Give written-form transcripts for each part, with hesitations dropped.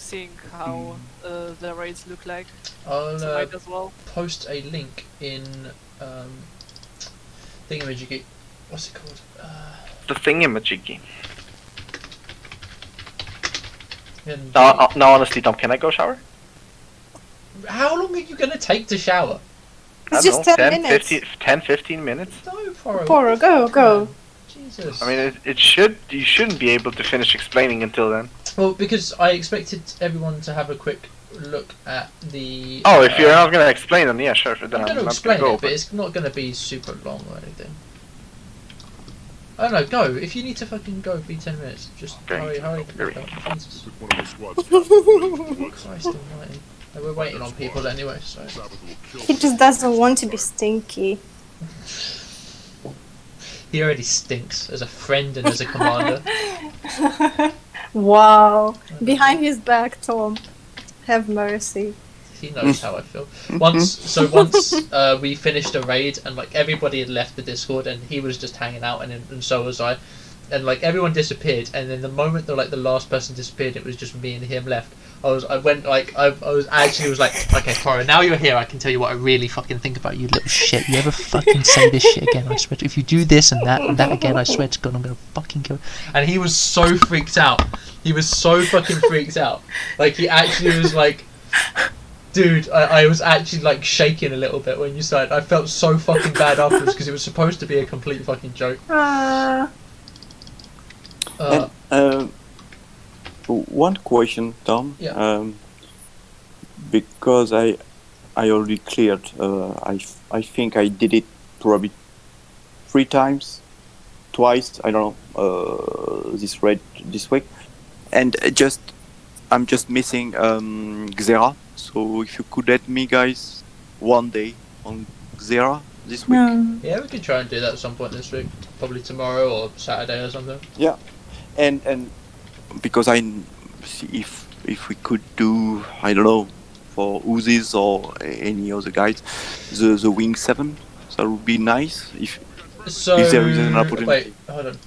seeing how the raids look like I'll tonight as well. post a link in thingamajiggy. What's it called? The thingamajiggy. in No, honestly, Tom, can I go shower? How long are you gonna take to shower? It's I just don't know, 10 minutes. 15 minutes. No, Poro. Poro, go. Jesus. I mean, you shouldn't be able to finish explaining until then. Well, because I expected everyone to have a quick look at the. Oh, if you're not gonna explain, then yeah, sure. Then I'm going to not explain gonna go, it, but it's not going to be super long or anything. I don't know, go. If you need to fucking go, be 10 minutes. Just Okay. hurry. Hurry. Jesus One of those squads. Christ almighty. We're waiting on people anyway, so. He just doesn't want to be stinky. He already stinks as a friend and as a commander. Wow. Behind his back, Tom. Have mercy. He knows how I feel. Once we finished a raid and like everybody had left the Discord and he was just hanging out and so was I, and like everyone disappeared, and then the moment the last person disappeared, it was just me and him left. I was like, okay, Cora, now you're here, I can tell you what I really fucking think about you, little shit. You ever fucking say this shit again, I swear to, if you do this and that again, I swear to God, I'm gonna fucking kill you. And he was so freaked out. He was so fucking freaked out. Like, he actually was like, dude, I was actually like shaking a little bit when you started. I felt so fucking bad afterwards because it was supposed to be a complete fucking joke. One question, Tom. Yeah. Because I already cleared. I think I did it probably 3 times, twice. I don't know. This raid this week, and I'm just missing Xera. So if you could let me, guys, one day on Xera this week. Yeah, we could try and do that at some point this week. Probably tomorrow or Saturday or something. Yeah, and because I see if we could do, I don't know, for Oozes or any other guys, the Wing 7, that would be nice if there is an opportunity. Wait, hold on.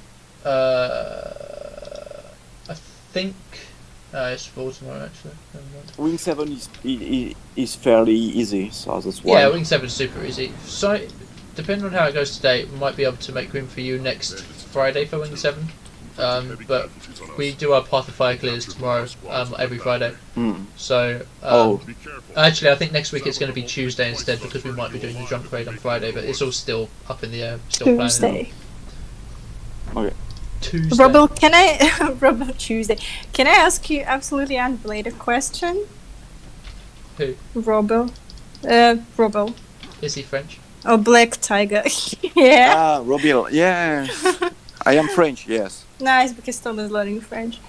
I think it's for tomorrow actually. Never mind. Wing 7 is fairly easy, so that's why. Yeah, Wing 7 is super easy. So, depending on how it goes today, we might be able to make room for you next Friday for Wing 7. But we do our Path of Fire clears tomorrow, every Friday. So, actually, I think next week it's going to be Tuesday instead because we might be doing the jump raid on Friday, but it's all still up in the air. Still Tuesday. planning. Okay. Tuesday. Robble Tuesday. Can I ask you absolutely unrelated question? Who? Robble. Robble. Is he French? Oh, Black Tiger. Yeah. Ah, Robil, yes. I am French, yes. Nice, because Tom is learning French.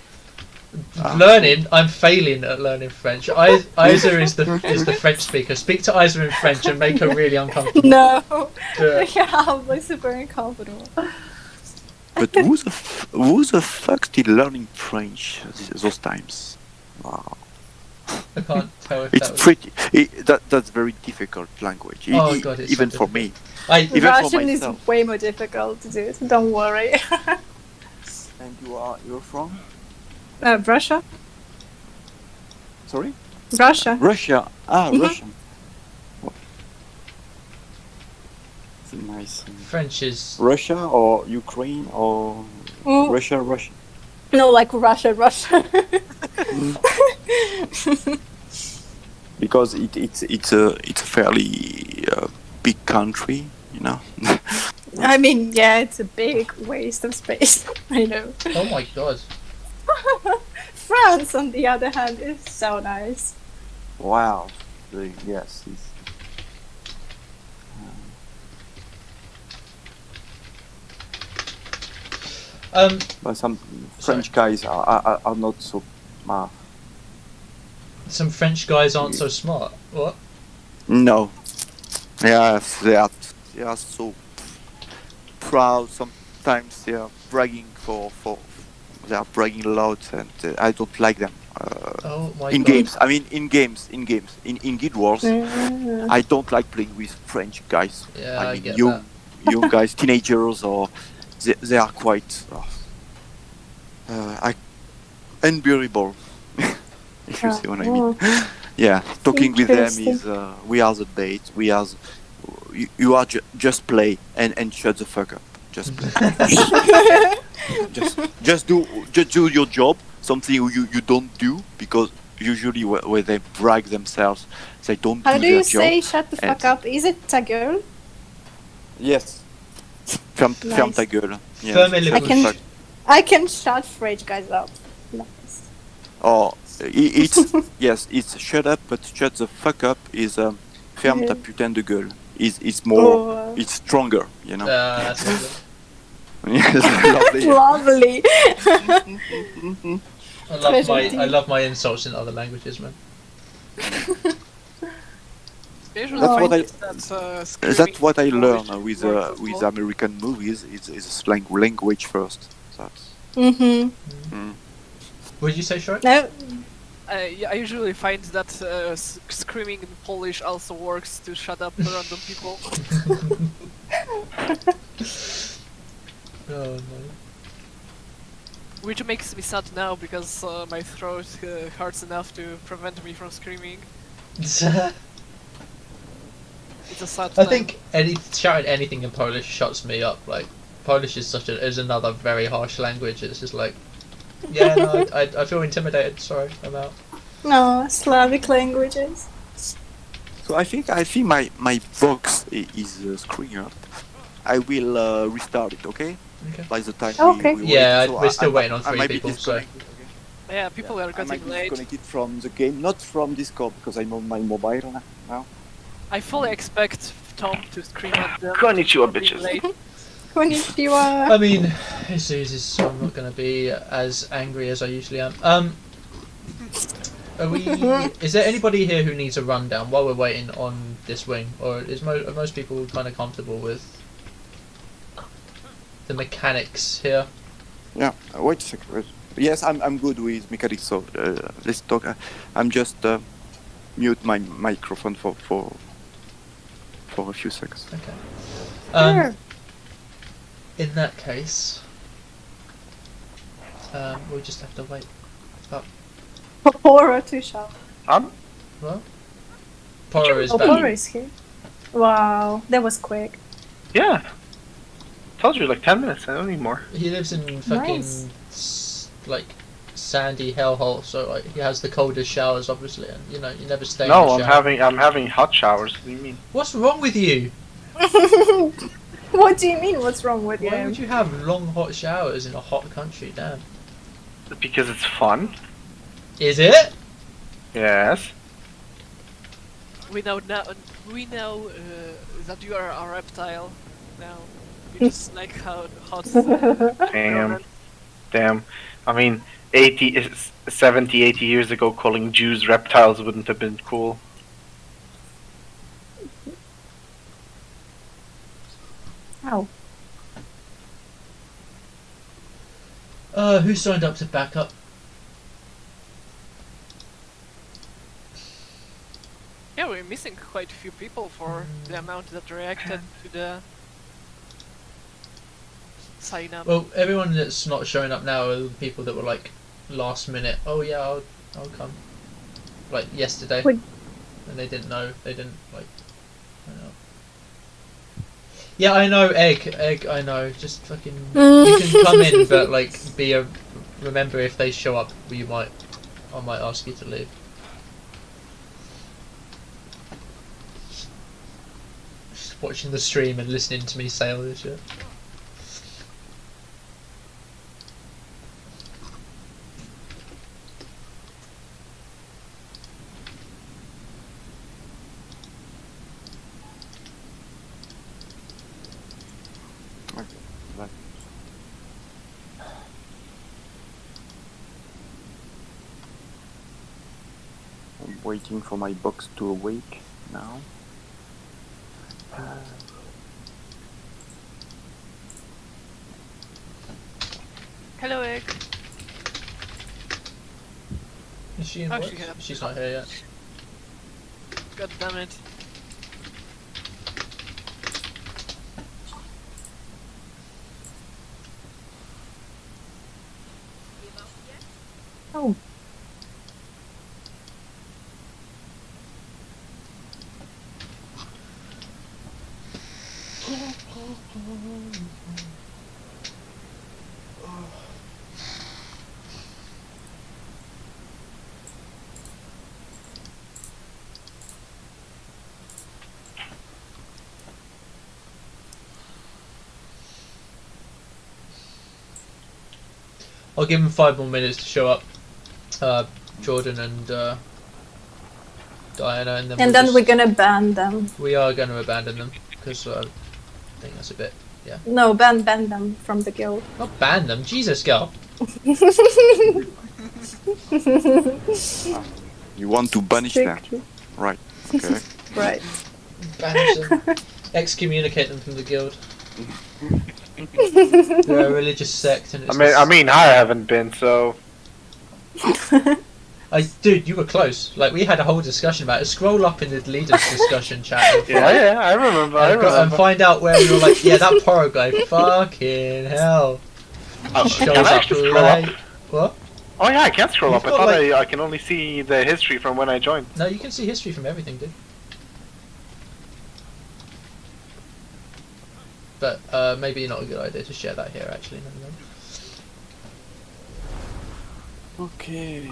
Learning? I'm failing at learning French. Isa is the French speaker. Speak to Isa in French and make her really uncomfortable. No. Yeah. Yeah, I'm like super uncomfortable. But who the fuck still learning French those times? Wow. I can't tell if It's that was... pretty. That's very difficult language. Oh God, it's even so for me. difficult. Even for Russian is myself. way more difficult to do, so don't worry. And you're from? Russia? Sorry? Russia. Russia. Ah, Mhm. Russian. It's nice. French is... Russia or Ukraine or Russia. No, like Russia. Because it's a fairly big country, you know. I mean, yeah, it's a big waste of space. I know. Oh my God. France, on the other hand, is so nice. Wow. Yes. But some French guys are not so. Some French guys aren't so smart. What? No. Yes, they are so proud. Sometimes they are bragging they are bragging a lot, and I don't like them. Oh my in God. games, I mean, in Guild Wars, I don't like playing with French guys. Yeah, I I mean, get young guys, teenagers, or they are quite unbearable. If you see what I mean. Yeah, talking with them is we are the date. We are. You are just play and shut the fuck up. Just play. just do your job. Something you don't do because usually where they brag themselves, they don't How do do their you job. say shut the fuck up? Is it ta gueule? Yes. Ferme Nice. ta gueule. Yeah. Fermez le shut the bouche. fuck. I can shut French guys up. Nice. Oh, it's yes, it's shut up, but shut the fuck up is ferme ta putain de gueule. It's more, it's stronger, you know. That's lovely. Yes, lovely. Lovely. I love my insults in other languages, man. That's what I learn with American movies. Is slang language first. That's. What did you say, Shrek? No. Yeah, I usually find that screaming in Polish also works to shut up random people. Oh no. Which makes me sad now because my throat hurts enough to prevent me from screaming. It's a sad I time. think shouting anything in Polish shuts me up. Like Polish is another very harsh language. It's just like, yeah, no, I feel intimidated. Sorry, I'm out. No, Slavic languages. So I think my box is screwing up. I will restart it. Okay. Okay. By the time Okay. we Yeah, so we're still I waiting on I 3 might be people. So disconnected, okay? Yeah, people are I getting might be late. disconnected from the game, not from Discord because I'm on my mobile now. I fully expect Tom to scream at them. Konnichiwa, for being bitches. late. Konnichiwa. I mean, it's easy, so I'm not going to be as angry as I usually am. Are we? Is there anybody here who needs a rundown while we're waiting on this wing, or are most people kind of comfortable with the mechanics here? Yeah. Wait a second. Wait. Yes, I'm good with mechanics. So let's talk. I'm just mute my microphone for a few seconds. Okay. Sure. In that case, we'll just have to wait. Poporo to shout. Well, Poro is Poporo back. is here. Wow, that was quick. Yeah. Told you like 10 minutes. I don't need more. He lives in fucking like sandy hellhole, so like, he has the coldest showers, obviously, and you know you never stay. No, in the shower. I'm having hot showers. What do you mean? What's wrong with you? What do you mean? What's wrong with Why you? would you have long hot showers in a hot country? Damn. Because it's fun. Is it? Yes. We know that you are a reptile now. You just like how hot. Damn. I mean, 70, 80 years ago, calling Jews reptiles wouldn't have been cool. Ow. Who signed up to backup? Yeah, we're missing quite a few people for the amount that reacted to the sign up. Well, everyone that's not showing up now are the people that were like last minute. Oh yeah, I'll come. Like yesterday, Wait. and they didn't know. They didn't like. I don't know. Yeah, I know. Egg. I know. Just fucking. You can come in, but like remember if they show up, I might ask you to leave. Just watching the stream and listening to me say all this shit. I'm waiting for my box to awake now. Hello, Egg. Is she in Oh, work? she She's not here yet. God damn it. Oh. I'll give them 5 more minutes to show up. Jordan and Diana, and then And we'll then just- we're gonna ban them. we are going to abandon them because I think that's a bit. No, ban them from the guild. Not ban them, Jesus, girl. You want to banish them, Strictly. right? Okay. Right. Banish them. Excommunicate them from the guild. They're a religious sect, and it's I mean, I haven't been, so. Dude, you were close. Like, we had a whole discussion about it. Scroll up in the leaders' discussion chat. And Yeah, I remember. and find out where we were like, yeah, that Poro guy, fucking hell. Oh, Shows can I up actually scroll late. up? What? Oh yeah, I can scroll You've up. I got, thought like- I can only see the history from when I joined. No, you can see history from everything, dude. But maybe not a good idea to share that here, actually. Never mind. Okay.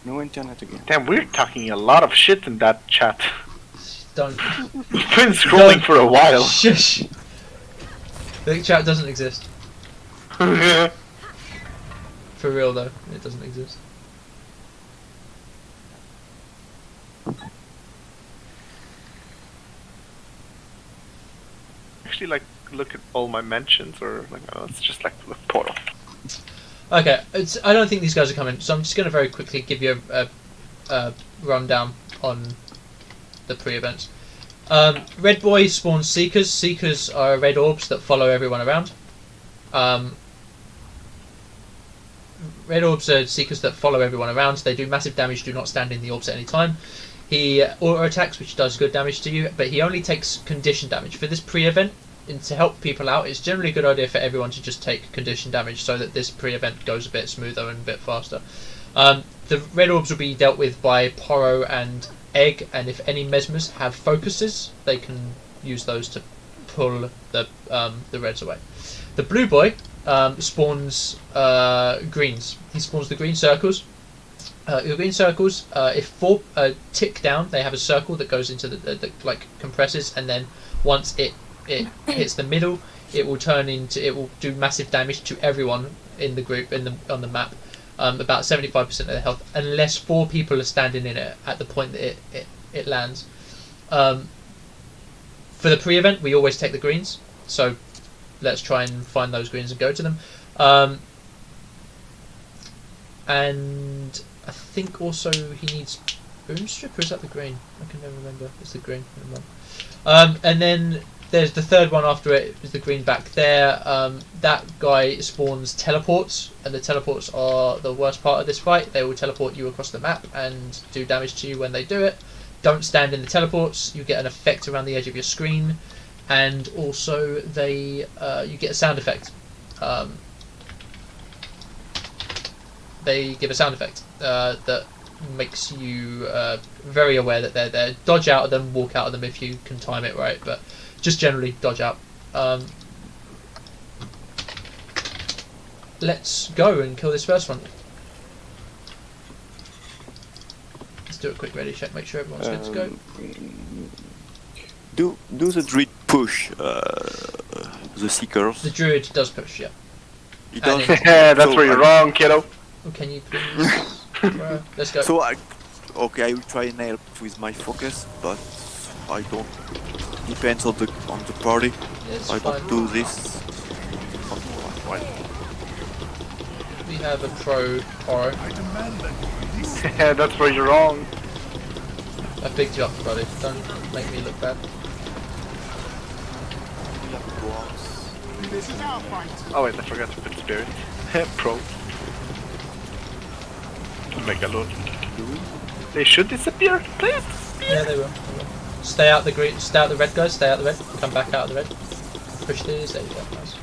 No internet again. Damn, we're talking a lot of shit in that chat. Don't. We've been scrolling for a while. Shush! The chat doesn't exist. For real, though. It doesn't exist. Actually, like, look at all my mentions, or like, oh, it's just like the portal. Okay, I don't think these guys are coming, so I'm just going to very quickly give you a rundown on the pre-events. Red Boy spawns Seekers. Seekers are red orbs that follow everyone around. Red orbs are Seekers that follow everyone around. They do massive damage, do not stand in the orbs at any time. He auto-attacks, which does good damage to you, but he only takes condition damage. For this pre-event, and to help people out, it's generally a good idea for everyone to just take condition damage so that this pre-event goes a bit smoother and a bit faster. The red orbs will be dealt with by Poro and Egg, and if any mesmers have focuses, they can use those to pull the reds away. The blue boy spawns greens. He spawns the green circles. The green circles, if 4 tick down, they have a circle that goes into the like compresses, and then once it hits the middle, it will do massive damage to everyone in the group on the map. About 75% of the health, unless 4 people are standing in it at the point that it lands. For the pre-event, we always take the greens, so let's try and find those greens and go to them. And I think also he needs boom strip, or is that the green? I can never remember. It's the green. And then there's the third one after it, is the green back there. That guy spawns teleports, and the teleports are the worst part of this fight. They will teleport you across the map and do damage to you when they do it. Don't stand in the teleports. You get an effect around the edge of your screen, and also you get a sound effect. They give a sound effect that makes you very aware that they're there. Dodge out of them, walk out of them if you can time it right, but just generally dodge out. Let's go and kill this first one. Let's do a quick ready check, make sure everyone's good to go. Do the druid push the seekers? The druid does push, yeah. He And does. it- Yeah, that's So where you're I- wrong, kiddo. Oh, can you please? Bro, let's go. So I will try and help with my focus, but I don't. Depends on the party. It's I fine. don't do this. Right. We have a pro Poro. Yeah, that's where you're wrong. I picked you up, buddy. Don't make me look bad. Oh wait, I forgot to put spirit. Pro. Mega Lord. They should disappear, please. Yeah, they will. Stay out the green. Stay out the red, guys. Stay out the red. Come back out of the red. Push these. There you go. Nice.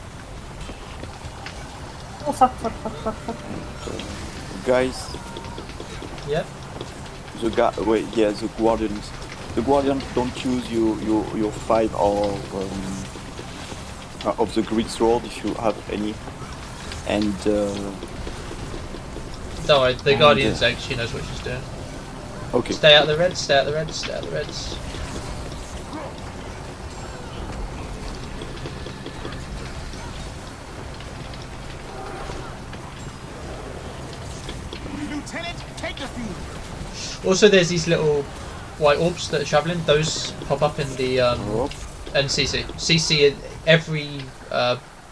Oh fuck. Guys, Yep. the guardians the Guardian don't use your 5 or of the grid sword if you have any, and Don't worry, the And, Guardian's egg, she knows what she's doing. okay. Stay out of the reds, stay out of the reds, stay out of the reds. Lieutenant, take the field. Also, there's these little white orbs that are travelling. Those pop up in the Oh, and CC. CC every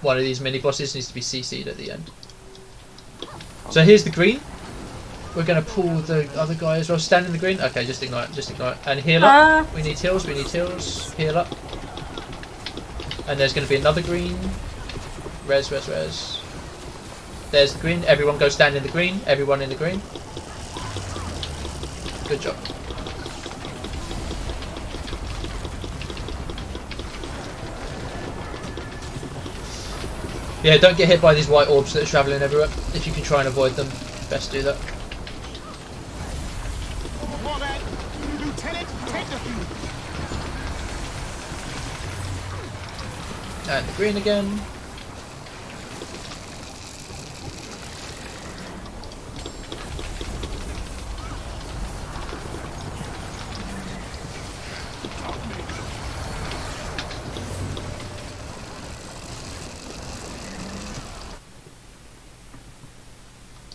one of these mini bosses needs to be CC'd at the end. So here's the green. We're gonna pull the other guy as well. Stand in the green. Okay, just ignore it. Just ignore it. And heal up. We need heals. We need heals. Heal up. And there's gonna be another green. Res, res, res. There's the green. Everyone go stand in the green. Everyone in the green. Good job. Yeah, don't get hit by these white orbs that are travelling everywhere. If you can try and avoid them, best do that. Warback, Lieutenant, take the field. And the green again.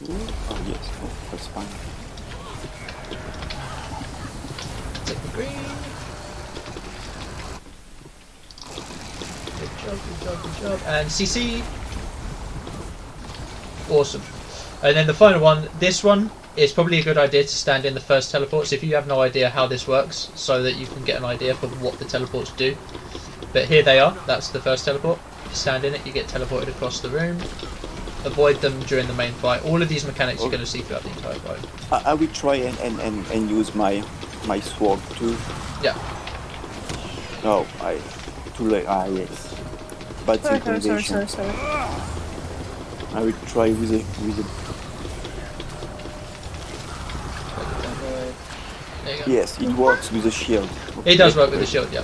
oh yes, oh, that's fine. Take the green. Good job, good job, good job. And CC. Awesome. And then the final one, this one, it's probably a good idea to stand in the first teleports if you have no idea how this works, so that you can get an idea for what the teleports do. But here they are, that's the first teleport. If you stand in it, you get teleported across the room. Avoid them during the main fight. All of these mechanics you're going to see throughout the entire fight. I will try and use my sword too. Yeah. No, I too late. Ah yes, bad synchronization. Sorry. I will try with a There you go. yes, it works with a shield. It does work with the shield, yeah.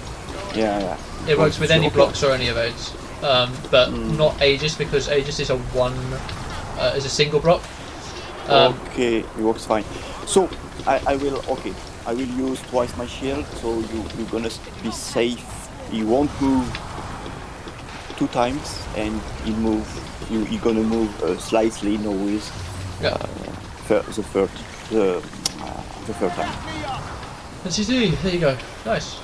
Yeah. It works with any Okay. blocks or any evades. But not Aegis, because Aegis is is a single block. Okay, it works fine. So I will use twice my shield. So you're gonna be safe. You won't move 2 times, and you're gonna move slightly, no worries. Yeah. The third time. And CC, there you go. Nice.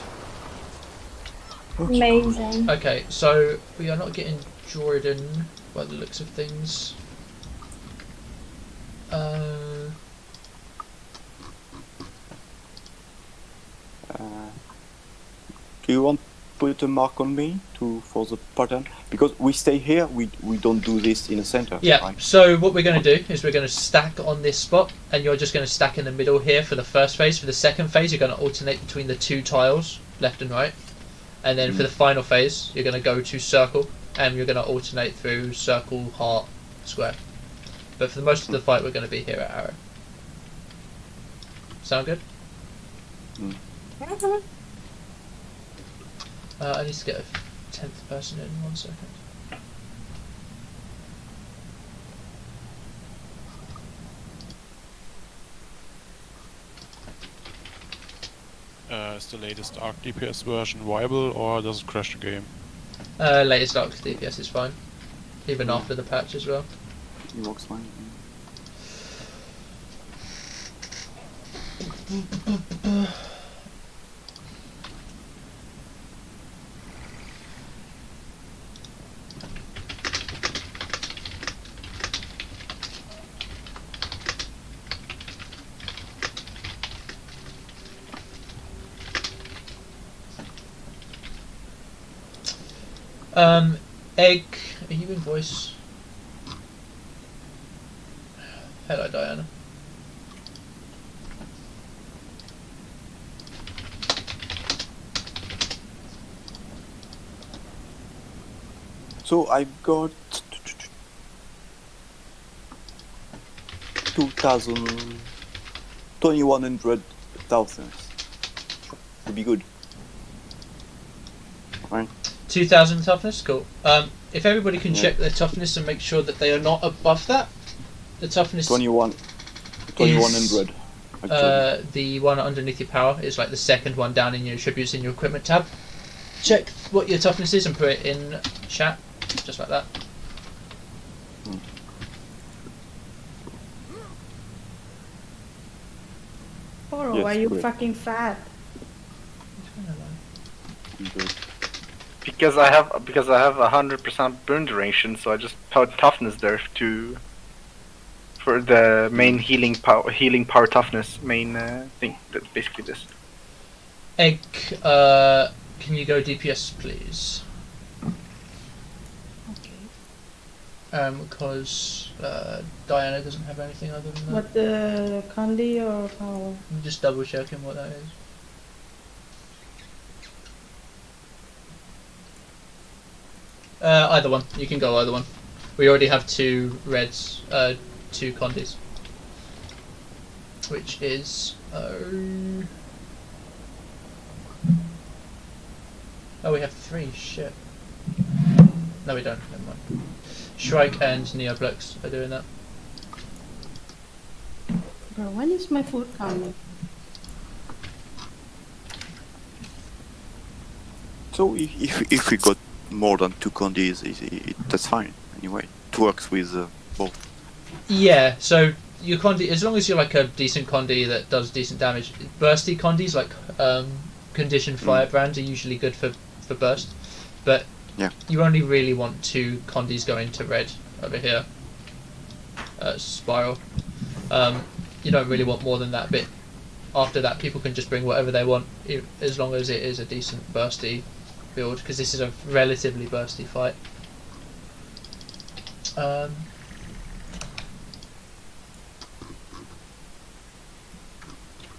Amazing. Okay, so we are not getting Jordan by the looks of things. Do you want to put a mark on me for the pattern? Because we stay here, we don't do this in a center. Yeah, right? so what we're going to do is we're going to stack on this spot, and you're just going to stack in the middle here for the first phase. For the second phase, you're going to alternate between the 2 tiles, left and right. And then for the final phase, you're going to go to circle, and you're going to alternate through circle, heart, square. But for the most of the fight, we're going to be here at arrow. Sound good? I need to get a 10th person in 1 second. Is the latest Arc DPS version viable, or does it crash the game? Latest Arc DPS is fine, even after the patch as well. It works fine. Egg, are you in voice? Hello, Diana. So I've got 2,000, 2,100 thousands. would be good. Right. 2,000 toughness, cool. If everybody can Yeah. check their toughness and make sure that they are not above that, the toughness 2100. the one underneath your power is like the second one down in your attributes in your equipment tab. Check what your toughness is and put it in chat, just like that. Poro, Yes, are you great. fucking fat? Good. Because I have 100% burn duration, so I just put toughness there for the main healing power toughness main thing. That's basically this. Egg, can you go DPS please? Okay. Because Diana doesn't have anything other than that. What the Condi or power? I'm just double checking what that is. Either one. You can go either one. We already have 2 reds, 2 condis. Which is... oh, we have 3. Shit. No, we don't. Never mind. Shrike and Neoplex are doing that. Bro, when is my food coming? So if we got more than 2 condis, that's fine. Anyway, it works with both. Yeah, so your condi, as long as you're like a decent condi that does decent damage, bursty condis like conditioned firebrands are usually good for burst, but yeah, you only really want 2 condis going to red over here. Spiral. You don't really want more than that, but after that people can just bring whatever they want, as long as it is a decent bursty build, because this is a relatively bursty fight.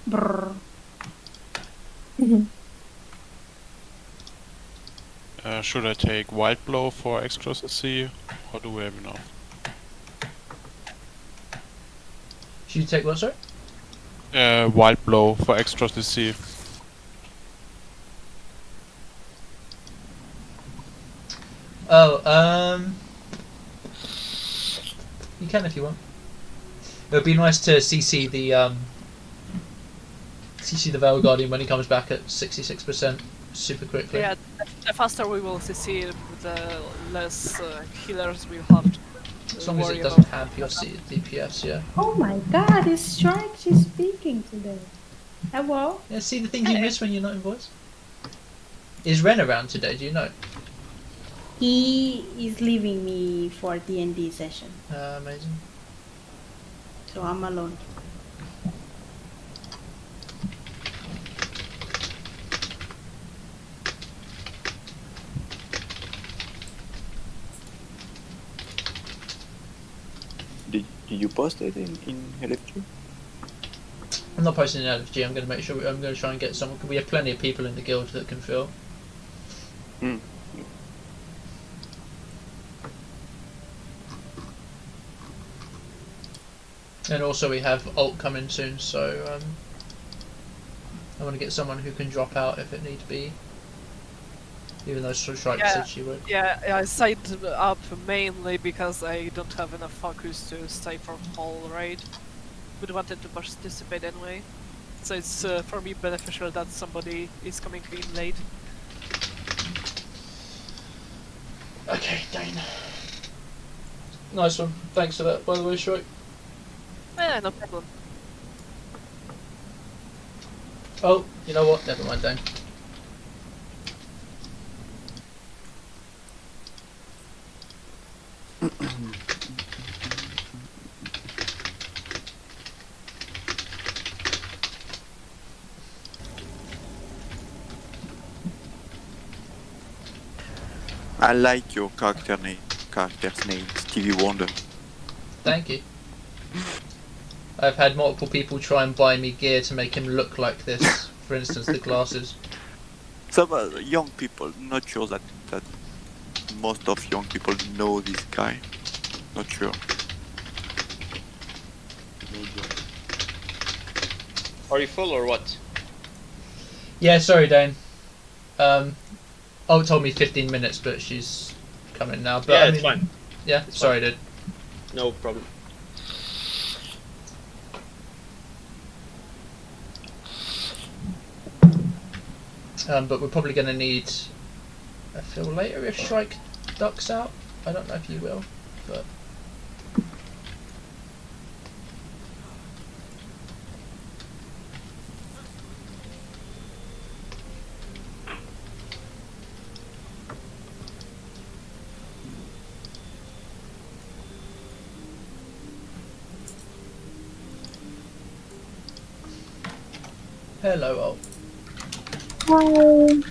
Brrr. Should I take Wild Blow for extra CC, or do we have enough? Should you take what, sorry? Wild Blow for extra CC. Oh, you can if you want. It would be nice to CC the Veil Guardian when he comes back at 66% super quickly. Yeah, the faster we will CC, the less healers we'll have to As long as worry it doesn't about. have your DPS, yeah. Oh my god, this shark is speaking today. Hello? Yeah, see the things you miss when you're not in voice? Is Ren around today, do you know? He is leaving me for D&D session, Amazing. so I'm alone. Did you post it in LFG? I'm not posting it out of G, I'm going to make sure, I'm going to try and get someone, we have plenty of people in the guild that can fill. Mm. And also we have ult coming soon, so I want to get someone who can drop out if it need be. Even though Shrike Yeah. said she would. Yeah, I signed up mainly because I don't have enough focus to stay for whole raid. But wanted to participate anyway. So it's for me beneficial that somebody is coming in late. Okay, Dane. Nice one. Thanks for that, by the way, Shrike. No problem. Oh, you know what? Never mind, Dane. I like your character's name, Stevie Wonder. Thank you. I've had multiple people try and buy me gear to make him look like this. For instance, the glasses. Some young people, not sure that most of young people know this guy. Not sure. Are you full or what? Yeah, sorry, Dane. Oh, it told me 15 minutes, but she's coming now. But Yeah, I it's mean, fine. Yeah, It's sorry, fine. dude. No problem. But we're probably going to need a fill later if Shrike ducks out. I don't know if you will, but... Hello, Alt. Hi.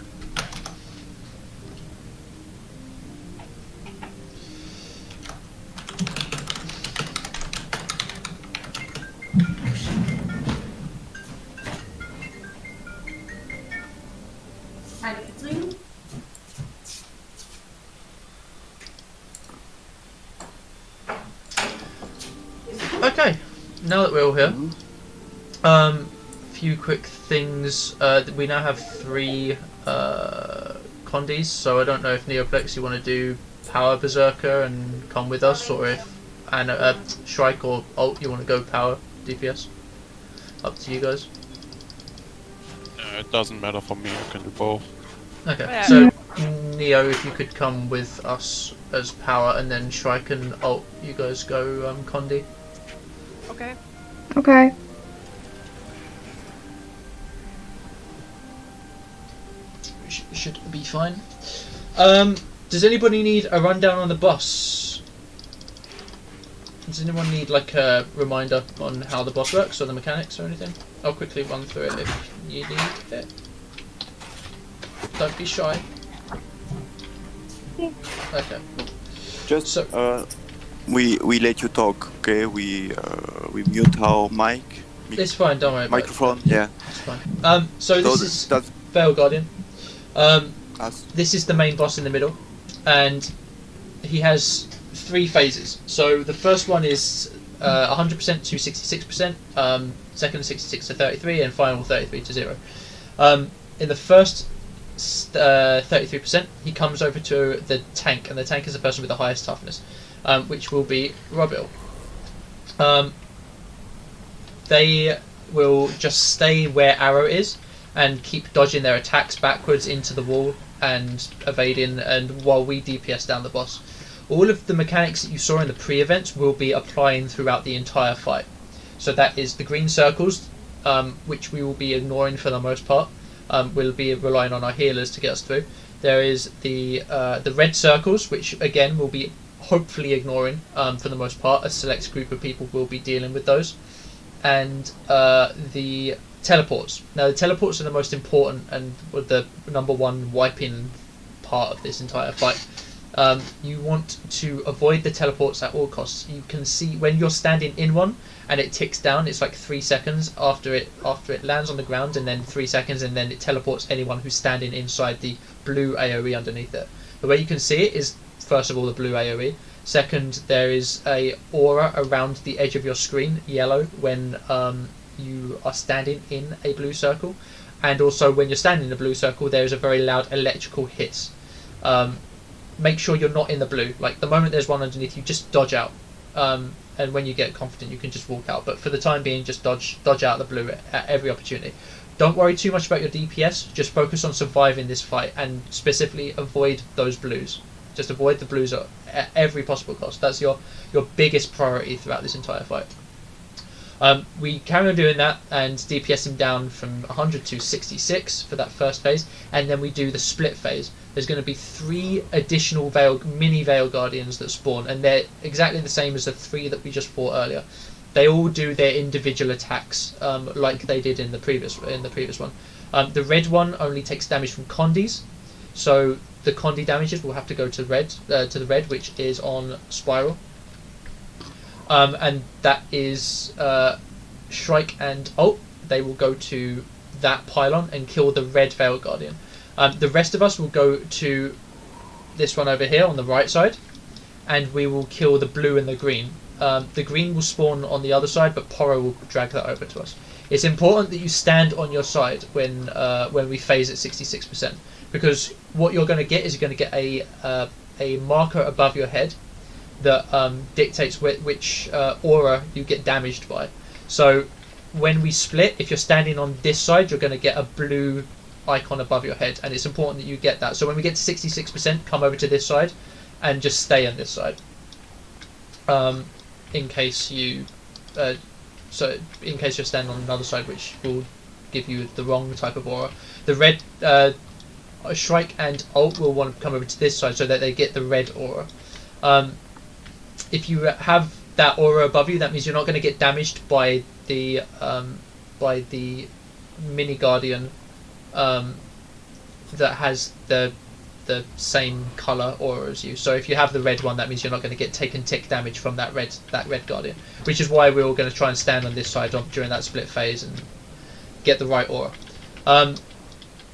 Okay, now that we're all here, few quick things. We now have 3 Condis, so I don't know if Neoplex you want to do Power Berserker and come with us, or if Shrike or Alt you want to go Power DPS. Up to you guys. It doesn't matter for me, I can do both. Okay, Yeah. so Neo, if you could come with us as Power, and then Shrike and Alt, you guys go Condi. Okay. Okay. Should be fine. Does anybody need a rundown on the boss? Does anyone need like a reminder on how the boss works or the mechanics or anything? I'll quickly run through it if you need it. Don't be shy. Okay. Just So we let you talk, okay? We mute our it's fine. Don't worry about microphone. it. Yeah. It's fine. So this is that's Veil Guardian. us. This is the main boss in the middle, and he has 3 phases. So the first one is 100% to 66%, second 66 to 33, and final 33 to 0. In the first 33%, he comes over to the tank, and the tank is the person with the highest toughness, which will be Robil. They will just stay where Arrow is and keep dodging their attacks backwards into the wall and evading, and while we DPS down the boss. All of the mechanics that you saw in the pre-events will be applying throughout the entire fight. So that is the green circles, which we will be ignoring for the most part. We'll be relying on our healers to get us through. There is the red circles, which again we'll be hopefully ignoring for the most part. A select group of people will be dealing with those. And the teleports. Now the teleports are the most important and the number 1 wiping part of this entire fight. You want to avoid the teleports at all costs. You can see when you're standing in one and it ticks down, it's like 3 seconds after it lands on the ground, and then 3 seconds, and then it teleports anyone who's standing inside the blue AoE underneath it. The way you can see it is, first of all, the blue AoE. Second, there is a aura around the edge of your screen, yellow, when you are standing in a blue circle, and also when you're standing in a blue circle, there is a very loud electrical hiss. Make sure you're not in the blue. Like the moment there's one underneath you, just dodge out. And when you get confident, you can just walk out. But for the time being, just dodge out the blue at every opportunity. Don't worry too much about your DPS. Just focus on surviving this fight, and specifically avoid those blues. Just avoid the blues at every possible cost. That's your biggest priority throughout this entire fight. We carry on doing that and DPS him down from 100 to 66 for that first phase, and then we do the split phase. There's going to be 3 additional mini Veil Guardians that spawn, and they're exactly the same as the 3 that we just fought earlier. They all do their individual attacks like they did in the previous one. The red one only takes damage from Condis, so the Condi damages will have to go to the red, which is on Spiral. And that is Shrike and Alt. They will go to that pylon and kill the red Veil Guardian. The rest of us will go to this one over here on the right side, and we will kill the blue and the green. the green will spawn on the other side, but Poro will drag that over to us. It's important that you stand on your side when we phase at 66%, because what you're going to get is you're going to get a marker above your head that dictates which aura you get damaged by. So when we split, if you're standing on this side, you're going to get a blue icon above your head, and it's important that you get that. So when we get to 66%, come over to this side and just stay on this side. In case you in case you're standing on another side, which will give you the wrong type of aura. The red Shrike and Alt will want to come over to this side so that they get the red aura. If you have that aura above you, that means you're not going to get damaged by the mini guardian that has the same color aura as you. So if you have the red one, that means you're not going to get taken tick damage from that red guardian, which is why we're all going to try and stand on this side during that split phase and get the right aura.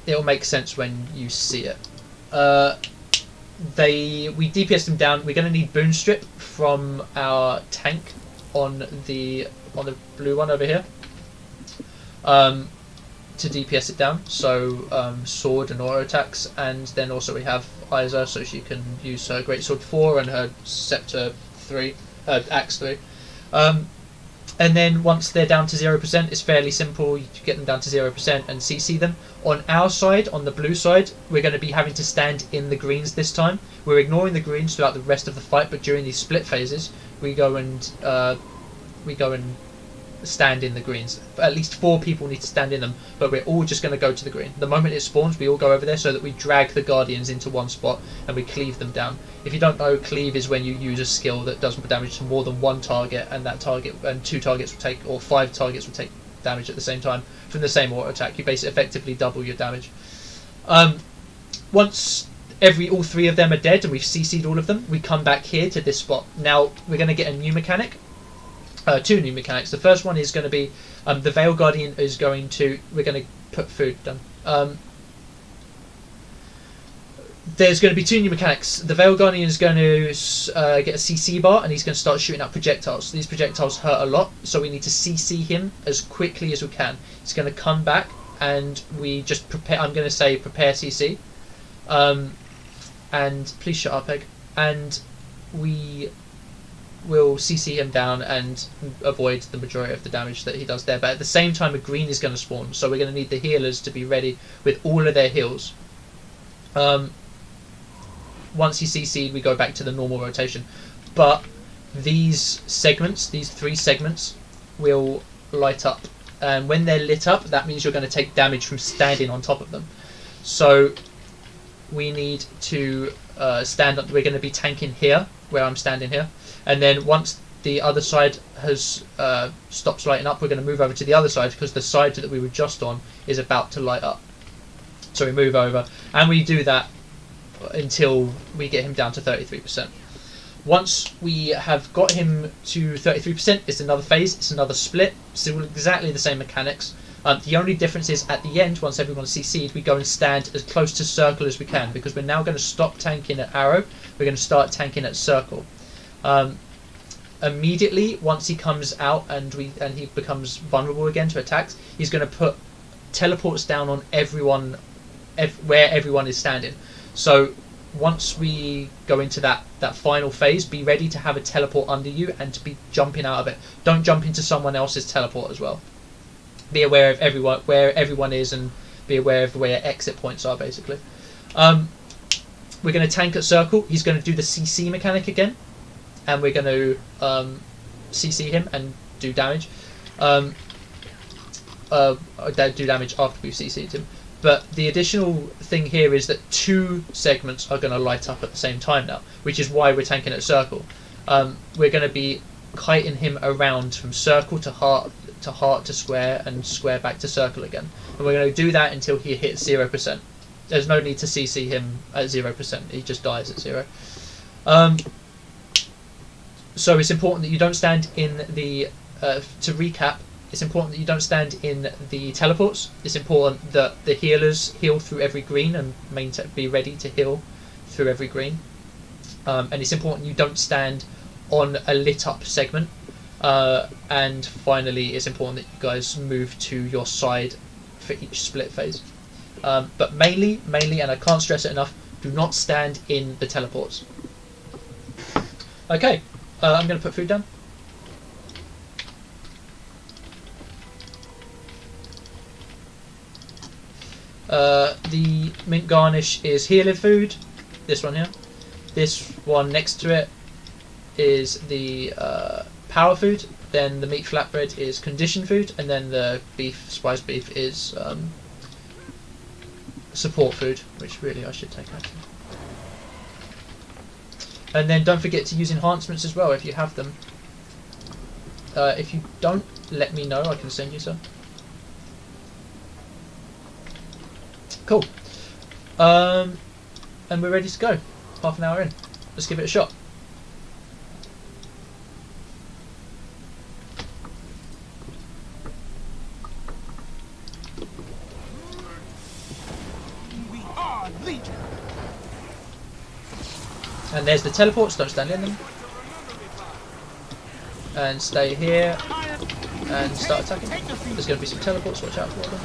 It'll make sense when you see it. We DPS them down. We're going to need Boon Strip from our tank on the blue one over here to DPS it down. So sword and aura attacks, and then also we have Isa, so she can use her Greatsword 4 and her Scepter 3, Axe 3. And then once they're down to 0%, it's fairly simple. You get them down to 0% and CC them. On our side, on the blue side, we're going to be having to stand in the greens this time. We're ignoring the greens throughout the rest of the fight, but during these split phases, we go and stand in the greens. At least 4 people need to stand in them, but we're all just going to go to the green. The moment it spawns, we all go over there so that we drag the guardians into one spot and we cleave them down. If you don't know, cleave is when you use a skill that does damage to more than one target, and that target and 2 targets will take, or 5 targets will take damage at the same time from the same auto attack. You basically effectively double your damage. Once all 3 of them are dead and we've CC'd all of them, we come back here to this spot. Now we're going to get a new mechanic. 2 new mechanics. The first one is going to be the Veil Guardian is going to... We're going to put food down. There's going to be 2 new mechanics. The Veil Guardian is going to get a CC bar, and he's going to start shooting out projectiles. These projectiles hurt a lot, so we need to CC him as quickly as we can. He's going to come back, and we just prepare... I'm going to say prepare CC. And please shut up, Egg. And we will CC him down and avoid the majority of the damage that he does there. But at the same time, a green is going to spawn, so we're going to need the healers to be ready with all of their heals. Once he's CC'd, we go back to the normal rotation. But these segments, these 3 segments, will light up. And when they're lit up, that means you're going to take damage from standing on top of them. So we need to stand up. We're going to be tanking here, where I'm standing here. And then once the other side has stops lighting up, we're going to move over to the other side, because the side that we were just on is about to light up. So we move over, and we do that until we get him down to 33%. Once we have got him to 33%, it's another phase, it's another split, still exactly the same mechanics. The only difference is at the end, once everyone's CC'd, we go and stand as close to circle as we can, because we're now going to stop tanking at arrow, we're going to start tanking at circle. Immediately, once he comes out and he becomes vulnerable again to attacks, he's going to put teleports down on everyone, where everyone is standing. So once we go into that final phase, be ready to have a teleport under you and to be jumping out of it. Don't jump into someone else's teleport as well. Be aware of where everyone is, and be aware of where exit points are, basically. We're going to tank at circle. He's going to do the CC mechanic again, and we're going to CC him and do damage. Do damage after we've CC'd him. But the additional thing here is that 2 segments are going to light up at the same time now, which is why we're tanking at circle. We're going to be kiting him around from circle to heart to square, and square back to circle again. And we're going to do that until he hits 0%. There's no need to CC him at 0%. He just dies at 0. So it's important that you don't stand in the... to recap, it's important that you don't stand in the teleports. It's important that the healers heal through every green and be ready to heal through every green. And it's important you don't stand on a lit up segment. And finally, it's important that you guys move to your side for each split phase. But mainly, and I can't stress it enough, do not stand in the teleports. Okay, I'm going to put food down. The mint garnish is healer food. This one here. This one next to it is the power food. Then the meat flatbread is condition food, and then the beef, spiced beef, is support food, which really I should take actually. And then don't forget to use enhancements as well if you have them. If you don't, let me know, I can send you some. Cool. And we're ready to go. Half an hour in. Let's give it a shot. We are legion. And there's the teleports, don't stand in them. And stay here and start attacking. There's going to be some teleports, watch out for them.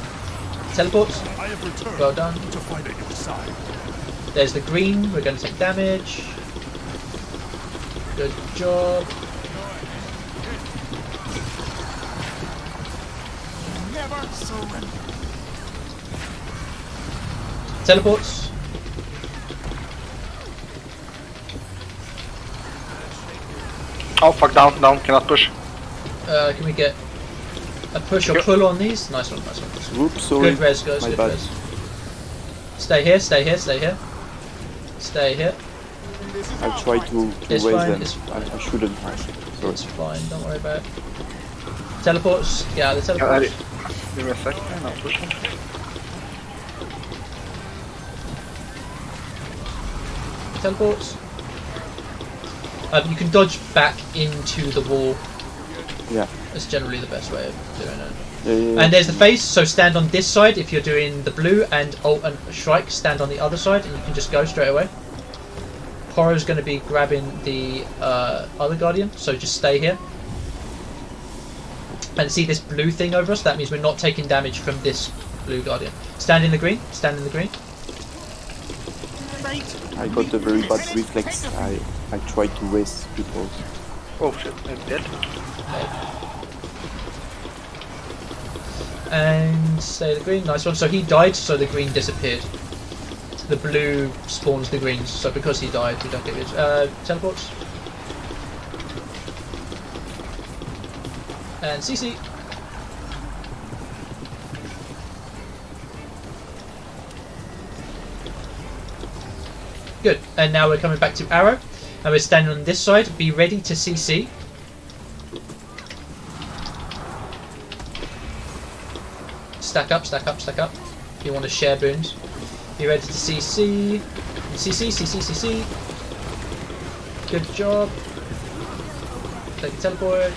Teleports, I have returned well done. to fight at your side. There's the green, we're going to take damage. Good job. Never surrender. Teleports. Oh fuck, down, cannot push. Can we get a push or pull on these? Nice one, nice one. Oops, sorry. Good res, guys, My good bad. res. Stay here, stay here, stay here. Stay here. I tried to It's raise fine, them. it's fine. I shouldn't. Sorry. It's fine, don't worry about it. Teleports, get out of the Yeah, teleports. give me a second, I'll push him. Teleports. You can dodge back into the wall. Yeah. That's generally the best way of doing it. Yeah. And there's the face, so stand on this side if you're doing the blue, and ult and strike, stand on the other side, and you can just go straight away. Horror's going to be grabbing the other guardian, so just stay here. And see this blue thing over us? That means we're not taking damage from this blue guardian. Stand in the green, stand in the green. I got a very bad reflex. I tried to raise people. Oh shit, I'm dead. And stay the green, nice one. So he died, so the green disappeared. The blue spawns the greens, so because he died, we don't get it. Teleports. And CC. Good, and now we're coming back to arrow. And we're standing on this side, be ready to CC. Stack up, stack up, stack up. If you want to share boons. Be ready to CC. CC, CC, CC. Good job. Take a teleport.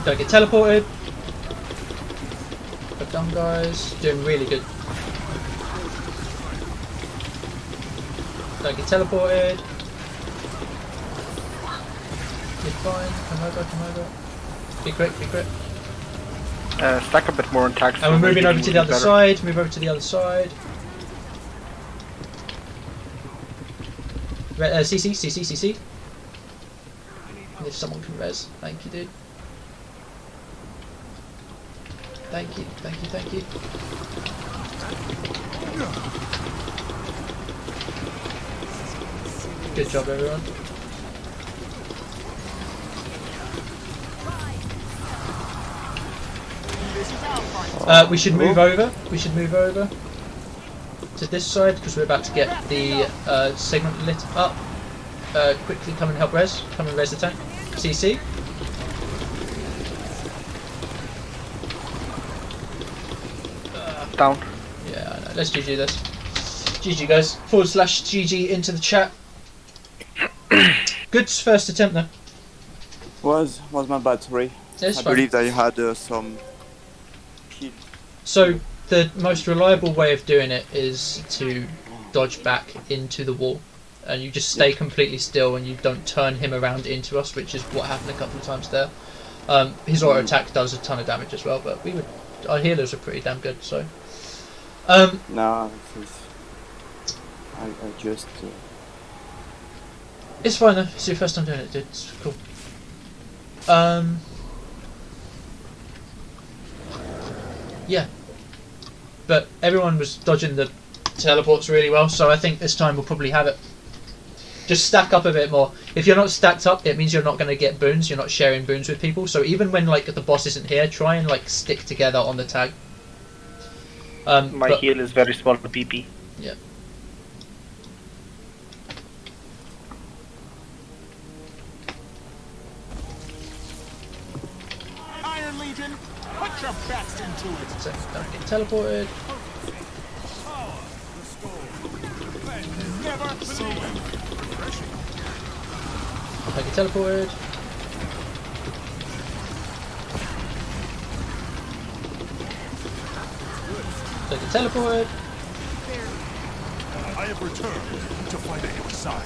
Don't get teleported. Well done, guys. Doing really good. Don't get teleported. You're fine. Come over, come over. Be quick, be quick. Stack a bit more on tax. And we're moving over to the other side. Move over to the other side. CC, CC, CC. If someone can res. Thank you, dude. Thank you, thank you, thank you. Good job, everyone. We should move over. We should move over to this side because we're about to get the segment lit up. Quickly come and help res. Come and res the tank. CC. Down. Yeah, I know. Let's GG this. GG, guys. /GG into the chat. Good first attempt, though. Was my bad, sorry. It's I fine. believed I had some kill. So, The most reliable way of doing it is to dodge back into the wall, and you just stay completely still and you don't turn him around into us, which is what happened a couple of times there. His auto attack does a ton of damage as well, but our healers are pretty damn good. So, No, I just. It's fine though. It's your first time doing it, dude. It's cool. Yeah. But everyone was dodging the teleports really well, so I think this time we'll probably have it. Just stack up a bit more. If you're not stacked up, it means you're not going to get boons. You're not sharing boons with people. So even when like the boss isn't here, try and like stick together on the tag. My heal is very small PP. Yeah. Iron Legion, put your best into it. So don't get teleported. Never surrender. Don't get teleported. Don't get teleported. I have returned to fight at your side.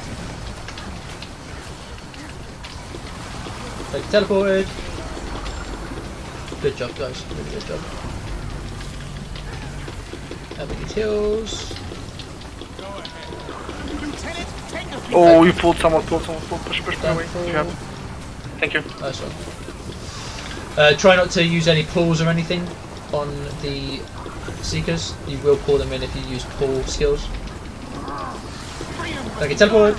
Don't get teleported. Good job, guys. Really good job. And we get heals. Lieutenant, take the Oh, you pulled someone, push away. You have. Thank you. Nice one. Try not to use any pulls or anything on the Seekers. You will pull them in if you use pull skills. Okay, teleport.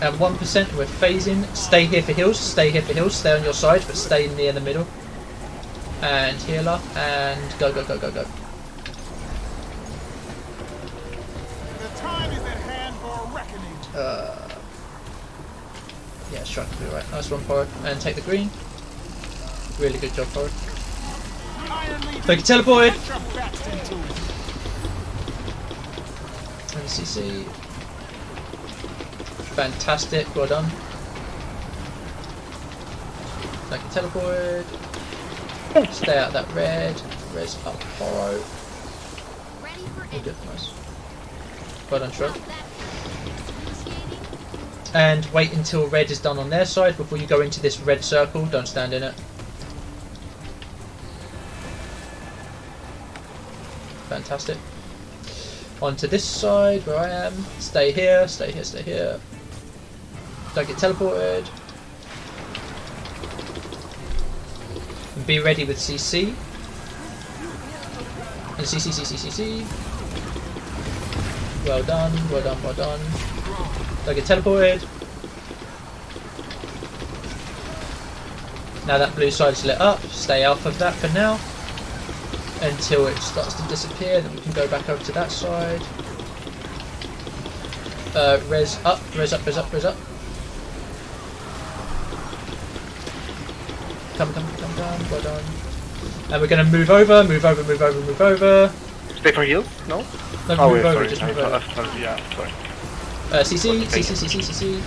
At 1%, we're phasing. Stay here for heals. Stay here for heals. Stay on your side, but stay near the middle. And heal up. And go, go, go, go, go. The time is at hand for reckoning. Yeah, strike to be right. Nice one, Porro. And take the green. Really good job, Porro. Iron Legion, Thank you, teleported. put your best into it. And CC. Fantastic, well done. Thank you, teleported. Stay out that red. Res up, Porro. All good, nice. Well done, Shrub. And wait until red is done on their side before you go into this red circle. Don't stand in it. Fantastic. Onto this side where I am. Stay here, stay here, stay here. Don't get teleported. And be ready with CC. And CC, CC, CC. Well done, well done, well done. Don't get teleported. Now that blue side is lit up. Stay off of that for now. Until it starts to disappear, then we can go back over to that side. Res up, res up, res up, res up. Come, well done. And we're going to move over, move over, move over, move over. Stay for heals? No? No, Oh, move wait, over, sorry. just move over. Yeah, sorry. CC, CC, CC, CC.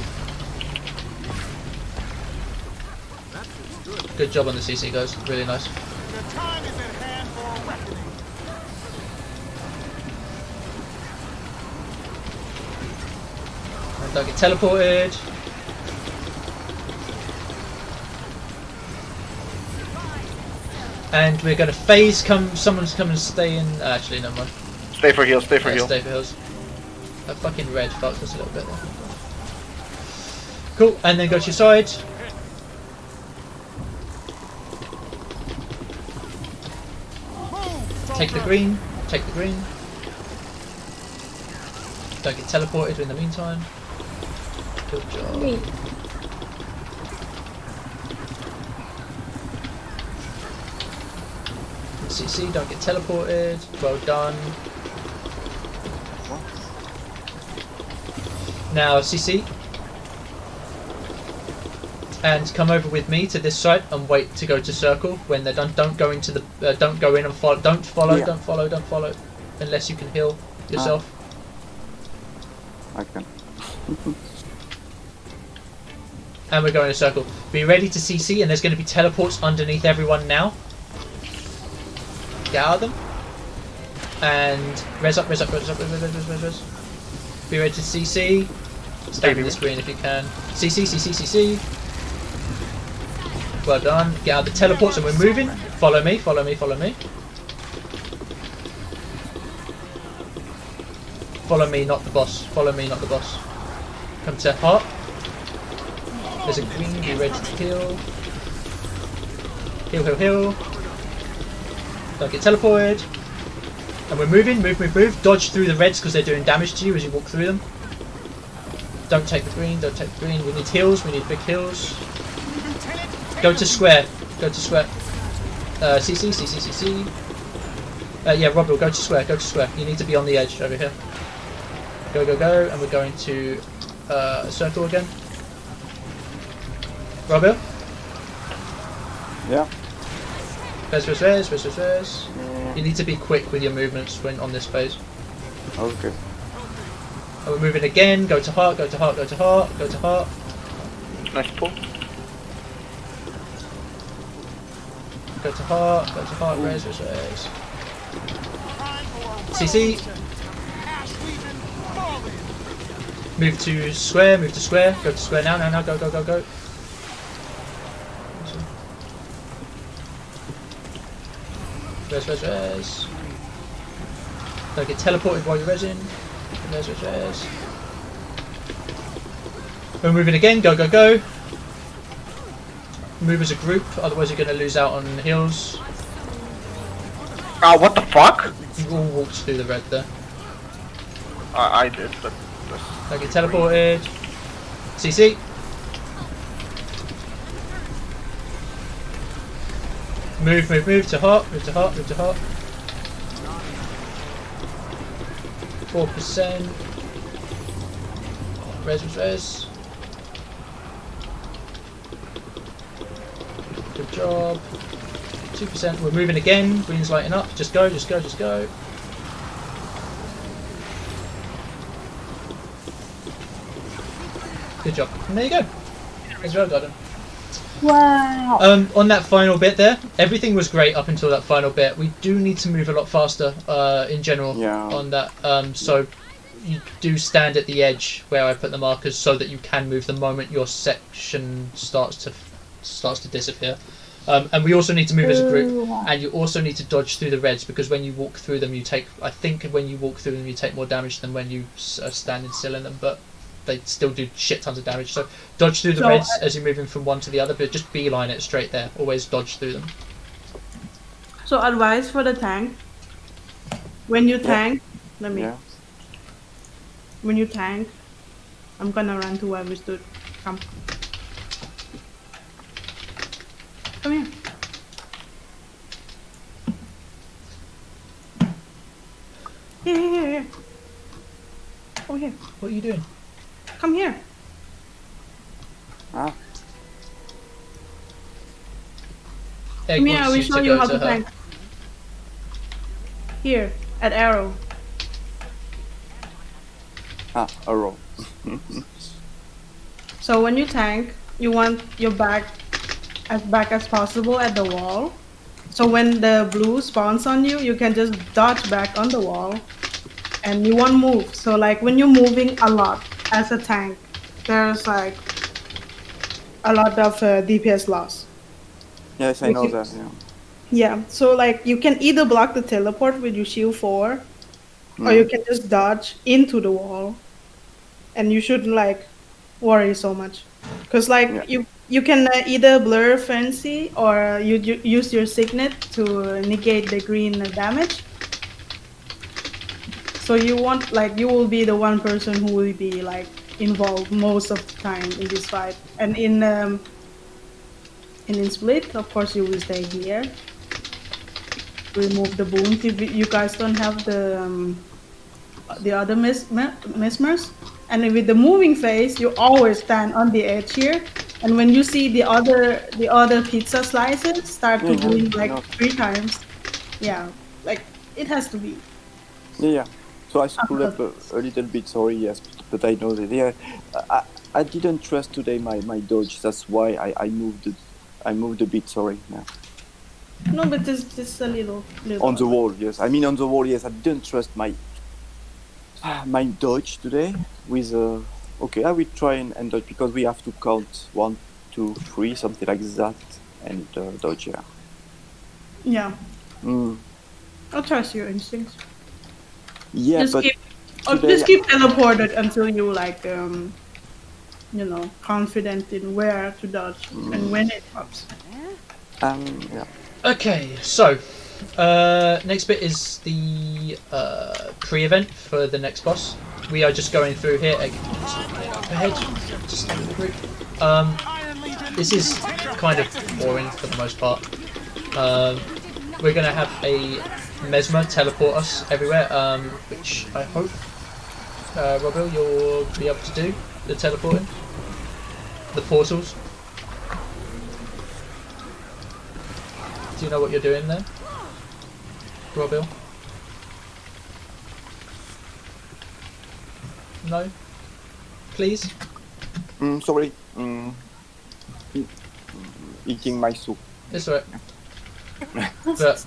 Good job on the CC, guys. Really nice. The time is at hand for reckoning. And don't get teleported. And we're going to phase. Someone's come and stay in. Actually, never mind. Stay for heals, stay for heals. Stay for heals. That fucking red fucked us a little bit there. Cool, and then go to your side. Take the green, take the green. Don't get teleported in the meantime. Good job. Wait. CC, don't get teleported. Well done. Now CC. And come over with me to this side and wait to go to circle when they're done. Don't go into the. Don't go in and follow. Don't follow. Yeah. Don't follow. Don't follow. Unless you can heal yourself. I can. And we're going in a circle. Be ready to CC, and there's going to be teleports underneath everyone now. Get out of them. And res up. Be ready to CC. Stand on the screen if you can. CC. Well done. Get out the teleports and we're moving. Follow me. Follow me, not the boss. Come to heart. There's a green, be ready to heal. Heal. Don't get teleported. And we're moving, move. Dodge through the reds because they're doing damage to you as you walk through them. Don't take the green. We need heals, we need big heals. Go to square. CC. Yeah, Rob will go to square. You need to be on the edge over here. Go, and we're going to circle again. Rob. Yeah. Res. You need to be quick with your movements when on this phase. Okay. And we're moving again. Go to heart. Nice pull. Go to heart. Res. CC. Move to square. Go to square now. Go. Res. Don't get teleported while you're resing. Res. We're moving again. Go. Move as a group, otherwise you're going to lose out on heals. What the fuck? You all walked through the red there. I did, but... Don't get teleported. CC. Move to heart. 4%. Res. Good job. 2%. We're moving again. Green's lighting up. Just go. Good job. And there you go. As well, got him. Wow. On that final bit there, everything was great up until that final bit. We do need to move a lot faster in general on that. So you do stand at the edge where I put the markers so that you can move the moment your section starts to disappear. And we also need to move as a group, and you also need to dodge through the reds because when you walk through them, you take more damage than when you are standing still in them, but they still do shit tons of damage. So dodge through the reds as you're moving from one to the other, but just beeline it straight there. Always dodge through them. So advice for the tank. When you tank, when you tank, I'm gonna run to where we stood. Come here. Here. Over here. What are you doing? Come here. Ah. Egg Come here, I wants will you show to you go how to to her. tank. Here, at arrow. Arrow. So when you tank, you want your back as possible at the wall. So when the blue spawns on you, you can just dodge back on the wall and you won't move. So like when you're moving a lot as a tank, there's like a lot of DPS loss. Yes, I know that. Yeah, so like you can either block the teleport with your shield 4 or you can just dodge into the wall and you shouldn't like worry so much. Because like you can either blur Frenzy or you use your signet to negate the green damage. So you will be the one person who will be like involved most of the time in this fight. And in Split, of course, you will stay here. Remove the boons if you guys don't have the other mesmers. And with the moving phase, you always stand on the edge here. And when you see the other pizza slices start to blink like 3 times, like it has to be. Yeah. So I screwed up a little bit. Sorry, yes, but I know that. Yeah, I didn't trust today my dodge. That's why I moved it. I moved a bit. Sorry. Yeah. No, but just a little. On the wall, yes. I mean on the wall, yes. I didn't trust my dodge today. With okay, I will try and dodge because we have to count 1, 2, 3, something like that, and dodge. Yeah. Yeah, Mm. I'll trust your instincts. Yeah, Just but keep, today, just keep teleported until you like confident in where to dodge and when it pops. yeah. Okay, so next bit is the pre-event for the next boss. We are just going through here. Ahead, just stay with the group. This is kind of boring for the most part. We're gonna have a Mesmer teleport us everywhere, which I hope, Robil, you'll be able to do the teleporting, the portals. Do you know what you're doing there, Robil? No? Please? Sorry. Eating my soup. It's alright. But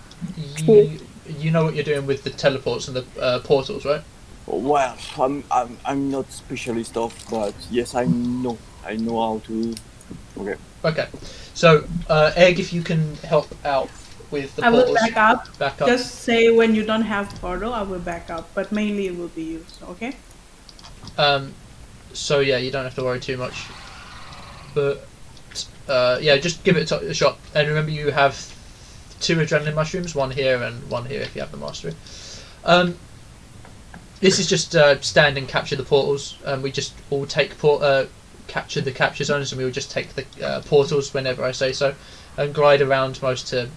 you know what you're doing with the teleports and the portals, right? Well, I'm not specialist of, but yes, I know how to. Okay. Okay. So, Egg, if you can help out with the I will portals. back up. Back up. Just say when you don't have portal, I will back up. But mainly it will be you. So, okay. So yeah, you don't have to worry too much. But yeah, just give it a shot. And remember, you have 2 adrenaline mushrooms, 1 here and 1 here if you have the mastery. This is just stand and capture the portals. We just all take capture the capture zones, and we will just take the portals whenever I say so, and glide around most to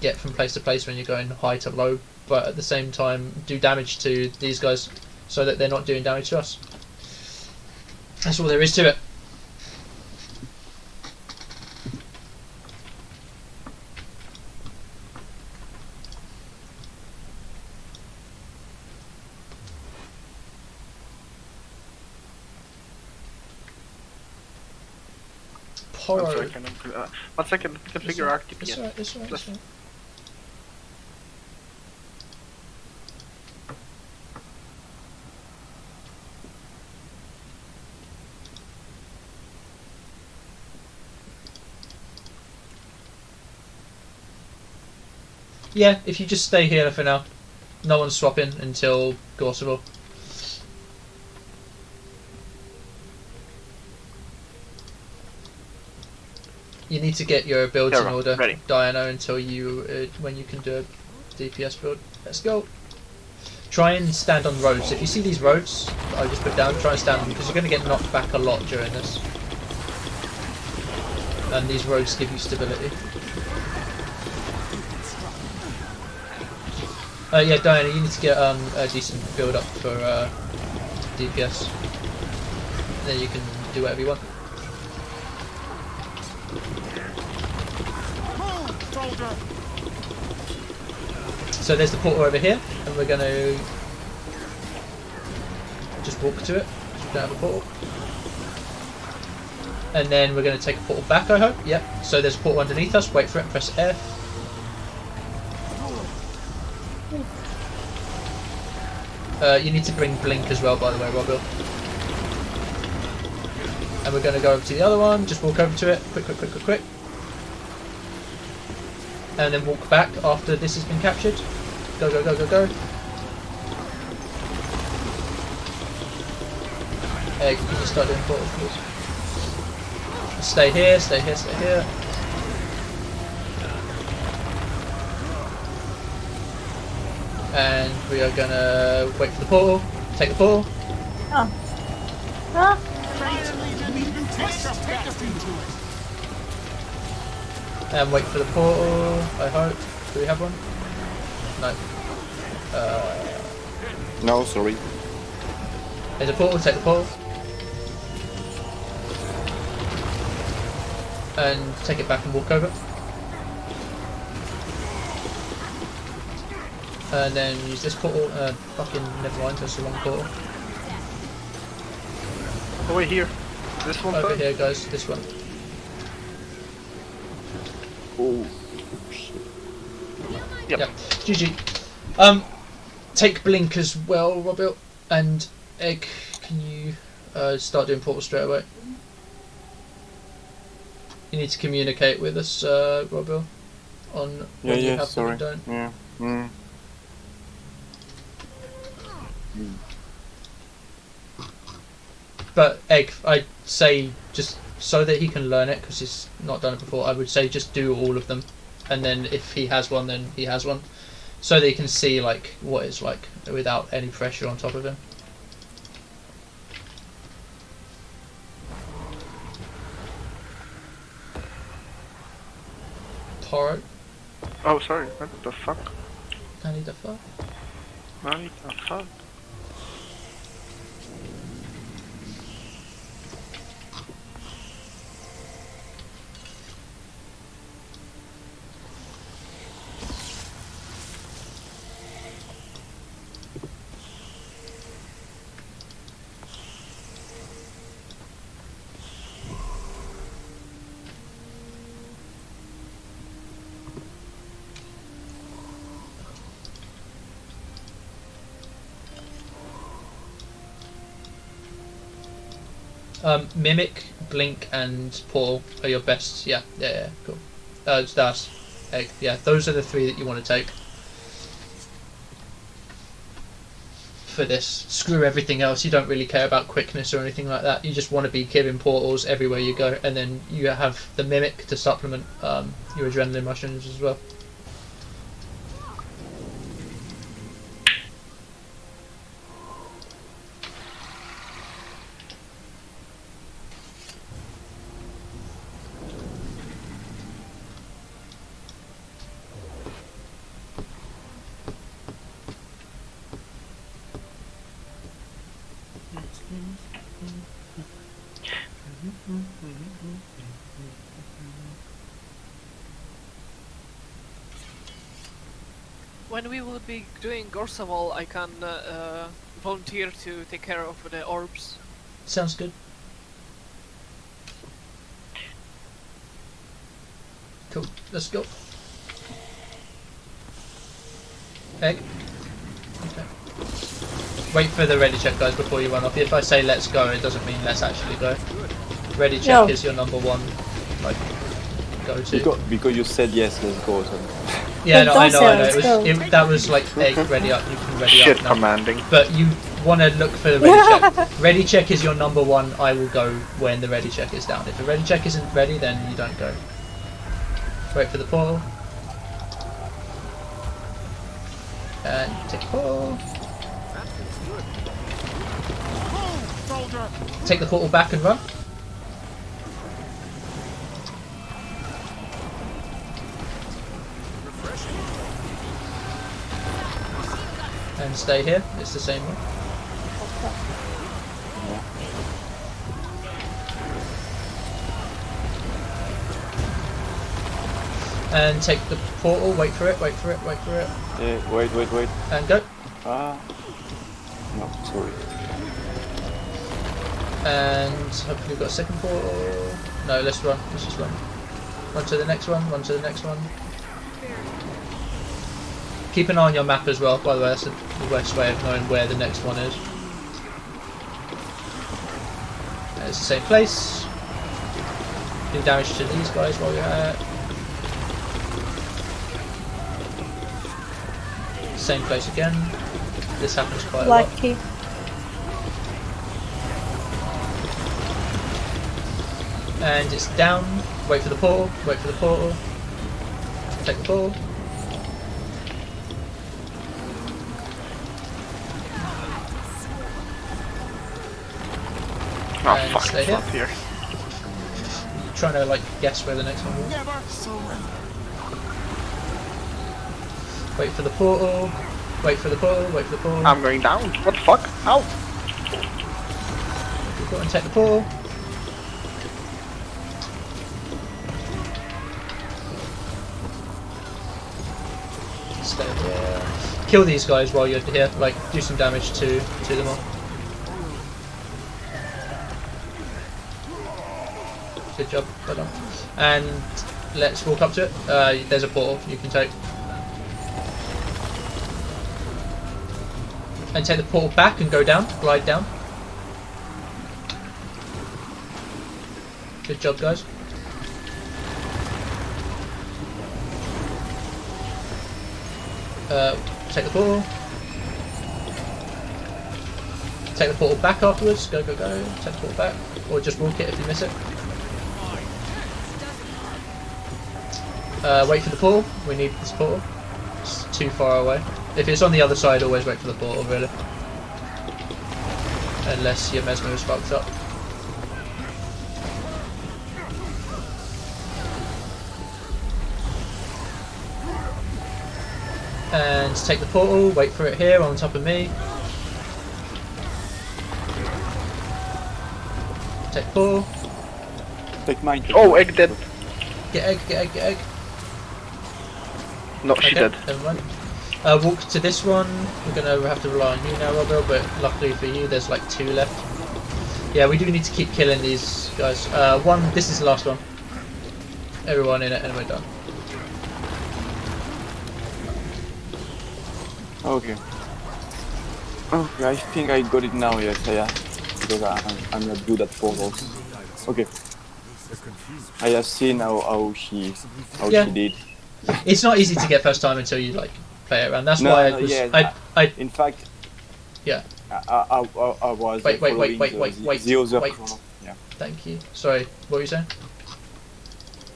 get from place to place when you're going high to low, but at the same time do damage to these guys so that they're not doing damage to us. That's all there is to it. One second. One second. Configure RTP. It's alright, it's alright, it's alright. Yeah, if you just stay here for now. No one's swapping until Gorsable. You need to get your builds in order, Diana, until you when you can do a DPS build. Let's go. Try and stand on roads. If you see these roads that I just put down, try and stand on them because you're going to get knocked back a lot during this. And these roads give you stability. Yeah, Diana, you need to get a decent build up for DPS. Then you can do whatever you want. So there's the portal over here, and we're going to just walk to it. We don't have a portal. And then we're going to take a portal back, I hope. Yep. So there's a portal underneath us. Wait for it. Press F. You need to bring Blink as well, by the way, Robil. And we're going to go over to the other one. Just walk over to it. Quick, quick, quick, quick, quick. And then walk back after this has been captured. Go, go, go, go, go. Can you start doing portals, please? Stay here, stay here, stay here. And we are gonna wait for the portal. Take the portal. Oh. Ah. And wait for the portal, I hope. Do we have one? No. No, sorry. There's a portal, take the portal. And take it back and walk over. And then use this portal, fucking never mind, that's the wrong portal. Over here. This one. Over first? here, guys. This one. Oh, shit. Yep. Yeah. GG. Take blink as well, Robil, and Egg. Can you start doing portal straight away? You need to communicate with us, Robil, on Yeah, what you yeah, have sorry. and don't. Yeah. Mm. But Egg, I'd say just so that he can learn it, because he's not done it before, I would say just do all of them, and then if he has one, then he has one, so that he can see like what it's like without any pressure on top of him. Poro, Oh, sorry. What the fuck? I need a fuck. What the fuck? Mimic, Blink, and Portal are your best. Yeah, cool. That's Egg. Yeah, those are the three that you want to take for this. Screw everything else. You don't really care about quickness or anything like that. You just want to be giving portals everywhere you go, and then you have the Mimic to supplement your adrenaline mushrooms as well. When we will be doing Gorsaval, I can volunteer to take care of the orbs. Sounds good. Cool. Let's go. Egg. Okay. Wait for the ready check, guys, before you run off. If I say let's go, it doesn't mean let's actually go. Ready check No. is your number one, like, go-to. Because you said yes, let's go. So. Yeah, It no, I does know, say I know. let's go. That was like Egg, ready up. You can ready Shit up now. commanding. But you want to look for the ready check. Ready check is your number one. I will go when the ready check is down. If the ready check isn't ready, then you don't go. Wait for the portal. And take the portal. Move, soldier. Take the portal back and run. And stay here. It's the same one. And take the portal. Wait for it. Wait for it. Wait for it. Yeah, wait. And go. Ah. No, sorry. And hopefully we've got a second portal. No, let's run. Let's just run. Run to the next one. Run to the next one. Keep an eye on your map as well, by the way. That's the best way of knowing where the next one is. And it's the same place. Do damage to these guys while you're at it. Same place again. This happens quite a lot. Lucky. And it's down. Wait for the portal. Wait for the portal. Take the portal. Oh And fuck, stay it's here. not here. Trying to like guess where the next one is. Never surrender. Wait for the portal. Wait for the portal. Wait for the portal. I'm going down. What the fuck? Ow! Go and take the portal. Stay here. Kill these guys while you're here. Like, do some damage to them all. Good job. Well done. And let's walk up to it. There's a portal you can take. And take the portal back and go down. Glide down. Good job, guys. Take the portal. Take the portal back afterwards. Go, go, go. Take the portal back. Or just walk it if you miss it. Wait for the portal. We need this portal. It's too far away. If it's on the other side, always wait for the portal, really. Unless your mesmer is fucked up. And take the portal, wait for it here on top of me. Take the portal. Take mine. Oh, egg dead. Get egg, get egg, get egg. No, she dead. Never mind. Walk to this one. We're gonna have to rely on you now, Robert, but luckily for you, there's like 2 left. Yeah, we do need to keep killing these guys. This is the last one. Everyone in it, and we're done. Okay. Okay, I think I got it now, yes, yeah. Because I'm not good at portals. Okay. I have seen how she did. It's not easy to get first time until you like play it around. That's No, why no, I was. yeah, I in fact, yeah. I was Wait, following the other wait. chrono. Yeah. Thank you. Sorry, what were you saying?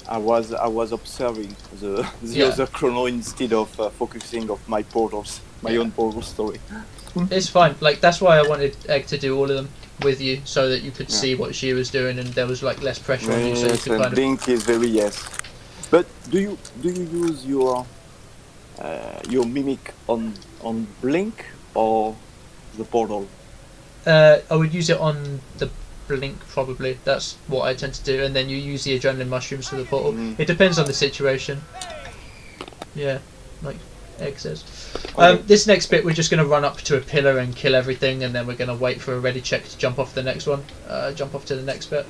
I was observing the Yeah. other chrono instead of focusing on my portals, my own portal story. It's fine. Like that's why I wanted Egg to do all of them with you, so that you could Yeah. see what she was doing, and there was like less pressure on you, so you Yes, could and kind of. Blink is very yes. But do you use your mimic on Blink or the portal? I would use it on the Blink probably. That's what I tend to do, and then you use the adrenaline mushrooms for the portal. Mm. It depends on the situation. Yeah, like Egg says. Okay. This next bit, we're just going to run up to a pillar and kill everything, and then we're going to wait for a ready check to jump off the next one. Jump off to the next bit.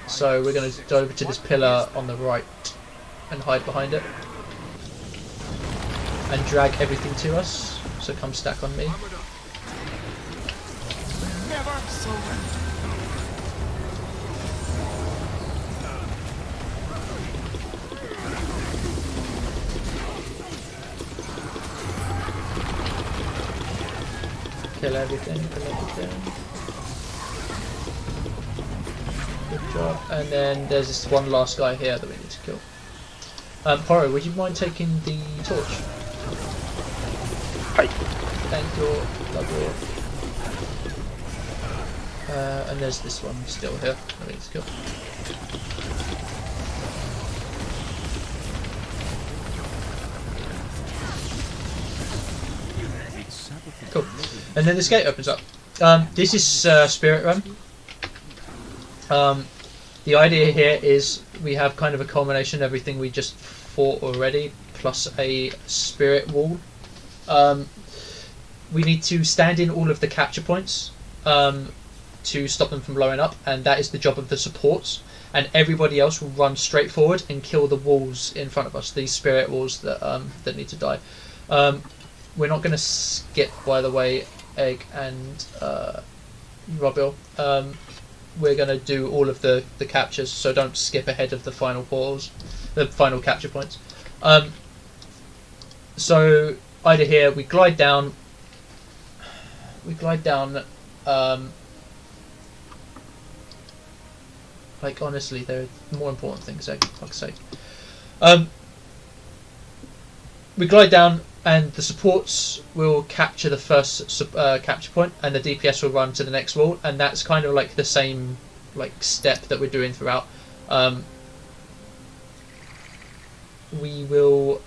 So we're going to go over to this pillar on the right and hide behind it. And drag everything to us. So come stack on me. Never surrender. Kill everything, kill everything. Good job. And then there's this one last guy here that we need to kill. Poro, would you mind taking the torch? Hi. Thank you. Lovely. And there's this one still here that we need to kill. Cool. And then this gate opens up. This is Spirit Run. The idea here is we have kind of a culmination of everything we just fought already, plus a spirit wall. We need to stand in all of the capture points to stop them from blowing up, and that is the job of the supports. And everybody else will run straight forward and kill the walls in front of us, these spirit walls that that need to die. We're not going to skip, by the way, Egg and Robil. We're going to do all of the captures, so don't skip ahead of the final portals, the final capture points. So either here we glide down. Like honestly, there are more important things. For fuck's sake. We glide down, and the supports will capture the first capture point, and the DPS will run to the next wall, and that's kind of like the same like step that we're doing throughout. We will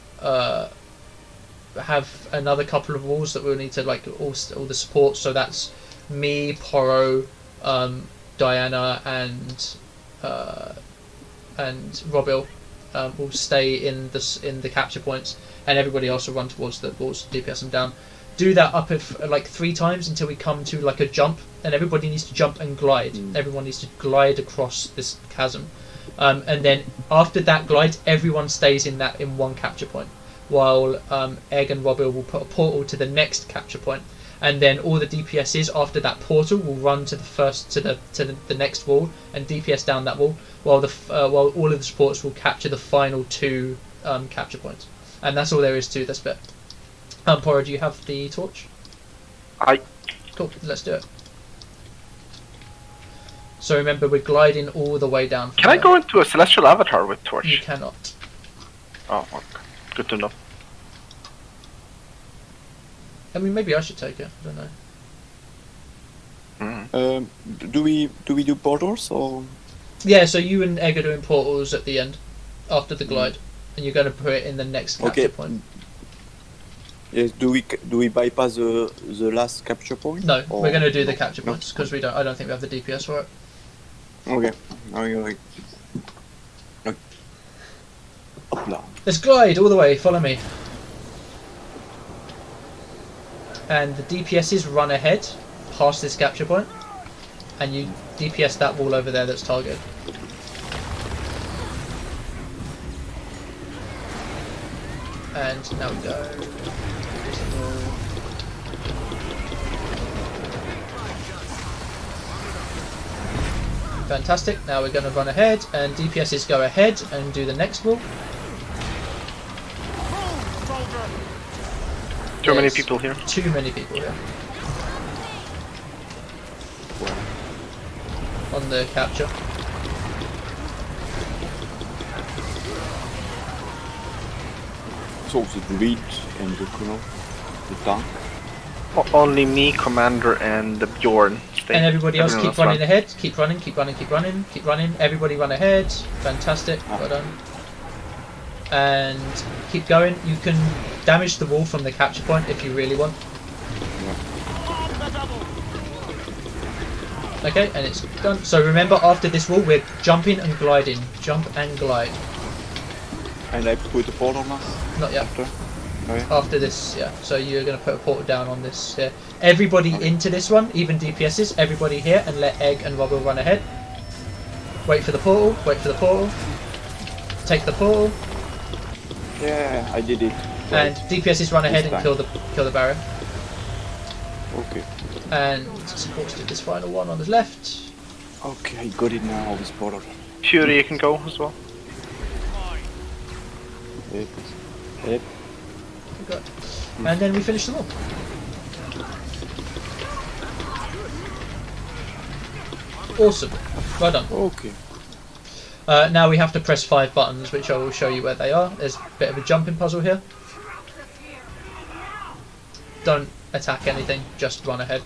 have another couple of walls that we'll need to like all the supports. So that's me, Poro, Diana, and Robil will stay in the capture points, and everybody else will run towards the walls, DPS them down. do that up if like 3 times until we come to like a jump, and everybody needs to jump and glide. Everyone needs to glide across this chasm, and then after that glide, everyone stays in one capture point, while Egg and Robbo will put a portal to the next capture point, and then all the DPSs after that portal will run to the next wall and DPS down that wall, while all of the supports will capture the final 2 capture points, and that's all there is to this bit. Poro, do you have the torch? Cool, let's do it. So remember, we're gliding all the way down. Can I go into a celestial avatar with torch? You cannot. Oh, okay. Good to know. I mean, maybe I should take it. I don't know. Do we do portals or? Yeah, so you and Egg are doing portals at the end, after the glide, and you're going to put it in the next capture point. Yes. Do we bypass the last capture point? No, we're going to do the capture points because I don't think we have the DPS for it. Okay. Okay. Let's glide all the way. Follow me. And the DPSs run ahead past this capture point, and you DPS that wall over there that's targeted. And now we go. Fantastic. Now we're going to run ahead, and DPSs go ahead and do the next wall. Too many people here. Too many people here. On the capture. So the druid and the tank. Only me, Commander, and the Bjorn stay. And everybody else Everyone keep running ahead. Keep running, keep running, keep running, keep running. Everybody run ahead. Fantastic. Well done. And keep going. You can damage the wall from the capture point if you really want. Okay, and it's done. So remember, after this wall, we're jumping and gliding. Jump and glide. And I put the portal now? Not yet. Okay. After this, yeah. So you're going to put a portal down on this here. Everybody into this one, even DPSs, everybody here, and let Egg and Robbo run ahead. Wait for the portal, wait for the portal. Take the portal. Yeah, I did it. And DPSs run ahead and kill the barrier. Okay. And supports do this final one on the left. Okay, I got it now, this portal. Fury, you can go as well. Yep. Good. And then we finish them all. Awesome. Well done. Okay. Now we have to press 5 buttons, which I will show you where they are. There's a bit of a jumping puzzle here. Don't attack anything, just run ahead.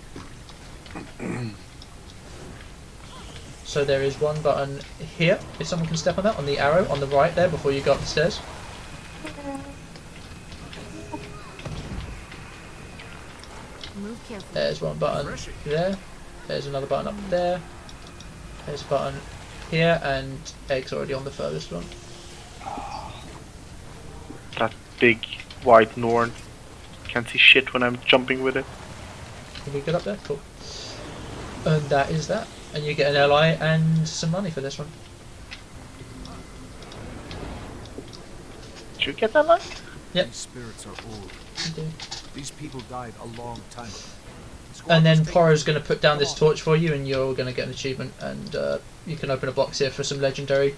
So there is one button here, if someone can step on that, on the arrow on the right there before you go up the stairs. There's one button there. There's another button up there. There's a button here, and Egg's already on the furthest one. That big white Norn. Can't see shit when I'm jumping with it. Can we get up there? Cool. And that is that. And you get an LI and some money for this one. Did you get that line? Yep. These spirits are old. You do. These people died a long time ago. And then Poro's going to put down this torch for you, and you're going to get an achievement, and you can open a box here for some legendary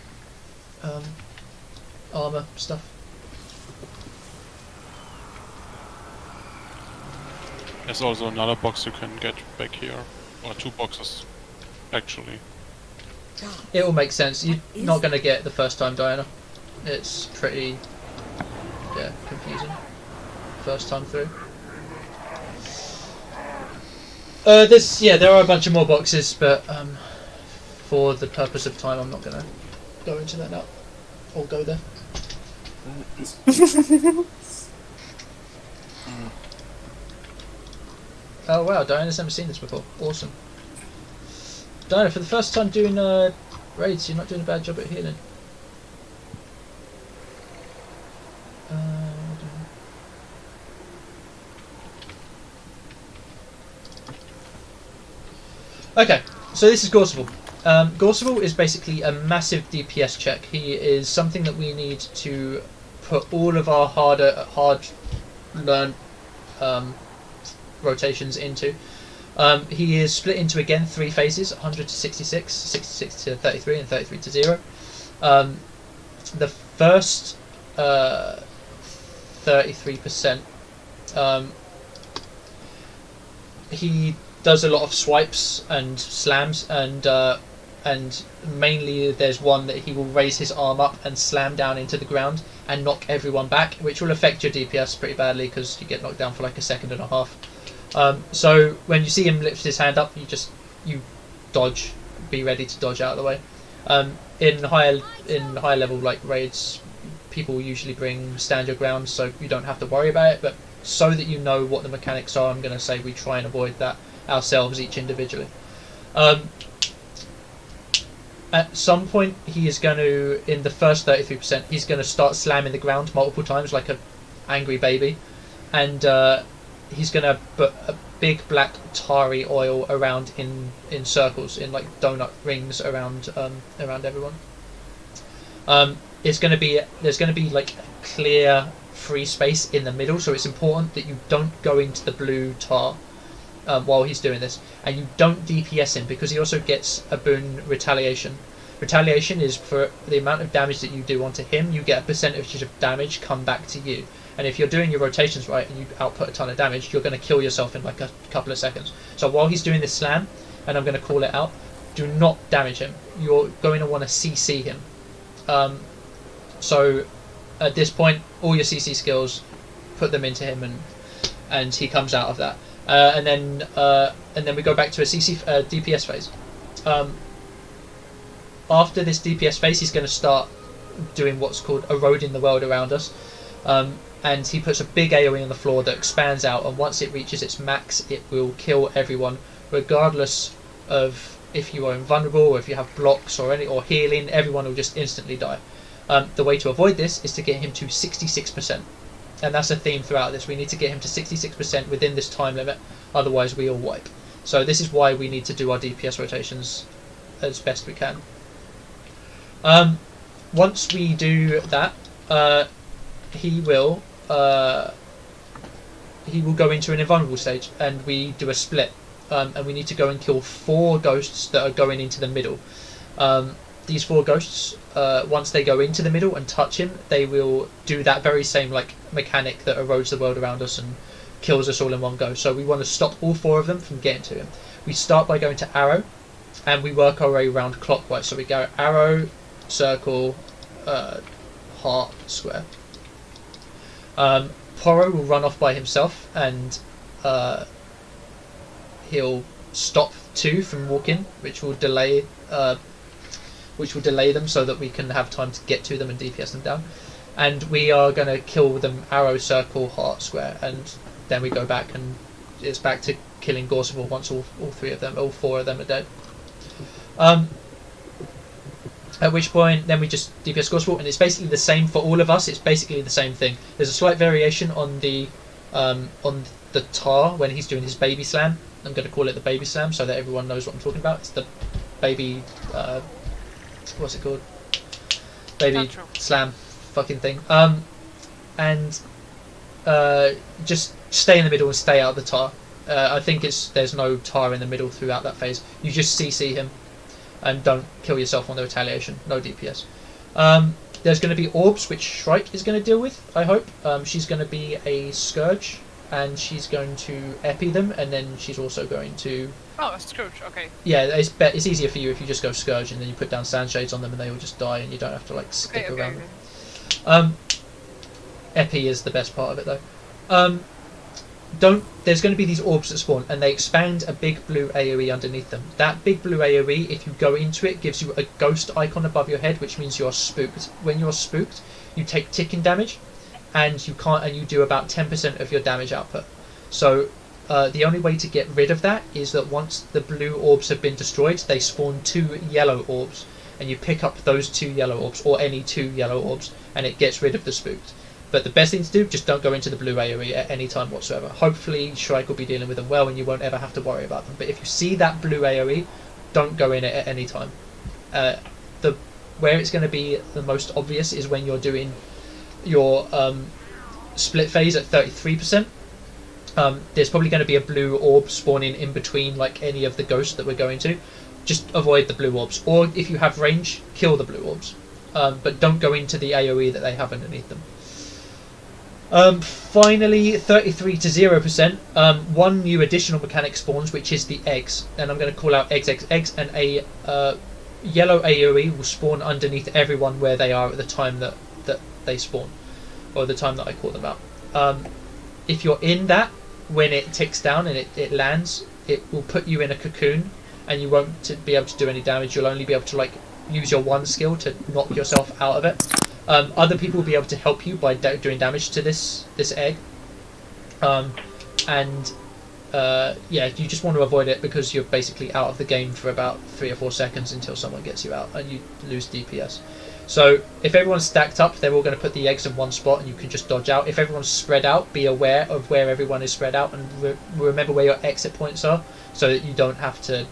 armor stuff. There's also another box you can get back here. Or 2 boxes, actually. It will make sense. You're not going to get the first time, Diana. It's pretty, confusing. First time through. There are a bunch of more boxes, but for the purpose of time, I'm not going to go into that now. Or go there. Oh wow, Diana's never seen this before. Awesome. Diana, for the first time doing raids, you're not doing a bad job at healing. Okay, so this is Gorseval. Gorseval is basically a massive DPS check. He is something that we need to put all of our hard learned rotations into. He is split into, again, 3 phases: 100 to 66, 66 to 33, and 33 to 0. The first 33%, he does a lot of swipes and slams, and mainly there's one that he will raise his arm up and slam down into the ground and knock everyone back, which will affect your DPS pretty badly because you get knocked down for like a second and a half. So when you see him lift his hand up, you dodge, be ready to dodge out of the way. In higher level like raids, people usually bring stand your ground, so you don't have to worry about it. But so that you know what the mechanics are, I'm going to say we try and avoid that ourselves, each individually. At some point, he is going to, in the first 33%, he's going to start slamming the ground multiple times like an angry baby, and he's going to put a big black tarry oil around in circles, in like donut rings around everyone. There's going to be like clear free space in the middle, so it's important that you don't go into the blue tar while he's doing this, and you don't DPS him, because he also gets a boon, retaliation. Retaliation is for the amount of damage that you do onto him, you get a percentage of damage come back to you. And if you're doing your rotations right and you output a ton of damage, you're going to kill yourself in like a couple of seconds. So while he's doing this slam, and I'm going to call it out, do not damage him. You're going to want to CC him. So at this point, all your CC skills, put them into him, and he comes out of that. And then we go back to a CC DPS phase. After this DPS phase, he's going to start doing what's called eroding the world around us. And he puts a big AoE on the floor that expands out, and once it reaches its max, it will kill everyone, regardless of if you are invulnerable or if you have blocks or healing. Everyone will just instantly die. The way to avoid this is to get him to 66%, and that's a theme throughout this. We need to get him to 66% within this time limit, otherwise we all wipe. So this is why we need to do our DPS rotations as best we can. Once we do that, he will go into an invulnerable stage, and we do a split, and we need to go and kill 4 ghosts that are going into the middle. These 4 ghosts, once they go into the middle and touch him, they will do that very same like mechanic that erodes the world around us and kills us all in one go. So we want to stop all 4 of them from getting to him. We start by going to arrow, and we work our way around clockwise. So we go arrow, circle, heart, square. Poro will run off by himself, and he'll stop 2 from walking, which will delay them so that we can have time to get to them and DPS them down. And we are going to kill them arrow, circle, heart, square, and then we go back, and it's back to killing Gorseval once all 4 of them are dead. At which point, then we just DPS Gorseval, and it's basically the same for all of us. It's basically the same thing. There's a slight variation on the tar when he's doing his baby slam. I'm going to call it the baby slam so that everyone knows what I'm talking about. It's the baby, what's it called? Baby slam fucking thing. And just stay in the middle and stay out of the tar. I think there's no tar in the middle throughout that phase. You just CC him. And don't kill yourself on the retaliation. No DPS. There's going to be orbs, which Shrike is going to deal with, I hope. She's going to be a Scourge, and she's going to epi them, and then she's also going to... Oh, a Scourge, okay. Yeah, it's easier for you if you just go Scourge, and then you put down Sandshades on them, and they all just die, and you don't have to like stick around them. Epi is the best part of it, though. There's going to be these orbs that spawn, and they expand a big blue AoE underneath them. That big blue AoE, if you go into it, gives you a ghost icon above your head, which means you're spooked. When you're spooked, you take ticking damage, and you do about 10% of your damage output. So the only way to get rid of that is that once the blue orbs have been destroyed, they spawn 2 yellow orbs, and you pick up those 2 yellow orbs, or any 2 yellow orbs, and it gets rid of the spooked. But the best thing to do, just don't go into the blue AoE at any time whatsoever. Hopefully Shrike will be dealing with them well and you won't ever have to worry about them. But if you see that blue AoE, don't go in it at any time. Where it's going to be the most obvious is when you're doing your split phase at 33%. There's probably going to be a blue orb spawning in between like any of the ghosts that we're going to. Just avoid the blue orbs. Or if you have range, kill the blue orbs. But don't go into the AoE that they have underneath them. Finally, 33 to 0%. One new additional mechanic spawns, which is the eggs. And I'm going to call out eggs, and a yellow AoE will spawn underneath everyone where they are at the time that they spawn. Or the time that I call them out. If you're in that, when it ticks down and it lands, it will put you in a cocoon. And you won't be able to do any damage. You'll only be able to like use your one skill to knock yourself out of it. Other people will be able to help you by doing damage to this egg. Yeah, you just want to avoid it because you're basically out of the game for about 3 or 4 seconds until someone gets you out and you lose DPS. So if everyone's stacked up, they're all going to put the eggs in one spot and you can just dodge out. If everyone's spread out, be aware of where everyone is spread out and remember where your exit points are so that you don't have to,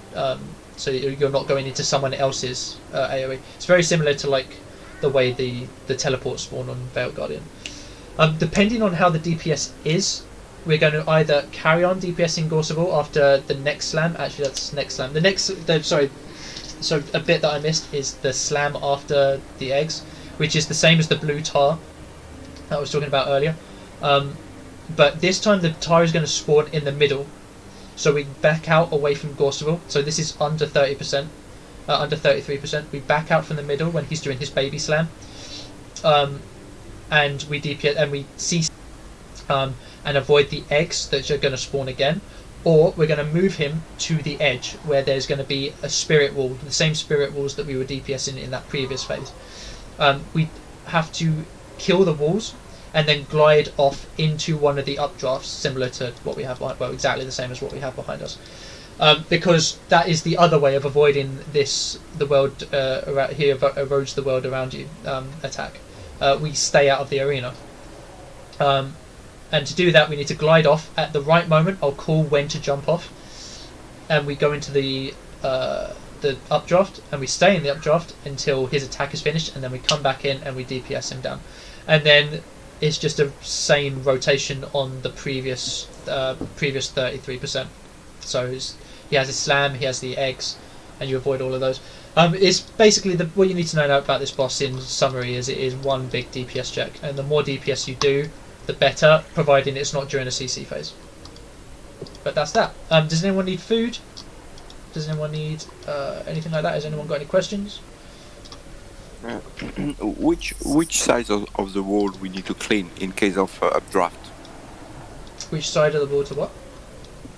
so that you're not going into someone else's AoE. It's very similar to like the way the teleport spawn on Veiled Guardian. Depending on how the DPS is, we're going to either carry on DPSing Gorsable after the next slam. Actually, that's next slam. So a bit that I missed is the slam after the eggs, which is the same as the blue tar that I was talking about earlier. But this time the tar is going to spawn in the middle, so we back out away from Gorsable. So this is under 30%, under 33%. We back out from the middle when he's doing his baby slam, and we DPS and we cease and avoid the eggs that are going to spawn again. Or we're going to move him to the edge where there's going to be a spirit wall, the same spirit walls that we were DPSing in that previous phase. We have to kill the walls and then glide off into one of the updrafts, similar to what we have behind, well, exactly the same as what we have behind us. Because that is the other way of avoiding this, the world around here erodes the world around you attack. We stay out of the arena. And to do that, we need to glide off at the right moment. I'll call when to jump off, and we go into the updraft, and we stay in the updraft until his attack is finished, and then we come back in and we DPS him down, and then it's just a same rotation on the previous 33%. So he has his slam, he has the eggs, and you avoid all of those. It's basically what you need to know about this boss in summary is it is one big DPS check, and the more DPS you do, the better, providing it's not during a CC phase. But that's that. Does anyone need food? Does anyone need anything like that? Has anyone got any questions? Which side of the wall we need to clean in case of updraft? Which side of the wall to what?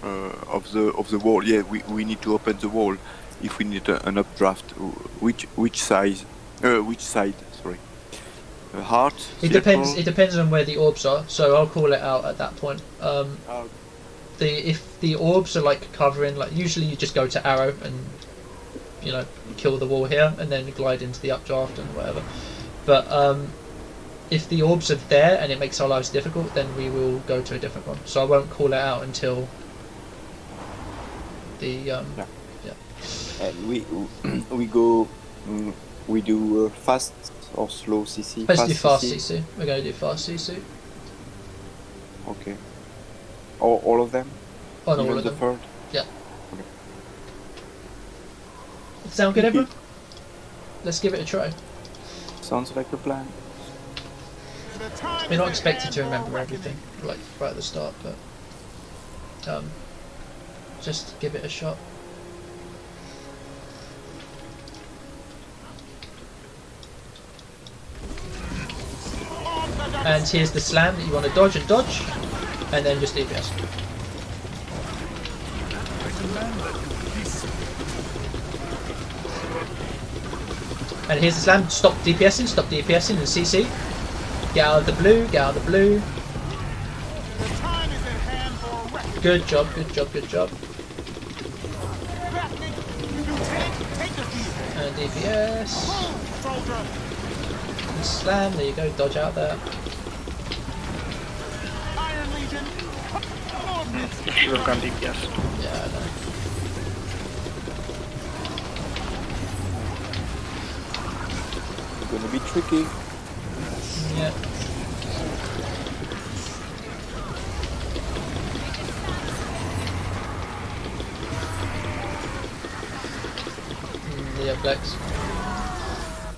Of the wall. Yeah, we need to open the wall if we need an updraft. Which side? Sorry. Heart. It depends. It depends on where the orbs are. So I'll call it out at that point. If the orbs are like covering, like usually you just go to arrow and kill the wall here and then glide into the updraft and whatever. But if the orbs are there and it makes our lives difficult, then we will go to a different one. So I won't call it out until the And we go. We do fast or slow CC? Let's do fast CC. We're going to do fast CC. Okay. All of them? On Even all of the them. third? Yeah. Okay. Sound good, everyone? Let's give it a try. Sounds like a plan. We're not expected to remember everything, like right at the start, but just give it a shot. And here's the slam that you want to dodge, and then just DPS. And here's the slam, stop DPSing and CC. Get out of the blue, Good job. And DPS. And slam, there you go, dodge out there. Should have gone DPS. Yeah, I know. It's gonna be tricky. Yeah. Yeah, Blex.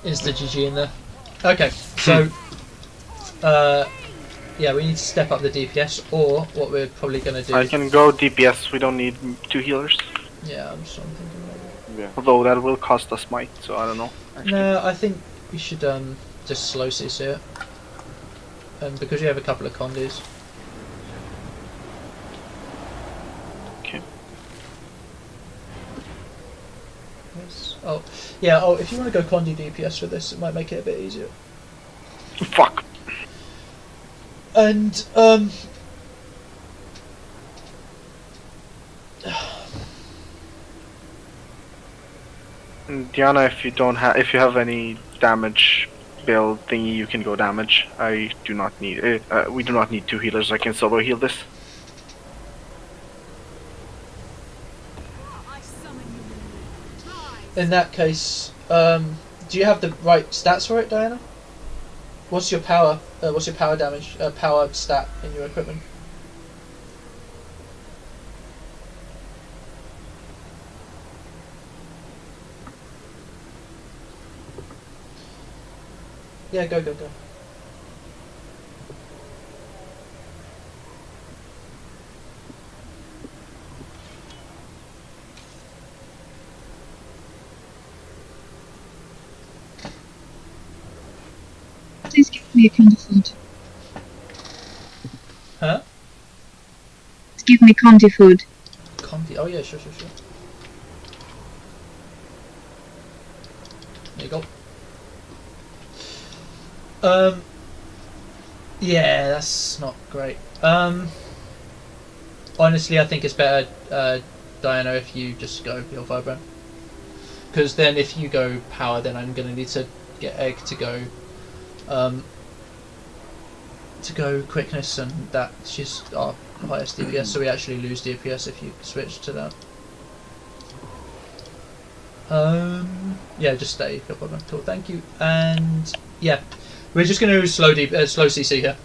Insta GG in there. Okay, so yeah, we need to step up the DPS, or what we're probably gonna do. I can go DPS. We don't need 2 healers. Yeah, I'm just thinking about Yeah. Although that will cost us might, so I don't know. it. No, I think we should just slow CC it, because you have a couple of condis. Okay. Yes. Oh, yeah. Oh, if you want to go condi DPS for this, it might make it a bit easier. Fuck. And And Diana, if you have any damage build thingy, you can go damage. I do not need it. We do not need 2 healers. I can solo heal this. in that case, do you have the right stats for it, Diana? What's your power? What's your power damage? Power stat in your equipment? Yeah, go. Please give me a candy food. Huh? Give me candy food. Condi. Oh yeah, sure. There you go. Yeah, that's not great. Honestly, I think it's better, Diana, if you just go your Vibrant. Because then if you go power, then I'm going to need to get Egg to go quickness, and that she's our highest DPS, so we actually lose DPS if you switch to that. Yeah, just stay. No problem. Cool. Thank you. And yeah, we're just going to slow CC here.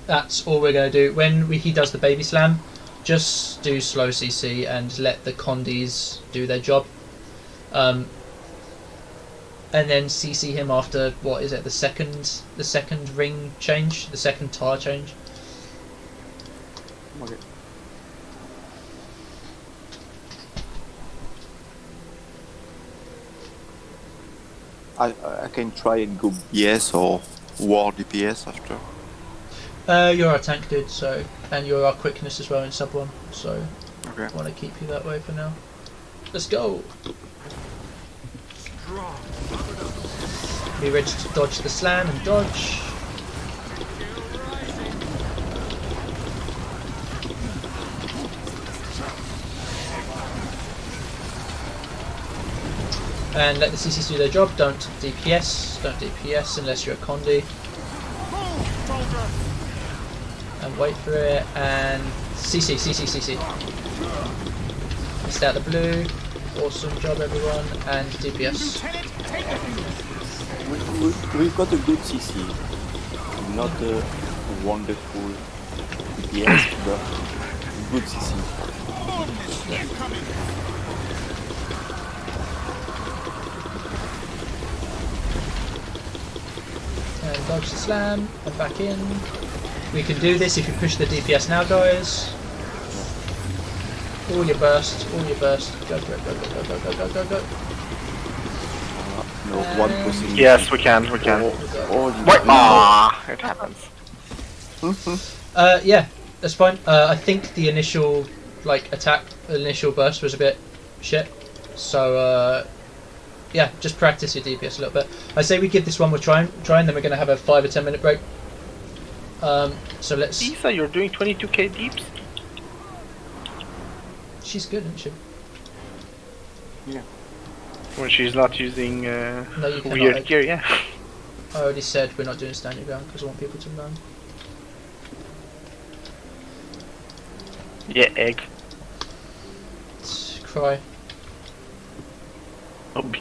That's all we're going to do. When he does the baby slam, just do slow CC and let the condis do their job. And then CC him after, what is it, the second ring change, the second tar change. Okay. I can try and go BS or War DPS after. You're our tank dude, so, and you're our quickness as well in sub 1, so Okay. I want to keep you that way for now. Let's go! Be ready to dodge the slam and dodge. And let the CCs do their job. Don't DPS unless you're a condi. And wait for it, and CC. Missed out the blue. Awesome job everyone, and DPS. We've got a good CC. Not a wonderful DPS, but good CC. And dodge the slam, and back in. We can do this if you push the DPS now, guys. All your burst. Go. No, one person. Yes, we can. Oh, What? Ah, it happens. Yeah, that's fine. I think the initial initial burst was a bit shit. So yeah, just practice your DPS a little bit. I say we give this one more try, and then we're gonna have a 5 or 10 minute break. So let's. Lisa, you're doing 22k deeps. She's good, isn't she? Yeah. When she's not using No, you cannot. weird gear, yeah. I already said we're not doing stand your ground because I want people to learn. Yeah, egg. Cry. Oh,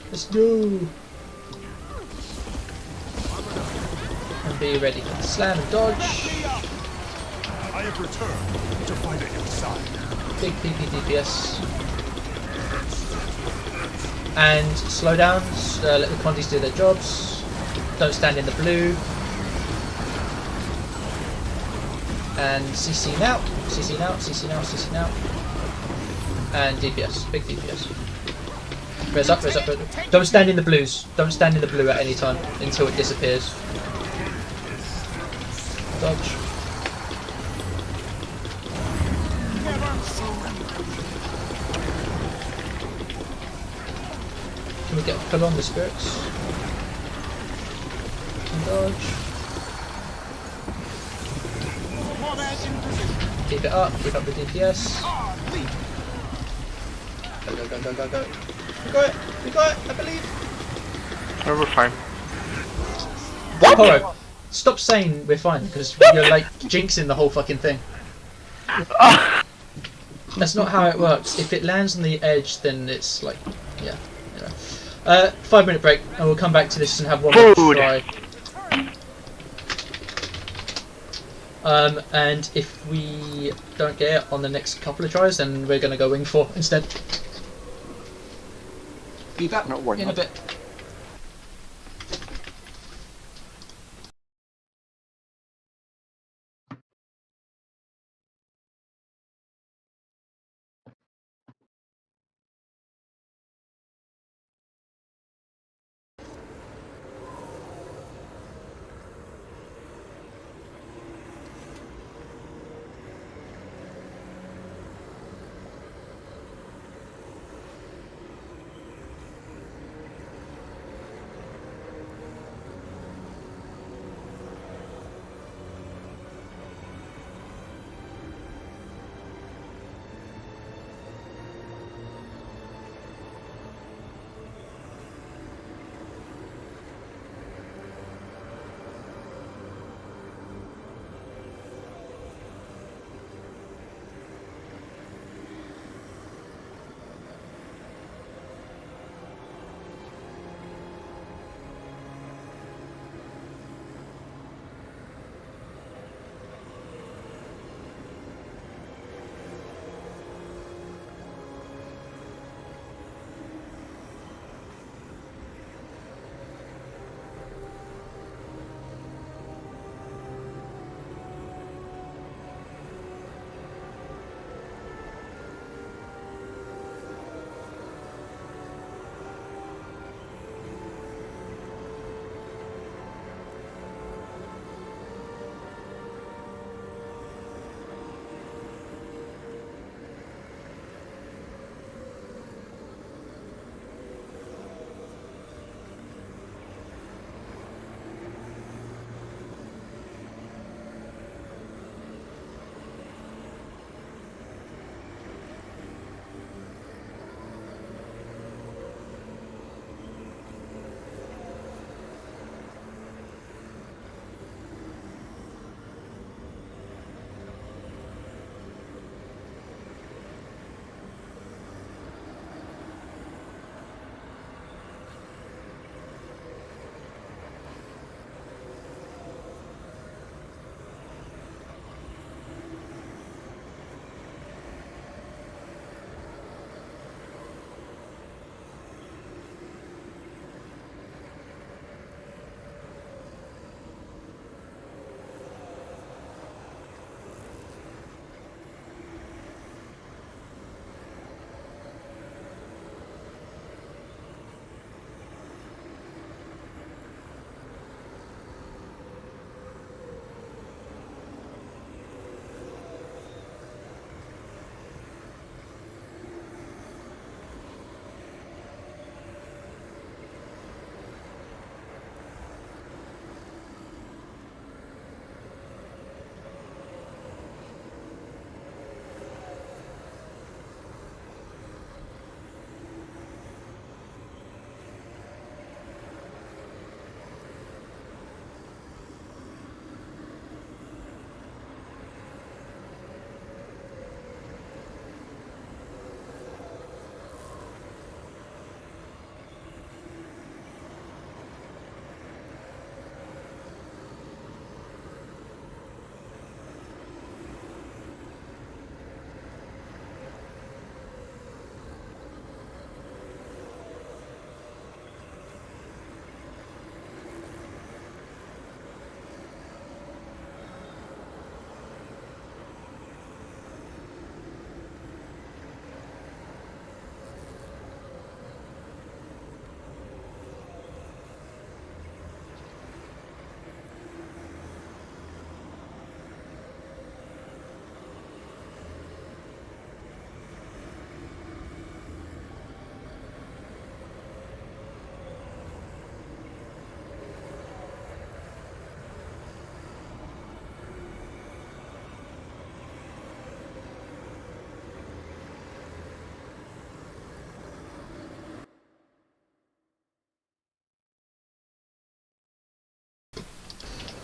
Let's go. And be ready. Slam and dodge. I have returned to fight at your side. Big PP DPS. And slow down. Let the condies do their jobs. Don't stand in the blue. And CC now. CC now. CC now. CC now. And DPS. Big DPS. Res up, res up, res up. Don't stand in the blues. Don't stand in the blue at any time until it disappears. Dodge. Can we get pull on the spirits? And dodge. Keep it up, keep up the DPS. Go, go, go, go, go, go. We got it, I believe. oh, we're fine. Poro, stop saying we're fine, because you're like jinxing the whole fucking thing. That's not how it works. If it lands on the edge, then it's like, yeah, you know. 5-minute break, and we'll come back to this and have one more try. And if we don't get it on the next couple of tries, then we're going to go wing 4 instead. Be back in a bit.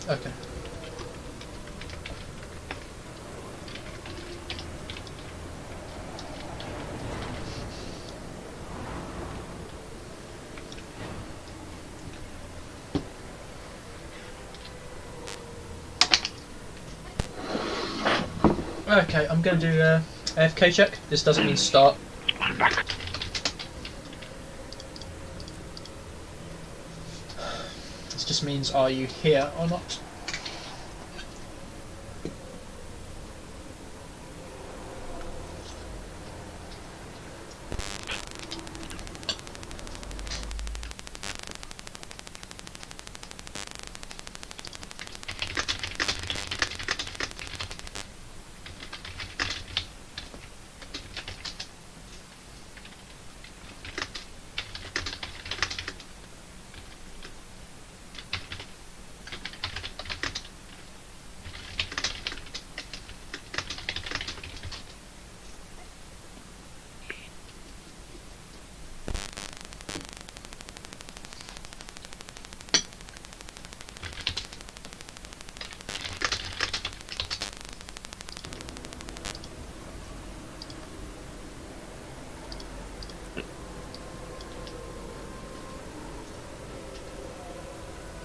Okay. Okay, I'm going to do a AFK check. This doesn't mean start. I'm back. This just means are you here or not?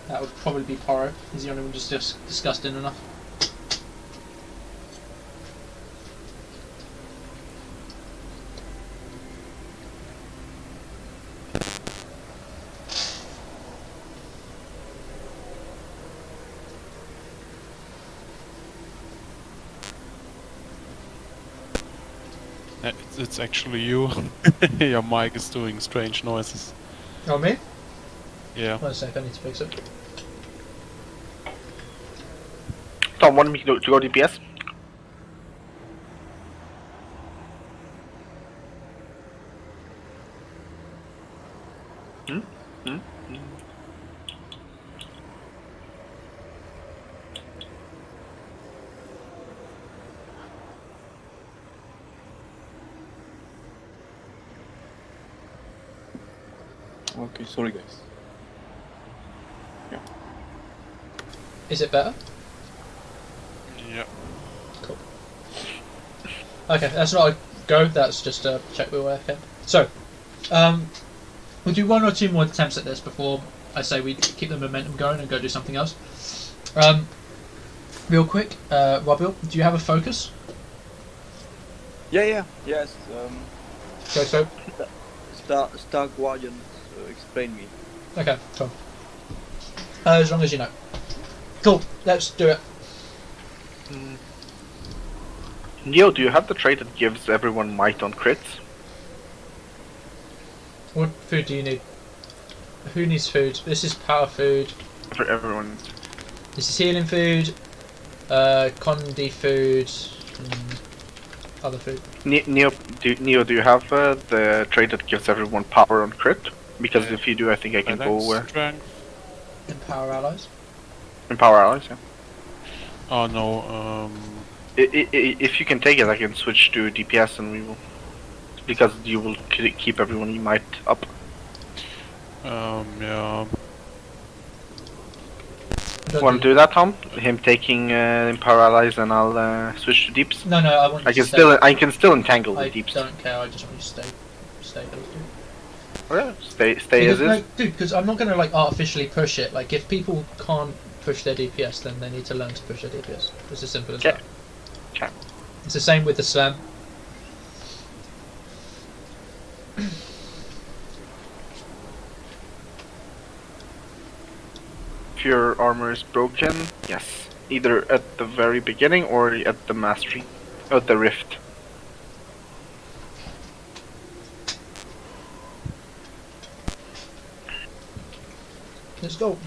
That would probably be Poro. He's the only one just disgusting enough. It's actually you. Your mic is doing strange noises. Oh, me? Yeah. One sec, I need to fix it. Tom, want me to go DPS? Hmm? Hmm? Hmm? Okay, sorry guys. Is it better? Yeah. Cool. Okay, that's not a go, that's just a check we're working. So, we'll do one or two more attempts at this before I say we keep the momentum going and go do something else. Real quick, Robil, do you have a focus? Yes. Go so. Star Guardian explain me. Okay, cool. As long as you know. Cool, let's do it. Neo, do you have the trait that gives everyone might on crits? What food do you need? Who needs food? This is power food. For everyone. This is healing food. Condi food. Other food. Neo, do you have the trait that gives everyone power on crit? Because if you do, I think I can go Strength. Empower allies. Empower allies. Yeah. Oh no. If you can take it, I can switch to DPS and we will. Because you will keep everyone might up. Yeah. Want to do that, Tom? Him taking Empower allies and I'll switch to deeps. No, I want you I to can stay. I can still entangle I the deeps. don't care. I just want you to stay. Stay those two. Yeah, stay Because, as no, is. dude, because I'm not going to like artificially push it. Like if people can't push their DPS, then they need to learn to push their DPS. It's as simple as that. Okay. It's the same with the slam. If your armor is broken, yes. Either at the very beginning or at the mastery. At the rift. Let's go.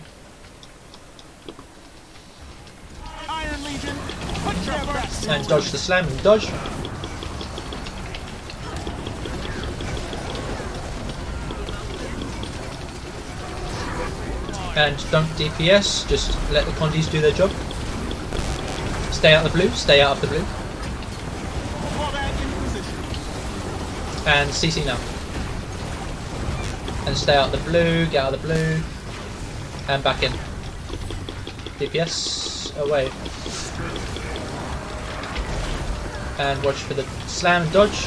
Iron Legion, put your best. And dodge the slam and dodge. And don't DPS, just let the condis do their job. Stay out of the blue, stay out of the blue. Fall back in position. And CC now. And stay out of the blue, get out of the blue. And back in. DPS away. And watch for the slam and dodge.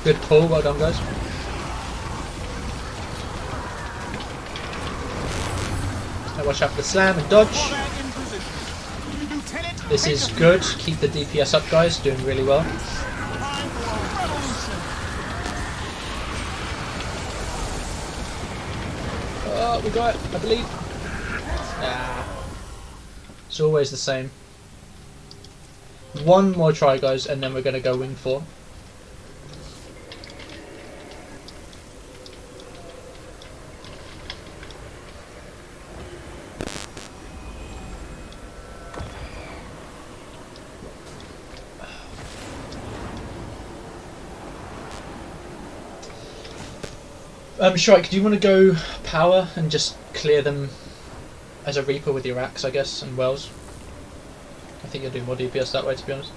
Good pull, well done guys. Now watch out for the slam and dodge. This is good, keep the DPS up guys, doing really well. Oh, we got it, I believe. Ah. It's always the same. One more try guys and then we're going to go wing 4. Shrike, do you want to go power and just clear them as a Reaper with your axe, I guess, and Wells? I think you'll do more DPS that way, to be honest.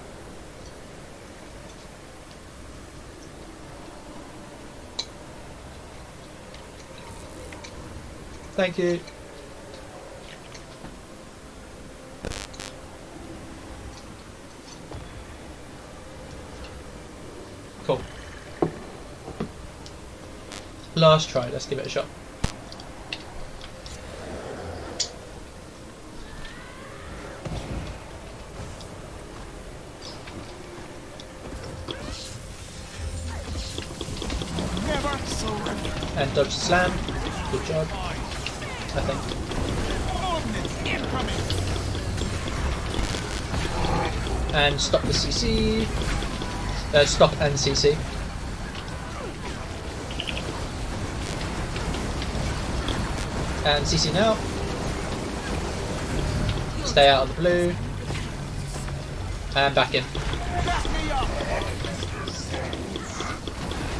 Thank you. Cool. Last try, let's give it a shot. And dodge the slam. Good job. I think. And stop the CC. Stop and CC. And CC now. Stay out of the blue. And back in.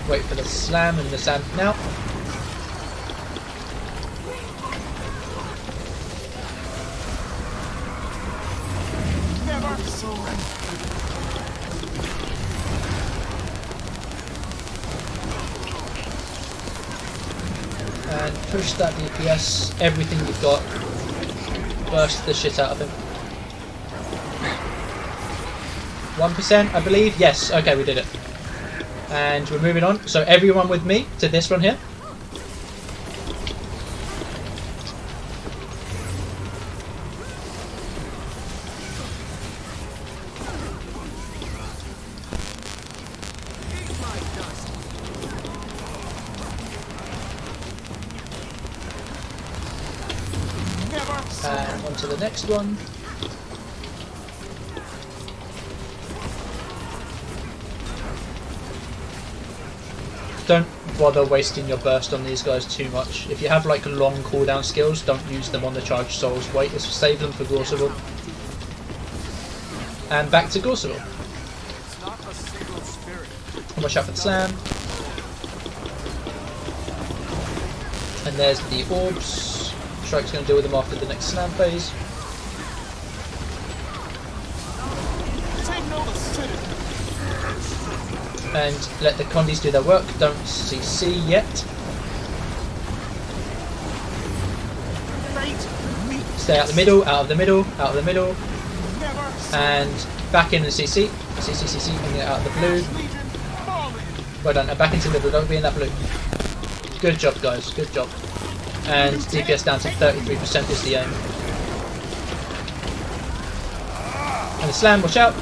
Wait for the slam and the slam now. Never surrender. And push that DPS, everything you've got. Burst the shit out of him. 1%, I believe. Yes, okay, we did it. And we're moving on. So everyone with me to this one here. And on to the next one. Don't bother wasting your burst on these guys too much. If you have like long cooldown skills, don't use them on the charged souls. Wait, let's save them for Gorseville. And back to Gorseville. Watch out for the slam. And there's the orbs. Shrike's going to deal with them after the next slam phase. And let the condies do their work. Don't CC yet. Stay out the middle, out of the middle, out of the middle. And back in the CC. CC, CC, and get out of the blue. Well done. And back into the middle. Don't be in that blue. Good job, guys. Good job. And DPS down to 33% is the aim. And the slam, watch out.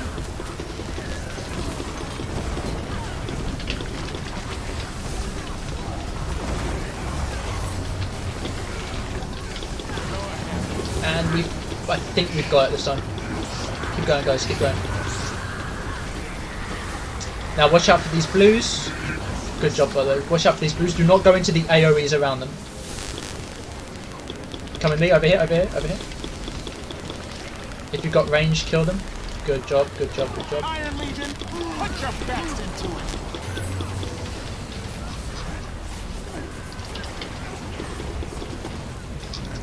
And I think we've got it this time. Keep going guys, keep going. Now watch out for these blues. Good job by the way. Watch out for these blues. Do not go into the AoEs around them. Come with me, over here, over here, over here. If you've got range, kill them. Good job, good job, good job. Iron Legion, put your best into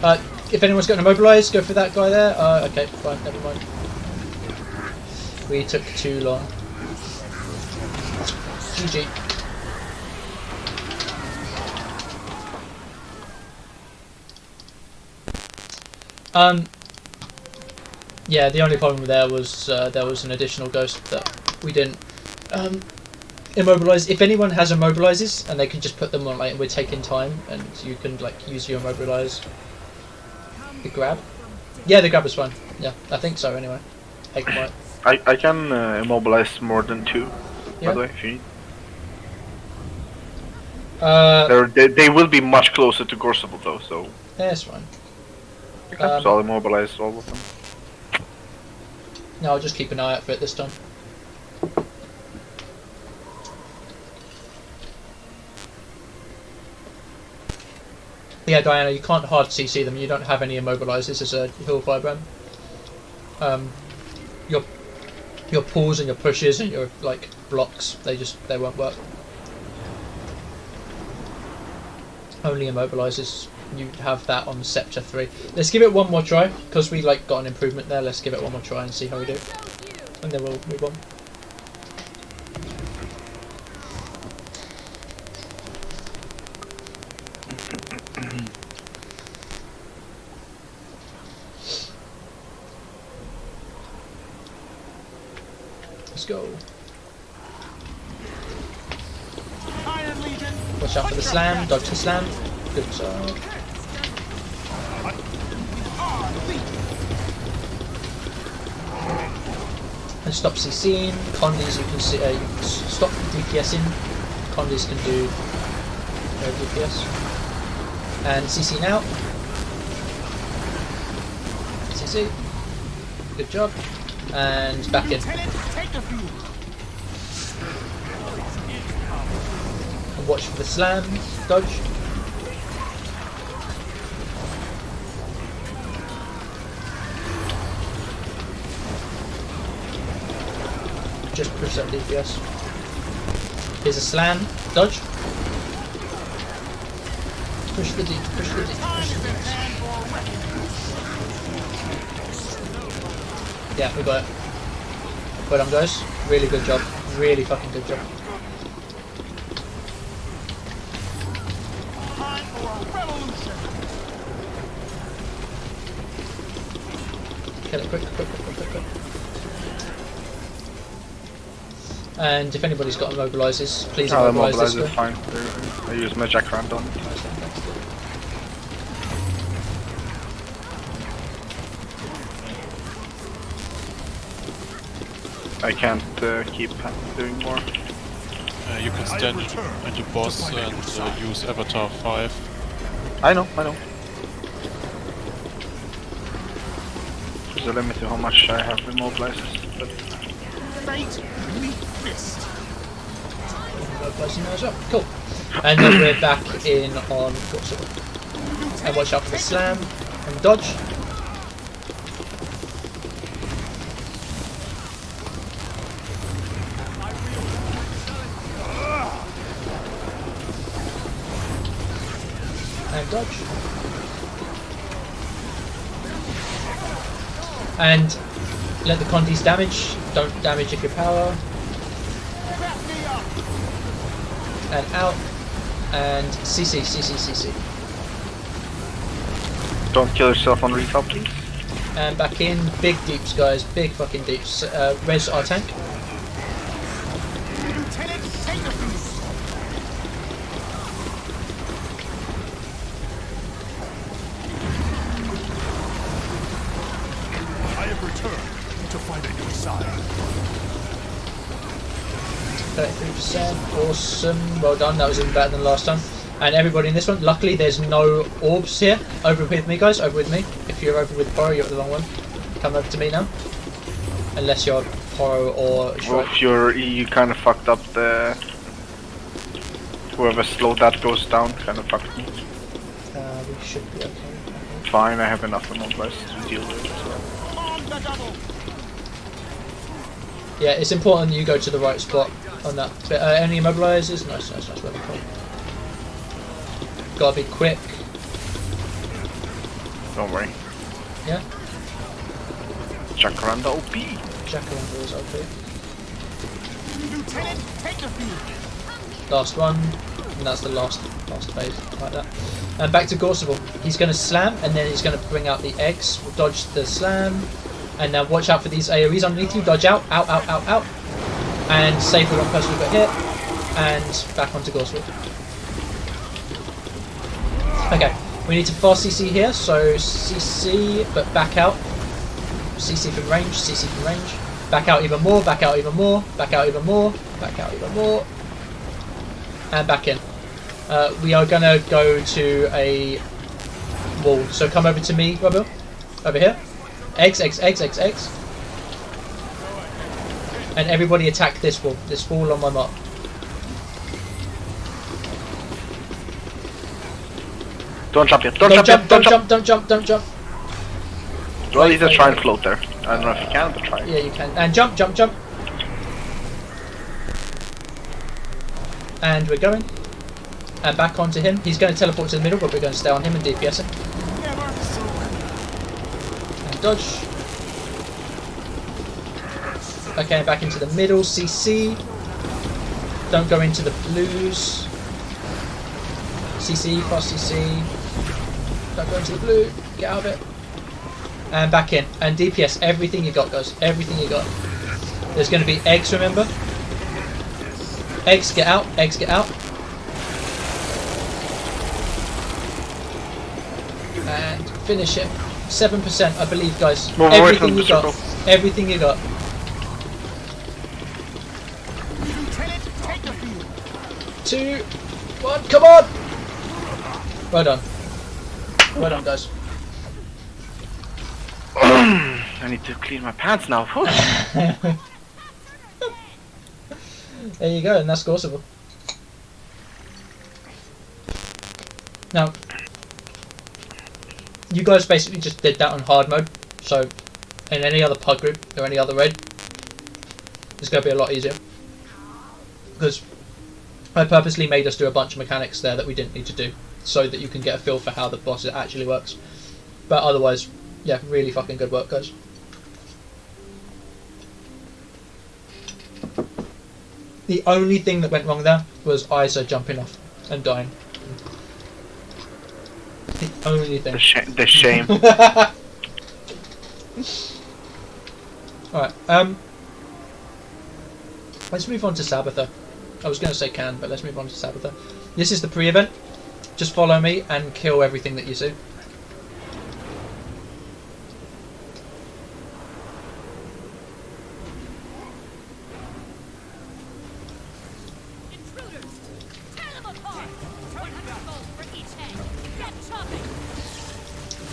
it. If anyone's got to mobilise, go for that guy there. Okay, fine, never mind. We took too long. GG. Yeah, the only problem there was an additional ghost that we didn't immobilize. If anyone has immobilizes and they can just put them on, like, we're taking time and you can like use your immobilize. The grab? Yeah, the grab is fine. Yeah, I think so anyway. Take them right. I can immobilize more than 2, Yeah. by the way, if you need. They will be much closer to Gorsable though, so. Yeah, that's fine. So I'll immobilize all of them. No, I'll just keep an eye out for it this time. Yeah, Diana, you can't hard CC them. You don't have any immobilizers as a hill firebrand. Your pulls and your pushes and your like blocks, they won't work. Only immobilizers. You have that on Scepter 3. Let's give it one more try because we like got an improvement there. Let's give it one more try and see how we do, and then we'll move on. Let's go. Watch out for the slam, dodge the slam. Good side. And stop CCing. Condis you can see, you can stop DPSing. Condis can do no DPS. And CC now. CC. Good job. And back in. And watch for the slam. Dodge. Just push that DPS. Here's a slam. Dodge. Push the D. Push the D. Push the D. Yeah, we got it. Well done, guys. Really good job. Really fucking good job. Kill it quick. And if anybody's got immobilizers, please immobilize this guy. Fine. I use my jacaranda on it. I can't keep doing more. You can stand at the boss and use Avatar 5. I know. There's a limit to how much I have immobilizers. But... Immobilizing those up. Cool. And then we're back in on Gorsable. And watch out for the slam and dodge. And dodge. And let the Condis damage. Don't damage if you're power. And out. And CC. Don't kill yourself on recall, please. And back in. Big deeps, guys. Big fucking deeps. Res our tank. I have returned to find a new side. 33%. Awesome. Well done. That was even better than last time. And everybody in this one, luckily there's no orbs here. Over with me, guys. Over with me. If you're over with Poro, you're at the wrong one. Come over to me now. Unless you're Poro or Shrike. Well, if you kind of fucked up the... Whoever slowed that goes down, kind of fucked me. We should be okay. Fine, I have enough immobilizers to deal with it. So. Yeah, it's important you go to the right spot on that bit. Any immobilizers? Nice. Very cool. Gotta be quick. Don't worry. Yeah? Jacaranda OP! Jacaranda is OP. Lieutenant, take the field. Last one. and that's the last phase, like that. And back to Gorseval. He's going to slam, and then he's going to bring out the eggs. We'll dodge the slam, and now watch out for these AoEs underneath you. Dodge out, out, out, out, out, and save the one person who got hit, and back onto Gorseval. Okay, we need to fast CC here, so CC, but back out. CC from range, CC from range. Back out even more, back out even more, back out even more, back out even more. And back in. We are going to go to a wall. So come over to me, Robo. Over here. Eggs, eggs, eggs, eggs, eggs. And everybody attack this wall. This wall on my mark. Don't jump yet. Don't jump, don't jump, don't jump, don't jump. Well, either try and float there. I don't know if you can, but try. Yeah, you can. And jump, jump, jump. And we're going. And back onto him. He's going to teleport to the middle, but we're going to stay on him and DPS him. And dodge. Okay, back into the middle. CC. Don't go into the blues. CC, fast CC. Don't go into the blue. Get out of it. And back in. And DPS everything you got, guys. Everything you got. There's going to be eggs, remember? Eggs, get out. Eggs, get out. And finish it. 7%, I believe, guys. Move away from the circle. Everything you got. Lieutenant, take the field. 2, 1, come on! Well done. Well done, guys. I need to clean my pants now. There you go, and that's Gorseval. Now, you guys basically just did that on hard mode, so in any other pub group or any other raid, it's going to be a lot easier. Because I purposely made us do a bunch of mechanics there that we didn't need to do, so that you can get a feel for how the boss actually works. But otherwise, yeah, really fucking good work, guys. The only thing that went wrong there was Isa jumping off and dying. The only thing. The shame. Alright, let's move on to Sabbather. I was going to say Can, but let's move on to Sabbather. This is the pre-event. Just follow me and kill everything that you see.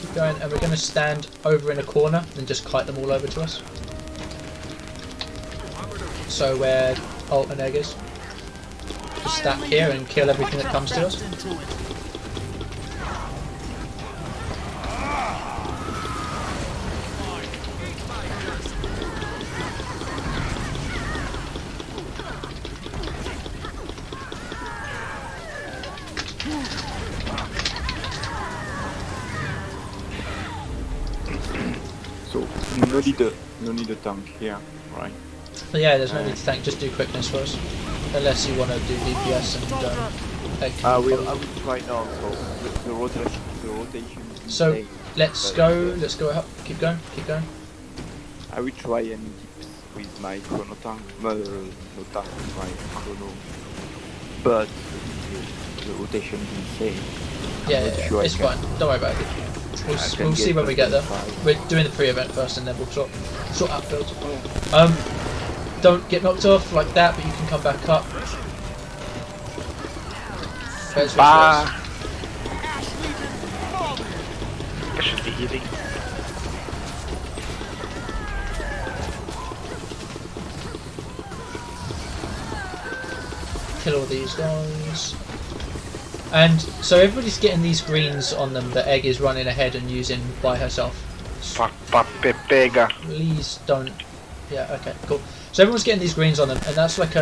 Keep going, and we're going to stand over in a corner and just kite them all over to us. So where Alt and Egg is. Just stack here and kill everything that comes to us. So no need a tank here, right? But yeah, there's no need to tank, just do quickness for us. Unless you want to do DPS and egg. I will try now. So the rotation. So is let's go up. Keep going, keep going. I will try and dips with my chrono tank. No tank, my chrono. But the rotation is insane. Yeah, it's fine. Don't worry about it. We'll see when we get there. We're doing the pre-event first, and then we'll sort out builds. Don't get knocked off like that, but you can come back up. I should be healing. Kill all these guys. And so everybody's getting these greens on them that Egg is running ahead and using by herself. Please don't. Yeah, okay, cool. So everyone's getting these greens on them, and that's like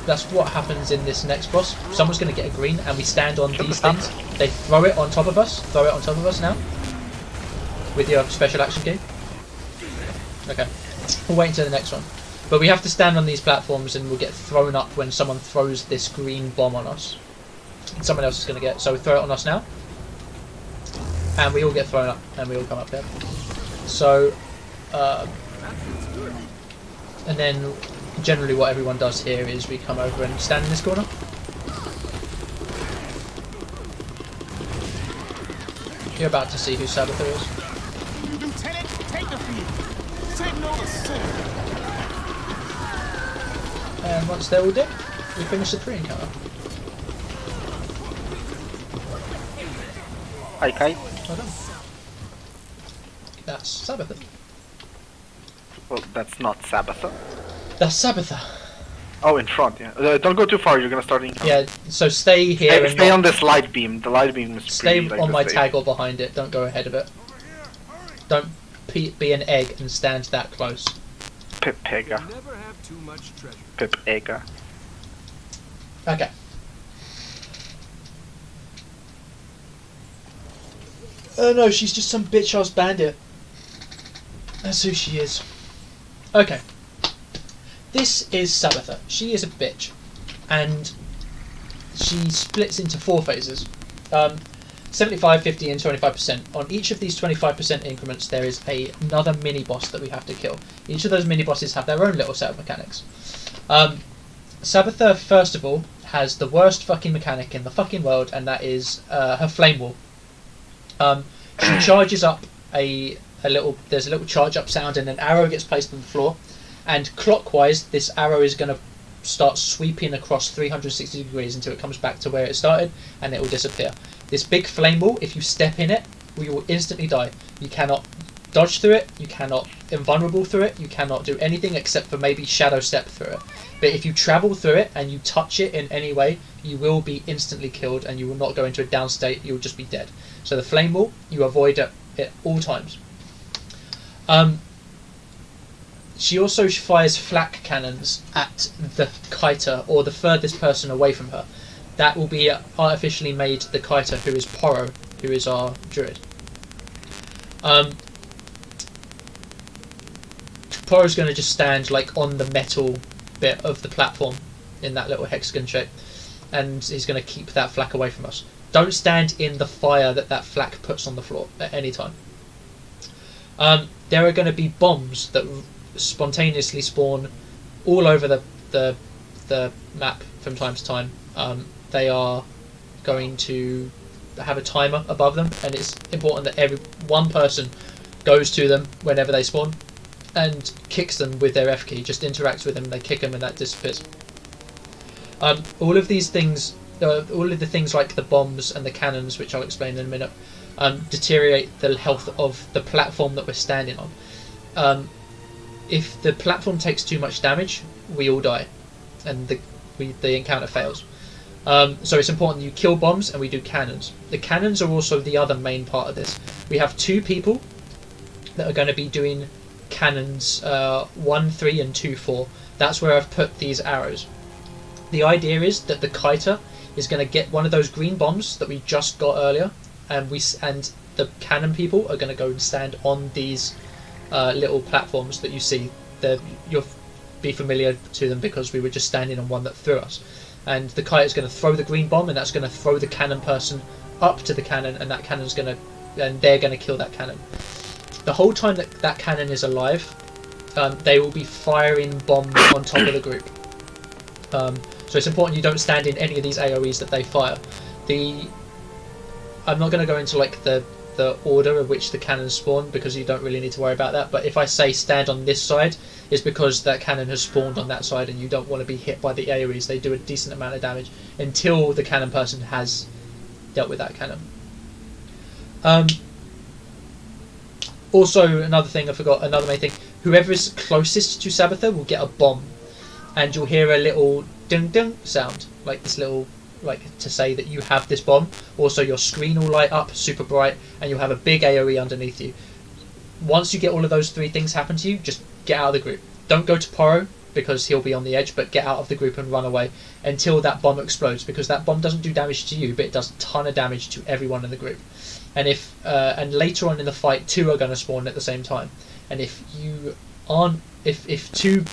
that's what happens in this next boss. Someone's going to get a green, and we stand on these things. They throw it on top of us. Throw it on top of us now. With your special action key. Okay. We'll wait until the next one. But we have to stand on these platforms, and we'll get thrown up when someone throws this green bomb on us. And someone else is going to get. So we throw it on us now. And we all get thrown up. And we all come up there. So, and then generally what everyone does here is we come over and stand in this corner. You're about to see who Sabbather is. Lieutenant, take the field. Signal the center. And once they're all dead, we finish the pre-encounter. Hi, Kai. Well done. That's Sabbather. Well, that's not Sabbatha. That's Sabbather. Oh, in front, yeah. Don't go too far, you're gonna start the encounter. Yeah, so stay here and Stay not- on this light beam. The light beam is stay pretty, like, on the my safe. tag or behind it. Don't go ahead of it. Don't be an egg and stand that close. Pip Pega. Never have too much treasure. Pip Ega. Okay. Oh no, she's just some bitch-ass bandit. That's who she is. Okay. This is Sabbatha. She is a bitch. And she splits into 4 phases. 75, 50 and 25%. On each of these 25% increments there is another mini-boss that we have to kill. Each of those mini-bosses have their own little set of mechanics. Sabbatha, first of all, has the worst fucking mechanic in the fucking world, and that is her flame wall. She charges up there's a little charge up sound and an arrow gets placed on the floor, and clockwise this arrow is going to start sweeping across 360 degrees until it comes back to where it started, and it will disappear. This big flame wall, if you step in it, you will instantly die. You cannot dodge through it, you cannot invulnerable through it, you cannot do anything except for maybe shadow step through it. But if you travel through it and you touch it in any way, you will be instantly killed and you will not go into a down state, you will just be dead. So the flame wall, you avoid it at all times. She also fires flak cannons at the kiter, or the furthest person away from her. That will be artificially made the kiter, who is Poro, who is our druid. Poro's going to just stand like on the metal bit of the platform in that little hexagon shape, and he's going to keep that flak away from us. Don't stand in the fire that flak puts on the floor at any time. There are going to be bombs that spontaneously spawn all over the map from time to time. They are going to have a timer above them, and it's important that one person goes to them whenever they spawn and kicks them with their F key. Just interacts with them, they kick them, and that disappears. All of these things, all of the things like the bombs and the cannons, which I'll explain in a minute, deteriorate the health of the platform that we're standing on. If the platform takes too much damage, we all die, and the encounter fails. So it's important that you kill bombs and we do cannons. The cannons are also the other main part of this. We have 2 people that are going to be doing cannons 1, 3 and 2, 4. That's where I've put these arrows. The idea is that the kiter is going to get one of those green bombs that we just got earlier, and the cannon people are going to go and stand on these little platforms that you see. You'll be familiar to them because we were just standing on one that threw us. And the kite is going to throw the green bomb, and that's going to throw the cannon person up to the cannon, and they're going to kill that cannon. The whole time that cannon is alive, they will be firing bombs on top of the group. So it's important you don't stand in any of these AoEs that they fire. I'm not going to go into like the order of which the cannons spawn, because you don't really need to worry about that, but if I say stand on this side, it's because that cannon has spawned on that side and you don't want to be hit by the AoEs. They do a decent amount of damage until the cannon person has dealt with that cannon. Also, another thing I forgot, another main thing, whoever is closest to Sabbatha will get a bomb, and you'll hear a little ding ding sound, like this little, like to say that you have this bomb. Also, your screen will light up super bright, and you'll have a big AoE underneath you. Once you get all of those 3 things happen to you, just get out of the group. Don't go to Poro, because he'll be on the edge, but get out of the group and run away until that bomb explodes, because that bomb doesn't do damage to you, but it does a ton of damage to everyone in the group. And and later on in the fight, 2 are going to spawn at the same time. And if 2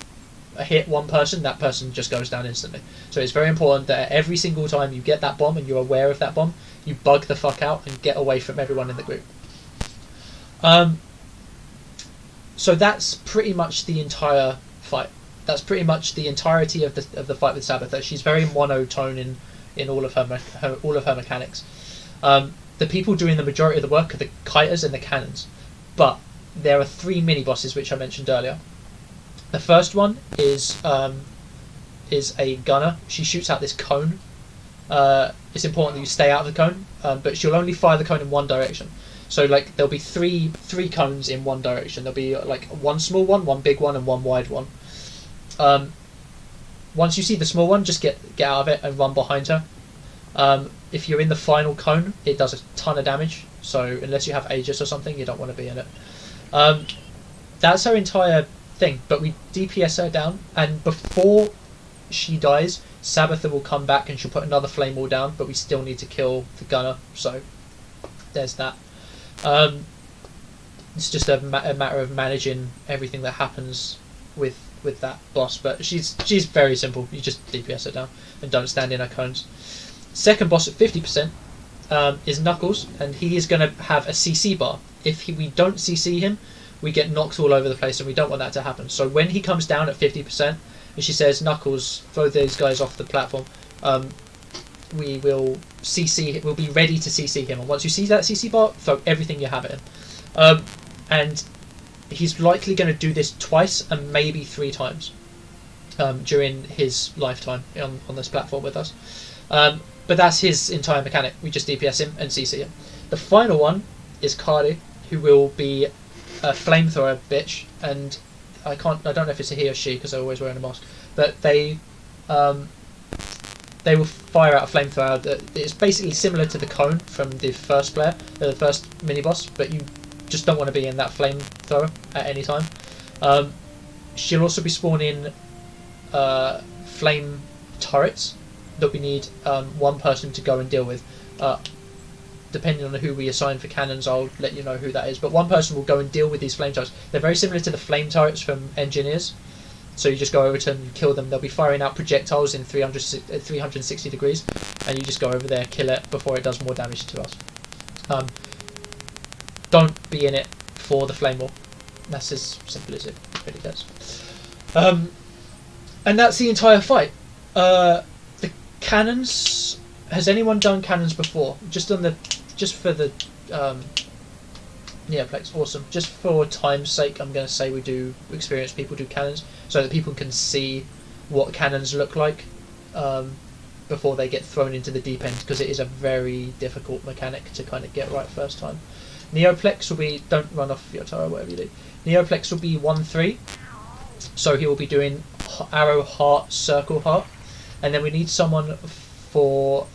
hit one person, that person just goes down instantly. So it's very important that every single time you get that bomb and you're aware of that bomb, you bug the fuck out and get away from everyone in the group. So that's pretty much the entire fight. That's pretty much the entirety of the fight with Sabbather. She's very monotone in all of her mechanics. The people doing the majority of the work are the kiters and the cannons, but there are 3 mini bosses which I mentioned earlier. The first one is a gunner. She shoots out this cone. It's important that you stay out of the cone, but she'll only fire the cone in one direction. So like there'll be three cones in one direction. There'll be like one small one big one, and one wide one. Once you see the small one, just get out of it and run behind her. If you're in the final cone, it does a ton of damage. So unless you have Aegis or something, you don't want to be in it. That's her entire thing. But we DPS her down, and before she dies, Sabbather will come back and she'll put another flame wall down. But we still need to kill the gunner. So there's that. It's just a matter of managing everything that happens with that boss. But she's very simple. You just DPS her down and don't stand in her cones. Second boss at 50% is Knuckles, and he is going to have a CC bar. If we don't CC him, we get knocked all over the place, and we don't want that to happen. So when he comes down at 50%, and she says, "Knuckles, throw these guys off the platform," we will CC. We'll be ready to CC him. And once you see that CC bar, throw everything you have at him. And he's likely going to do this twice and maybe 3 times during his lifetime on this platform with us. But that's his entire mechanic. We just DPS him and CC him. The final one is Cardi, who will be a flamethrower bitch, and I don't know if it's a he or she because they're always wearing a mask. But they will fire out a flamethrower that is basically similar to the cone from the first player, the first mini boss, but you just don't want to be in that flamethrower at any time. She'll also be spawning flame turrets that we need one person to go and deal with. Depending on who we assign for cannons, I'll let you know who that is. But one person will go and deal with these flame turrets. They're very similar to the flame turrets from Engineers. So you just go over to them and kill them. They'll be firing out projectiles in 360 degrees, and you just go over there, kill it before it does more damage to us. Don't be in it for the flame wall. That's as simple as it really gets. And that's the entire fight. The cannons. Has anyone done cannons before? Just for the Neoplex. Awesome. Just for time's sake, I'm going to say we do experienced people do cannons, so that people can see what cannons look like before they get thrown into the deep end, because it is a very difficult mechanic to kind of get right first time. Neoplex will be, don't run off your tower, whatever you do. Neoplex will be 1-3, so he will be doing arrow, heart, circle, heart, and then we need someone for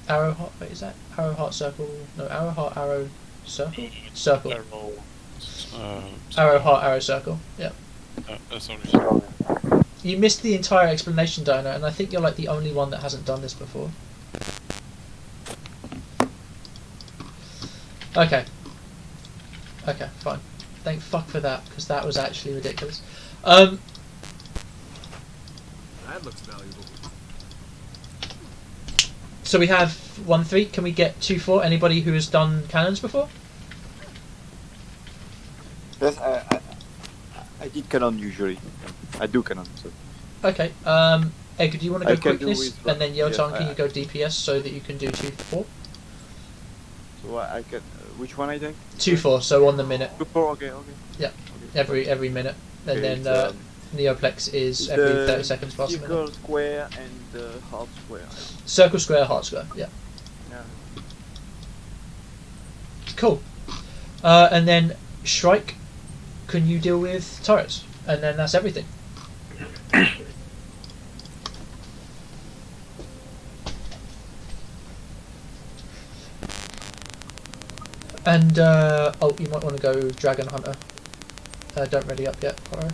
arrow, heart. Wait, is that arrow, heart, circle? No, arrow, heart, arrow, circle. Arrow, heart, arrow, circle. Yeah. Sorry. You missed the entire explanation, Dino, and I think you're like the only one that hasn't done this before. Okay, fine. Thank fuck for that, because that was actually ridiculous. That looks valuable. So we have 1-3. Can we get 2-4? Anybody who has done cannons before? Yes, I did cannon usually. I do cannon. So. Okay. Egg, do you want to go quickness, and then Yotan, yeah, can you go DPS so that you can do 2-4? So I can. Which one I think? 2-4. So on the minute. 2-4. Okay. Yeah. Okay. Every minute, and Okay, then Neoplex is every 30 seconds past a circle, minute. square, and heart square. Circle, square, heart, square. Yeah. Yeah. Cool. And then Shrike, can you deal with turrets? And then that's everything. And oh, you might want to go Dragon Hunter. Don't ready up yet, Poirot.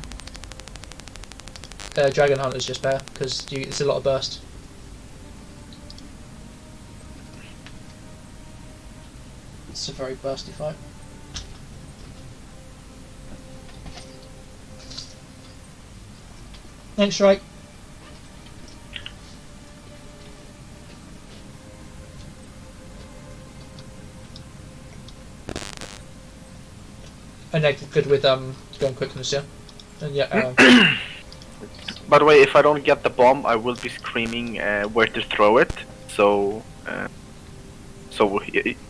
Dragon Hunter's just better because it's a lot of burst. It's a very bursty fight. Next strike. And they're good with going quickness, yeah. And yeah. By the way, if I don't get the bomb, I will be screaming where to throw it. So,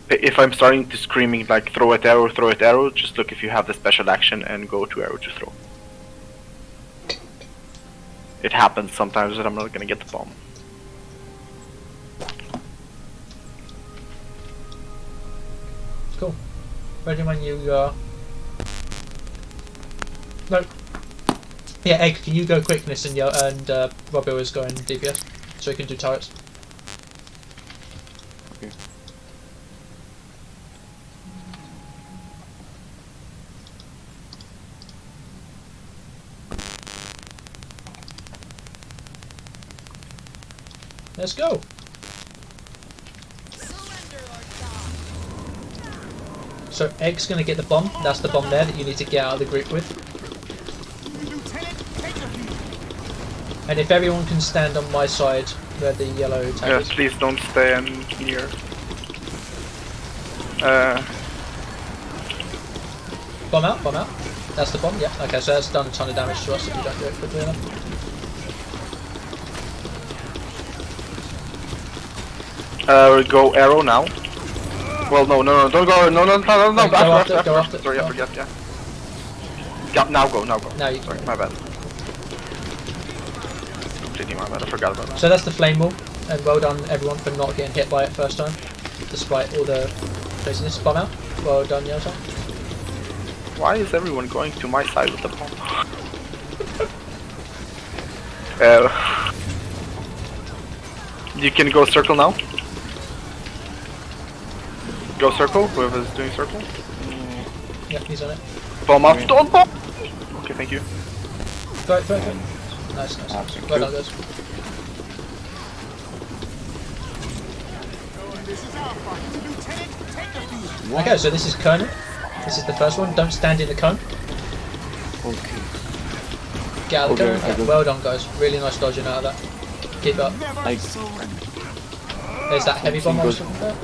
if I'm starting to screaming like throw it arrow, just look if you have the special action and go to arrow to throw. It happens sometimes that I'm not gonna get the bomb. Cool. Ready when you No. Yeah, Egg, can you go quickness and Robbo is going DPS, so he can do turrets. Okay. Let's go. So Egg's gonna get the bomb. That's the bomb there that you need to get out of the group with. And if everyone can stand on my side where the yellow tag Yeah, is. please don't stand near. Bomb out, bomb out. That's the bomb, yeah. Okay, so that's done a ton of damage to us if you don't do it quickly enough. Go arrow now. Well, no, don't go, no, Go after. Sorry, I forget, yeah. Yeah, now go. Now you Sorry, my bad. Completely my bad, I forgot about that. So that's the flame wall, and well done everyone for not getting hit by it first time, despite all the craziness. Bomb out. Well done, Yellow. Why is everyone going to my side with the bomb? You can go circle now. Go circle, whoever's doing circle. Yeah, he's on it. Bomb up, don't bomb! Okay, thank you. Throw it. Nice. Well done, guys. Okay, so this is Colonel. This is the first one. Don't stand in the cone. Okay. Get out of the Okay, cone. I got- Well done, guys. Really nice dodging out of that. Keep up. There's that heavy bomb I was talking about.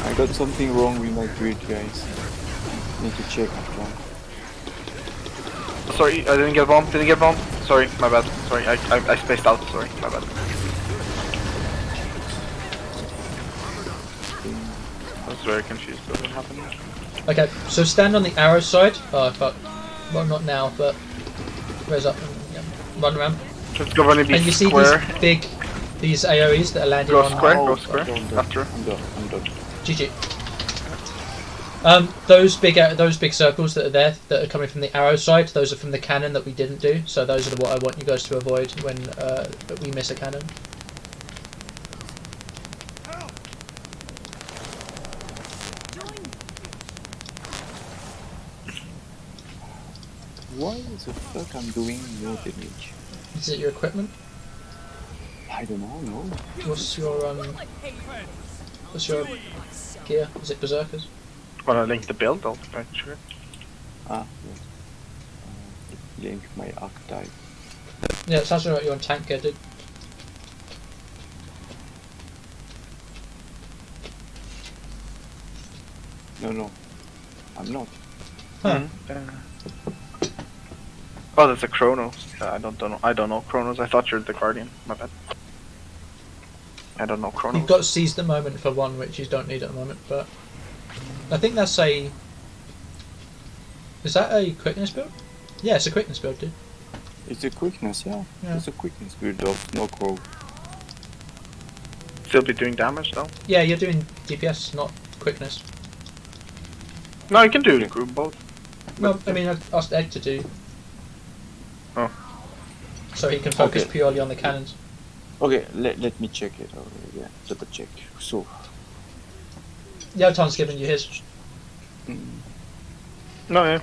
I got something wrong with my grid, guys. Need to check after. Sorry, I didn't get bomb. Sorry, my bad. Sorry, I spaced out. Sorry, my bad. I was very confused about what happened. Okay, so stand on the arrow side. Oh fuck. Well, not now, but raise up and yeah, run around. It's going to be And you see square. these AoEs that are landing Go on. square, Oh, go square. I'm done. After. I'm done. GG. Those big circles that are there that are coming from the arrow side, those are from the cannon that we didn't do. So those are what I want you guys to avoid when we miss a cannon. Why the fuck I'm doing no damage? Is it your equipment? I don't know, no. What's your gear? Is it berserkers? Wanna link the build? I'll sure. Ah, yes. Link my archetype. Yeah, it sounds like you're on tank gear, dude. No. I'm not. Huh. Oh, that's a Chronos. I don't know Chronos. I thought you're the Guardian. My bad. I don't know Chronos. You've got seize the moment for one, which you don't need at the moment, but I think that's a. Is that a quickness build? Yeah, it's a quickness build, dude. It's a quickness, yeah. Yeah. It's a quickness build of no crow. Still be doing damage though. Yeah, you're doing DPS, not quickness. No, you can do both. No, I mean, I asked Egg to do. Oh. So he can focus Okay. purely on the cannons. Okay, let me check it. Yeah, double check. So, Yotan's given you his. No, yeah.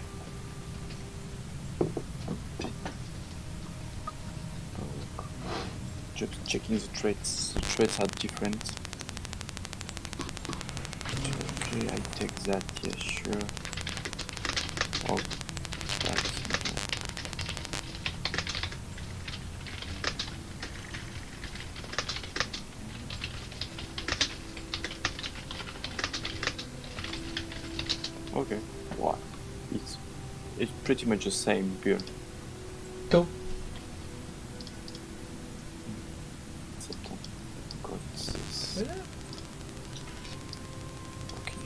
just checking the traits. The traits are different. Okay, I take that. Yeah, sure. Oh, that's It's pretty much the same build. Cool. Except I've got this. Yeah. Okay.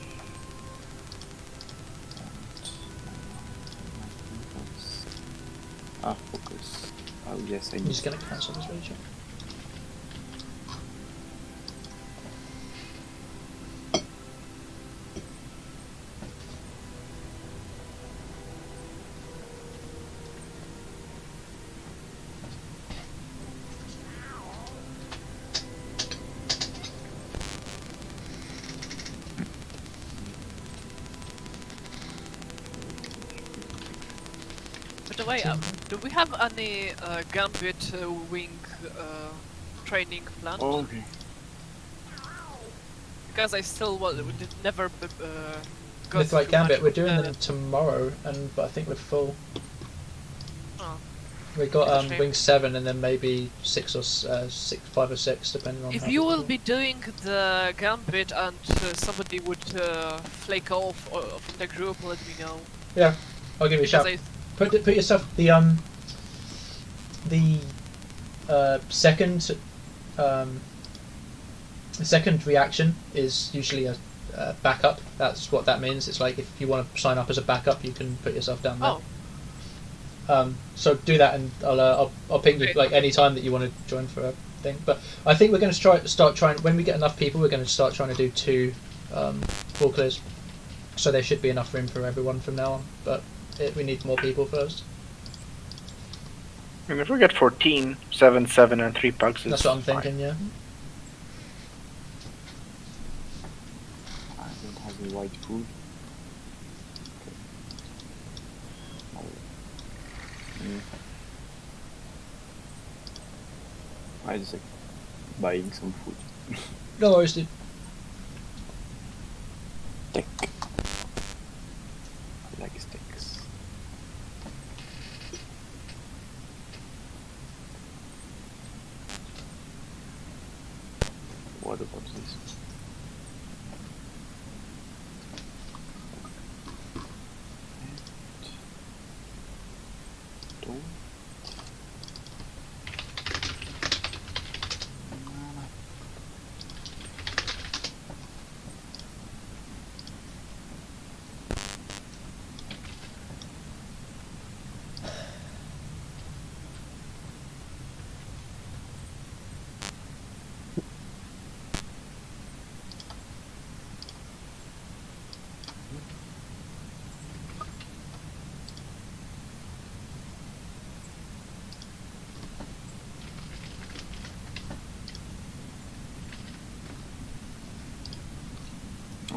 Focus. Oh yes, I I'm need. just gonna cancel this really check. By the way, do we have any Gambit wing training planned? Okay. Because I still did never got With like too Gambit, much we're doing of them tomorrow, but I think we're full. Oh. We got That's a shame. wing 7 and then maybe 5 or 6, depending on. If how you people will do. be doing the Gambit and somebody would flake off from the group, let me know. Yeah, I'll give you a shout. Because Put yourself the second reaction is usually a backup. That's what that means. It's like if you want to sign up as a backup, you can put yourself down there. So do that, and I'll ping you like any time that you want to join for a thing. But I think we're going to start trying when we get enough people. We're going to start trying to do 2 full clears. So there should be enough room for everyone from now on. But we need more people first. And if we get 14, 7, 7, and 3 pugs, That's what I'm thinking. Yeah. I don't have any white food. I just like buying some food. No worries, dude. Steak. I like steaks. What about this? Don't.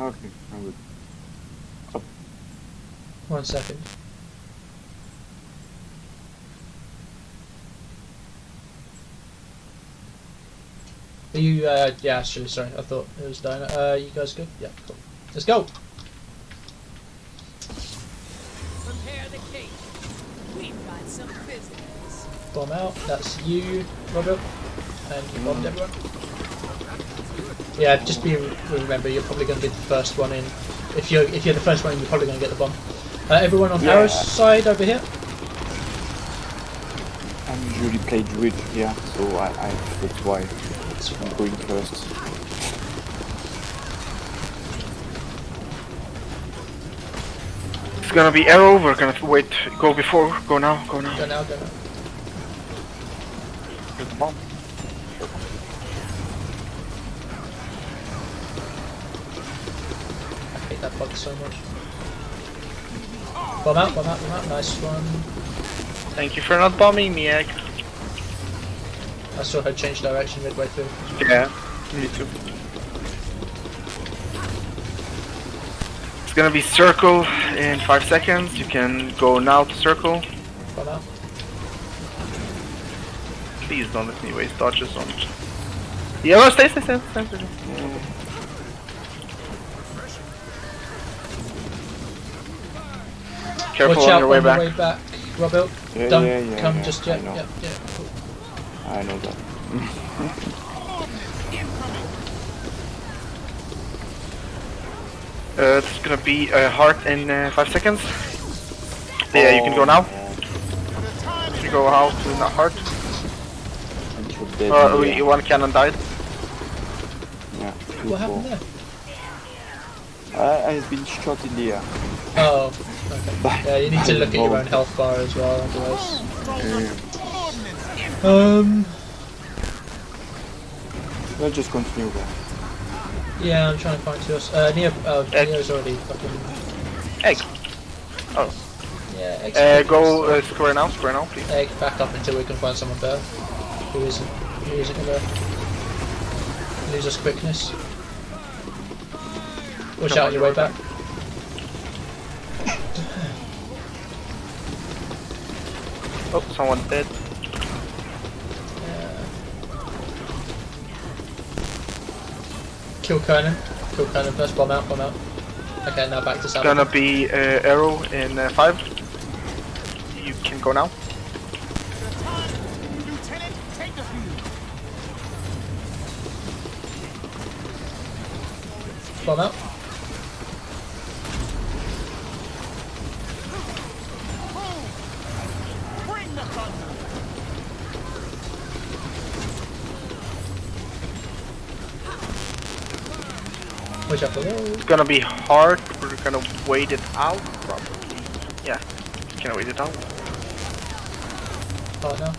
Okay, I'm good. 1 second. Are you? Yeah, actually, sorry. I thought it was dying. You guys good? Yeah, cool. Let's go. Prepare the cake. We've got some business. Bomb out. That's you, Robert, and you bombed everyone. Yeah, just remember you're probably going to be the first one in. If you're the first one in, you're probably going to get the bomb. Everyone on Arrow's side over here. I'm usually play druid here, so that's why I'm going first. It's gonna be arrow. We're gonna wait. Go before. Go now. Go now. Go now. Get the bomb. I hate that bug so much. Bomb out. Nice one. Thank you for not bombing me, Egg. I saw her change direction midway through. Yeah, me too. It's gonna be circle in 5 seconds. You can go now to circle. Bomb out. Please don't let me waste dodges on it. Yellow, stay. Careful Watch on out your way on back. the way back, Robert. Yeah, Don't yeah, come yeah, just I yet. know. Yeah, cool. I know that. It's gonna be a heart in 5 seconds. Yeah, you can go now. The time is You go out to the heart. And you're dead. Yeah. One cannon died. Yeah. What happened there? I've been shot in the air. Oh, okay. Yeah, you need to look at your own health bar as well, otherwise. Let's just continue there. Yeah, I'm trying to find yours. Neo's already fucking. Egg. Oh. Yeah, Egg's Go square now, please. Egg, back up until we can find someone better. Who isn't gonna lose us quickness. Watch out on your way back. Oh, someone's dead. Kill Conan first, bomb out. Okay, now back to Sam. Gonna be arrow in 5. You can go now. Lieutenant, take the field. Bomb out. Bring the thunder. Watch out for those. It's gonna be hard. We're gonna wait it out, probably. Yeah, can I wait it out? Oh no.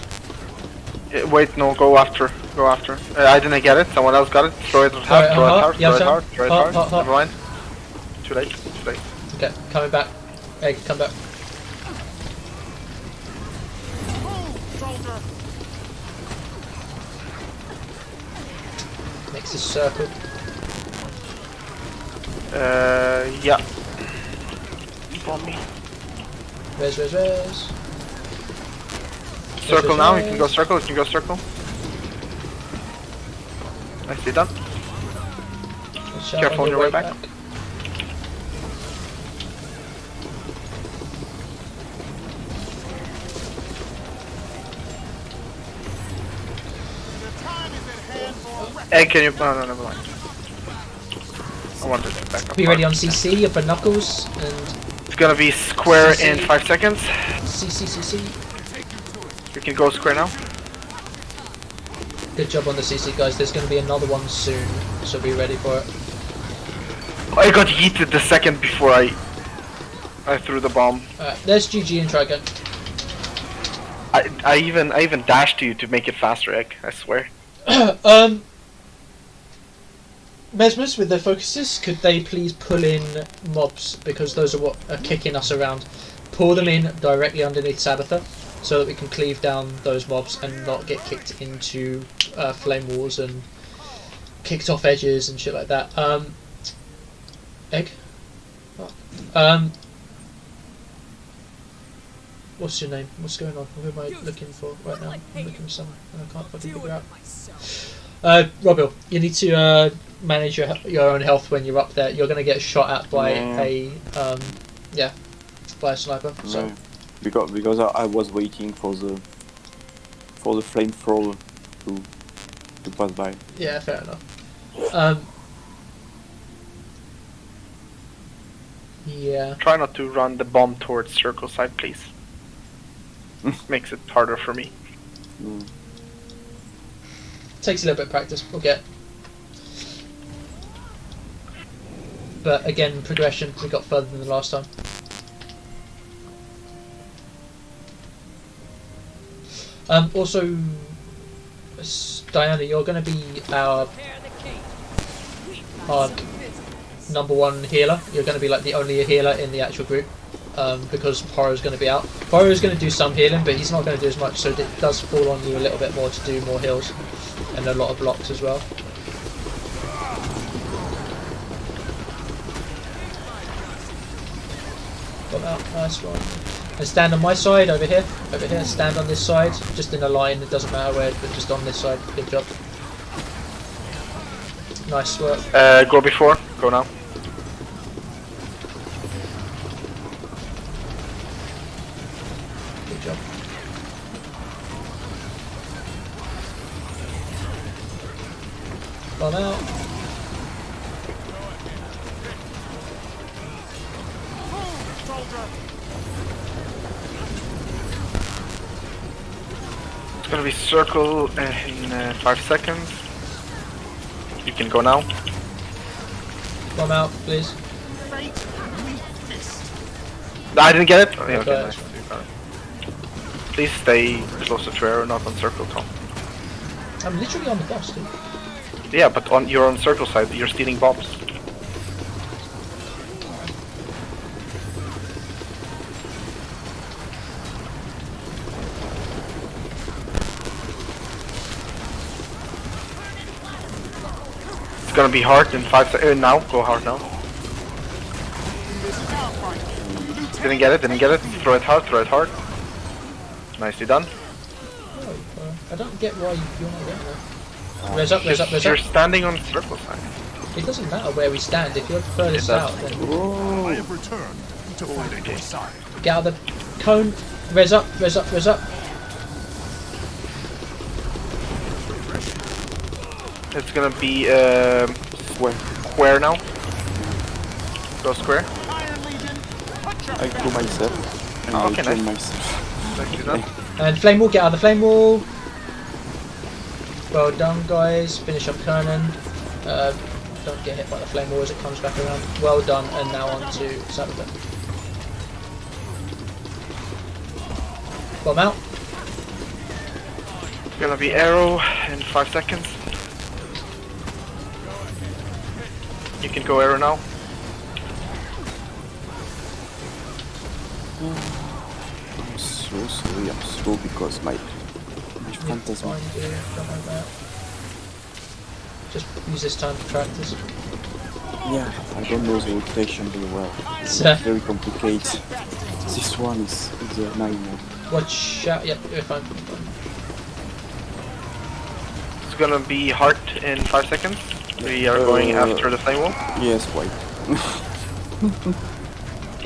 Wait, no, go after. I didn't get it. Someone else got it. Throw it hard. Throw it hard. Never mind. Too late. Okay, coming back. Egg, come back. Soldier. Next is circle. Yeah. Bomb me. Res. Circle now. You can go circle. Nicely done. Watch out Careful on your way back. The time is at hand for reckoning. Hey, can you? No, never mind. I wanted to back up. Be ready on CC, upper knuckles, and It's gonna be square CC. in 5 seconds. CC. You can go square now. Good job on the CC, guys. There's going to be another one soon, so be ready for it. I got yeeted the second before I threw the bomb. There's GG and try again. I even dashed you to make it faster, Egg. I swear. Mesmers, with their focuses, could they please pull in mobs, because those are what are kicking us around. Pull them in directly underneath Sabbather, so that we can cleave down those mobs and not get kicked into flame walls and kicked off edges and shit like that. Egg? What's your name? What's going on? Who am I looking for right now? I'm looking for someone and I can't fucking figure out. Robil, you need to manage your own health when you're up there. You're going to get shot at by by a sniper. So. No. Because I was waiting for the flamethrower to pass by. Yeah, fair enough. Yeah. Try not to run the bomb towards circle side, please. Makes it harder for me. Takes a little bit of practice. We'll get. But again, progression. We got further than the last time. Also, Diana, you're going to be our number one healer. You're going to be like the only healer in the actual group, because Poro's going to be out. Poro's going to do some healing, but he's not going to do as much, so it does fall on you a little bit more to do more heals, and a lot of blocks as well. Got out, nice one. And stand on my side, over here, stand on this side, just in a line, it doesn't matter where, but just on this side, good job. Nice work. Go before, go now. Good job. Bomb out. gonna be circle in 5 seconds. You can go now. Bomb out, please. I didn't get it? Oh, yeah, okay, Okay. nice. You got it. Please stay closer to arrow, not on circle, Tom. I'm literally on the boss, dude. Yeah, but you're on circle side, you're stealing bombs. It's gonna be hard in 5 seconds. Now, go hard now. Didn't get it, Throw it hard. Nicely done. Oh, I don't get why you're not getting there. Res up. You're standing on circle side. It doesn't matter where we stand, if you're furthest It does. out, then I have returned to fight at your side. get out of the cone, res up. It's gonna be square now. Go square. Iron Legion, put your I do myself. And Oh, I okay, join nice. myself. Nicely done. And flame wall, get out of the flame wall. Well done, guys. Finish up Kernan. Don't get hit by the flame wall as it comes back around. Well done, and now on to Saturday. Bomb out. It's gonna be arrow in 5 seconds. You can go arrow now. I'm so sorry, I'm slow because my fantasy. Fine, dude. Don't worry about it. Just use this time to practice. Yeah, I don't know the rotation very well. It's So- very complicated. This one is a nightmare. Watch out. Yep, you're fine. It's gonna be heart in 5 seconds. We are going after the flame wall. Yes, white.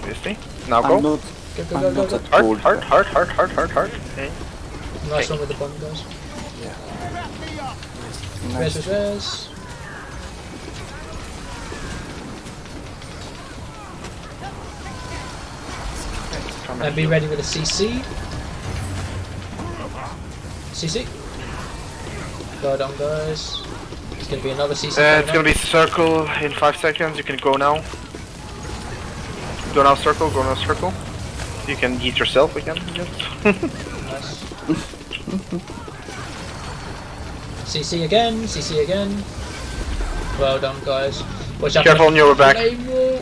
You see? Now go. I'm not, Go, I'm go, not go. that Heart, cold. heart. Okay. Nice one with the bomb, guys. Nice. Res. And be ready with a CC. CC. Well done, guys. It's gonna be another CC. It's gonna be circle in 5 seconds. You can go now. Go now, circle. You can eat yourself again. Nice. CC again. Well done, guys. Watch out. Careful on your back. Flame wall.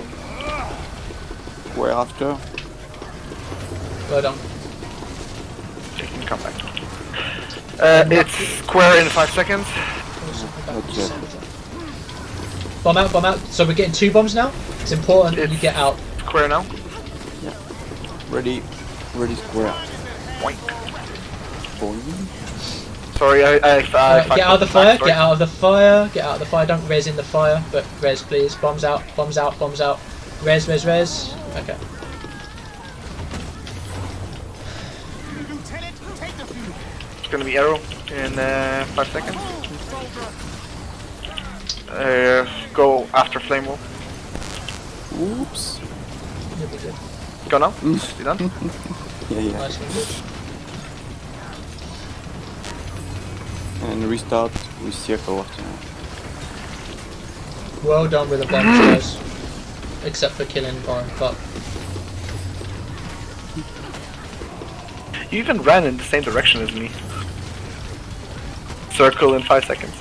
Where after? Well done. You can come back. It's square in 5 seconds. Okay. Bomb out. So we're getting 2 bombs now. It's important that you get out. Square now. Ready square. Boink. Boing. Sorry, I Get out of the fire. Get out of the fire. Don't res in the fire, but res, please. Bombs out. Res. Okay. Lieutenant, take the field. It's gonna be arrow in 5 seconds. Go after flame wall. Oops. You'll be good. Go now. You done? Yeah. Nice one, good. And restart with circle after. Well done with the bombs, guys. Except for killing Warren, but You even ran in the same direction as me. Circle in 5 seconds.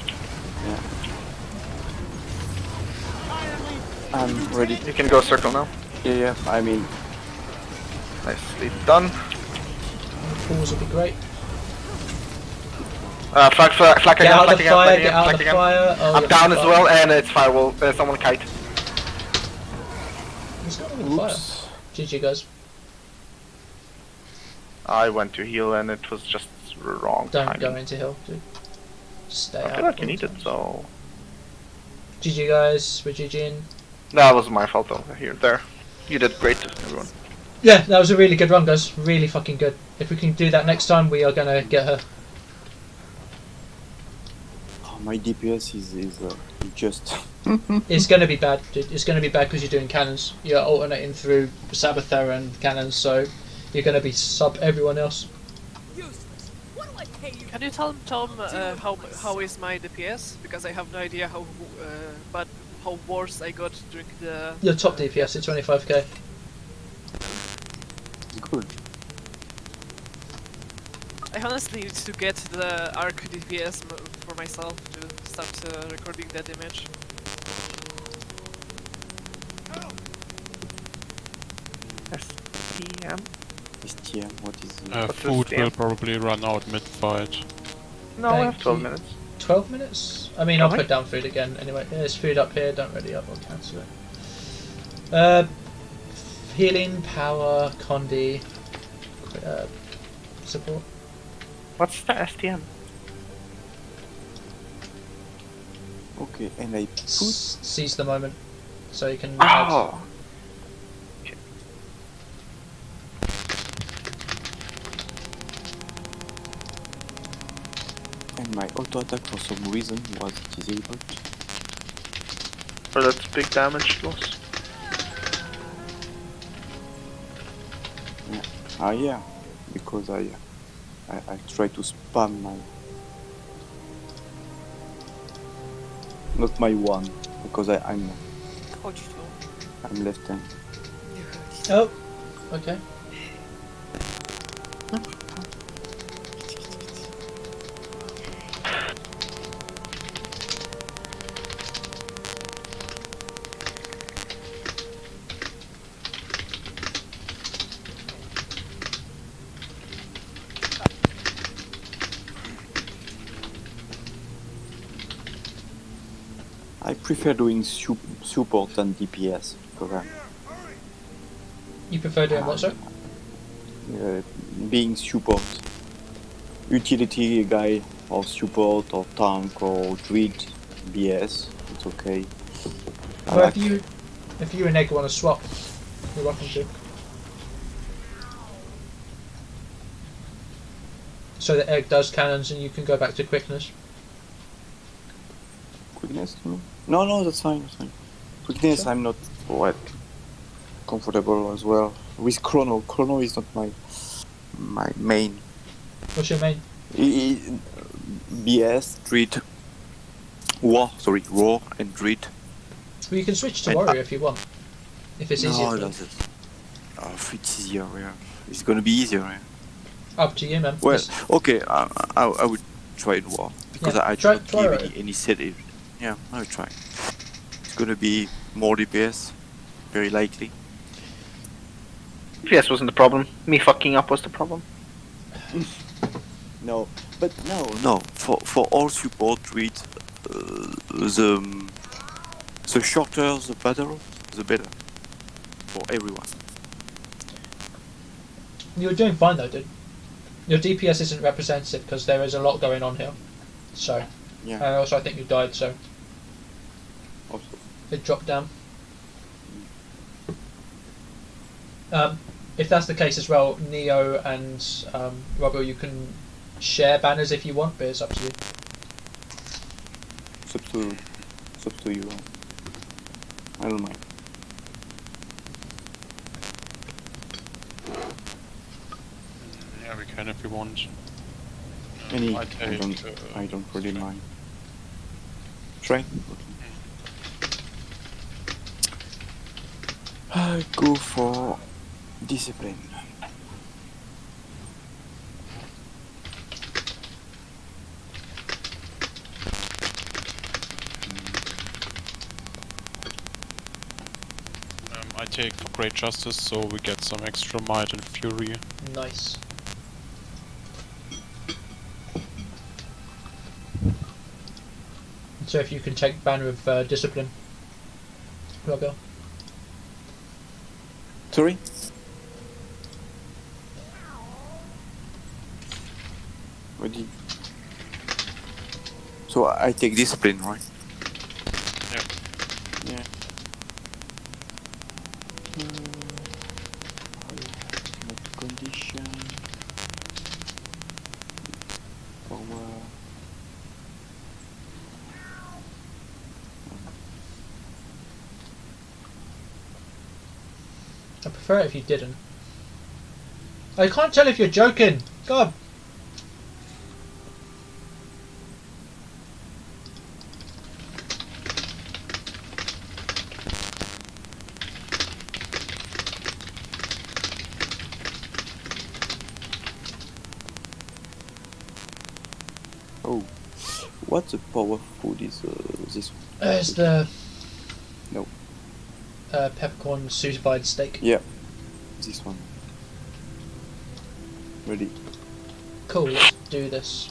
I'm ready. You can go circle now. Yeah, I mean, Nicely done. pulls would be great. Flag Get again, out of flag the again, fire, flag get again, out of flag the again. fire. Oh, I'm you're down as fucked. well, and it's firewall. Someone kite. It's not even fire. oops. GG, guys. I went to heal, and it was just wrong Don't timing. go into hill, dude. Stay I out. feel like you need it, so... GG, guys. We're GGing. That was my fault though, there. You did great, everyone. Yeah, that was a really good run, guys. Really fucking good. If we can do that next time, we are gonna get her. Oh, my DPS is just. It's gonna be bad, dude. It's gonna be bad because you're doing cannons. You're alternating through Sabbather and cannons, so you're gonna be sub everyone else. Useless. What do Can you tell Tom how is my DPS? Because I have no idea how but how worse I got during the. Your top DPS is 25k. Good. I honestly need to get the arc DPS for myself to start recording that image. STM? STM, what is it? What's Food this, will yeah? probably run out mid-fight. No, I have Thank 12 you. minutes. 12 minutes? I mean, I'll Okay. put down food again anyway. There's food up here, don't really up or cancel it. Healing, power, condi, support. What's the STM? Okay, and I put Seize the moment. So you can add. Oh! and my auto attack for some reason was disabled. Or that's big damage loss. Yeah, because I try to spam my not my one because I'm left hand. Oh, okay. I prefer doing support than DPS because You prefer doing what, sir? being support, utility guy or support or tank or druid, BS, it's okay. I Well, like- if you and Egg want to swap, you're welcome to. So that Egg does cannons and you can go back to quickness. Quickness? No, that's fine. Quickness, Sure. I'm not comfortable as well. With Chrono. Chrono is not my main. What's your main? BS, Druid, War, and Druid. Well, you can switch to And warrior if you want. If it's easier. No, For you. that's it. Oh, if it's easier, yeah. It's gonna be easier, yeah. Up to you, man. Well, It's- okay, I would try War because Yeah, I try don't give it. any set. Yeah, I will try. It's gonna be more DPS, very likely. DPS wasn't the problem. Me fucking up was the problem. No, but no. For all support, read the shorter the battle, the better for everyone. You're doing fine though, dude. Your DPS isn't representative because there is a lot going on here. So, Yeah. and also I think you died, so Also, it dropped down. If that's the case as well, Neo and Robbo, you can share banners if you want, but it's up to you. it's up to you. I don't mind. Yeah, we can if you want. Any, I I take, don't really mind. Try. I go for discipline. I take for great justice, so we get some extra might and fury. Nice. So if you can take banner of discipline, Robbo. Sorry? What did... So I take discipline, right? Yeah. Yeah. Condition. Power. I prefer it if you didn't. I can't tell if you're joking. God. Oh, what a powerful is this? It's the No. peppercorn sous-vide steak. Yeah, this one. Ready? Cool, let's do this.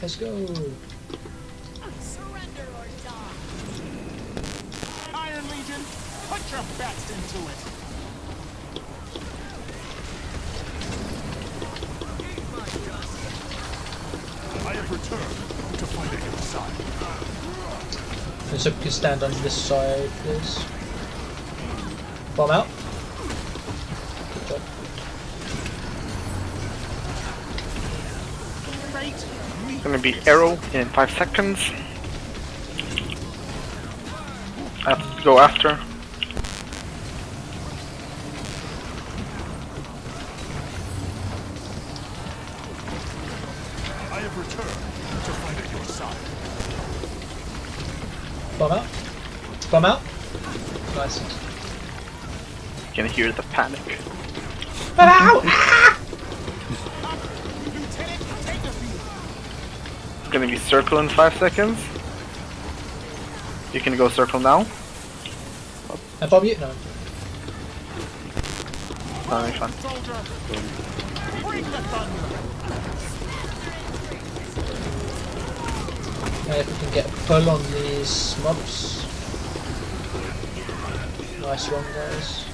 Let's go. Surrender or die. Iron Legion, put your best into it. I have returned to fight at your side. Let's hope we can stand on this side, please. Bomb out. Good job. Gonna be arrow in 5 seconds. I have to go after. I have returned to fight at your side. Bomb out. Bomb out. Nice. You can hear the panic. Bomb out! Lieutenant, take the field. It's gonna be circle in 5 seconds. You can go circle now. And bomb you? No. Alright, fine. Soldier, bring the thunder. If we can get a pull on these mobs. Nice one, guys.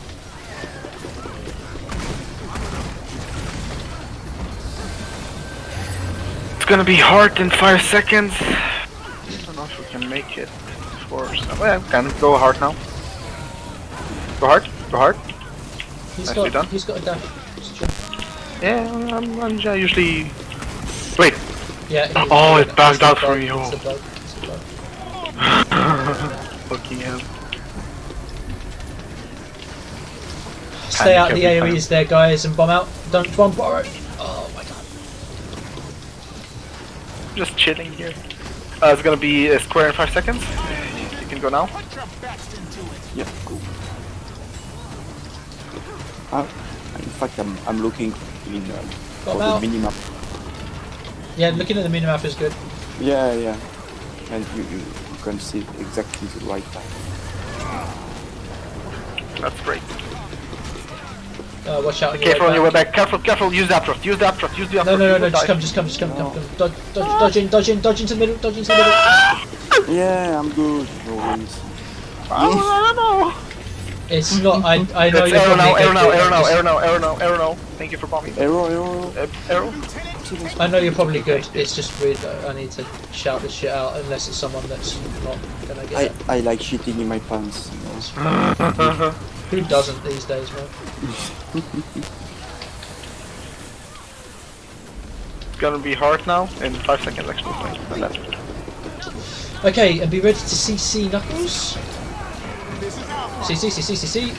It's gonna be hard in 5 seconds. I don't know if we can make it for some. Well, can go hard now. Go hard. Go hard. Nicely done. He's got a dash. Yeah, I'm usually. Wait. Yeah. Oh, it backed out for me. It's Oh. a bug. It's a bug. Fucking hell. Stay out of the Panic every AoEs there, guys, and bomb out. Don't bomb borrow. Oh my god. Just chilling here. It's gonna be a square in 5 seconds. You can go now. Put your best into it. Yeah, cool. In fact, I'm looking in for the out. minimap. Yeah, looking at the minimap is good. Yeah, yeah. And you can see exactly the right time. That's great. Watch out. Careful on your way back. Careful, careful. Use that thrust. Use that thrust. Use the No, upthrust. just come. Dodge into the middle. Yeah, I'm good. No worries. Oh no! It's not. I know It's you're arrow now. probably Arrow now. good, Arrow now. just- Arrow now. Arrow now. Arrow now. Thank you for bombing. Arrow. Arrow. I know you're probably good. It's just weird that I need to shout this shit out unless it's someone that's not gonna get it. I like shitting in my pants. Who doesn't these days, man? It's gonna be hard now in 5 seconds actually. And that's it. Okay, and be ready to CC Knuckles. CC.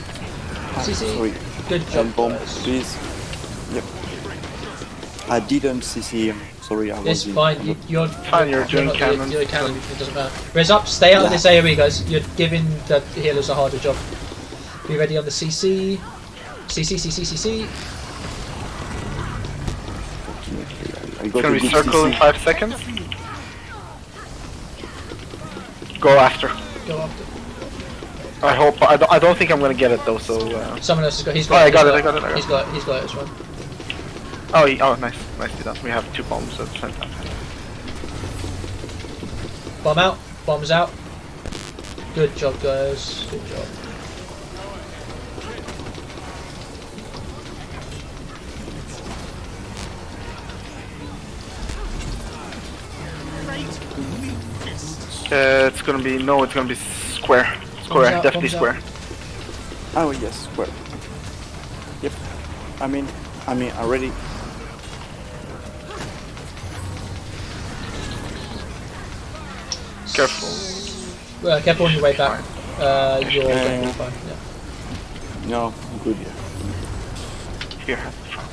Sorry. Good job, Bomb, guys. please. Yep. I didn't CC him. Sorry, I was. It's fine. You're Fine, you're doing not- cannon. You're cannon. It doesn't matter. Res up. Stay out of this AoE, guys. You're giving the healers a harder job. Be ready on the CC. CC. I It's got gonna a be good circle in CC. 5 seconds. Go after. Go after. I hope. I don't think I'm gonna get it though. So. Someone else has got. He's Oh, got. I got it. I got it. He's got it as well. Oh, nice. Nicely done. We have 2 bombs at the same time. Bomb out. Bombs out. Good job, guys. Good job. It's gonna be It's gonna be square. Square. Bombs out, Definitely bombs square. Oh yes, square. Yep. I mean, already. Careful. Careful on your way back. You're going to be fine. Yeah. No, I'm good. Here, have the front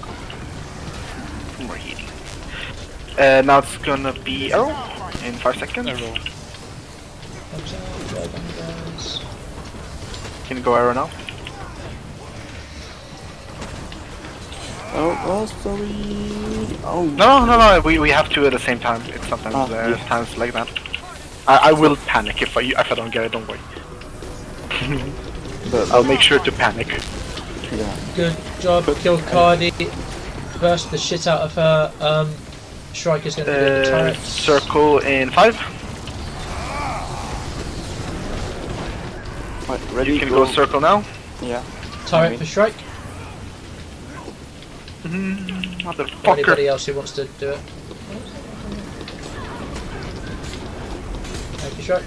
more healing. Now it's gonna be arrow in 5 seconds. Arrow. Watch out, dragon guys. Can you go arrow now? Oh, sorry. Oh. No. We have two at the same time. It's sometimes yeah. times like that. I will panic if I don't get it. Don't worry. I'll make sure to panic. Yeah. Good job, kill Cardi. Burst the shit out of her. Shrike is going to do the turret. Circle in 5. Right, ready? You can go circle now. Yeah. Turret for Shrike. Or Motherfucker. anybody else who wants to do it. Thank you, Shrike.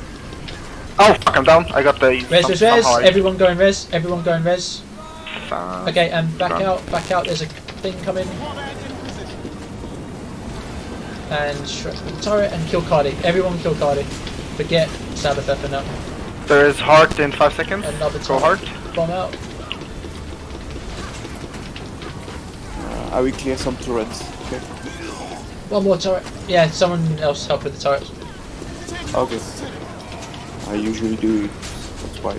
Oh fuck! I'm down. I got the Res. Everyone go and res. Everyone go and res. Okay, and back Run. out. Back out. There's a thing coming. And turret and kill Cardi. Everyone kill Cardi. Forget Sabbatha for now. There is heart in 5 seconds. Another Go turret. heart. Bomb out. I will clear some turrets. Okay. One more turret. Yeah, someone else help with the turrets. Okay. I usually do it. That's why.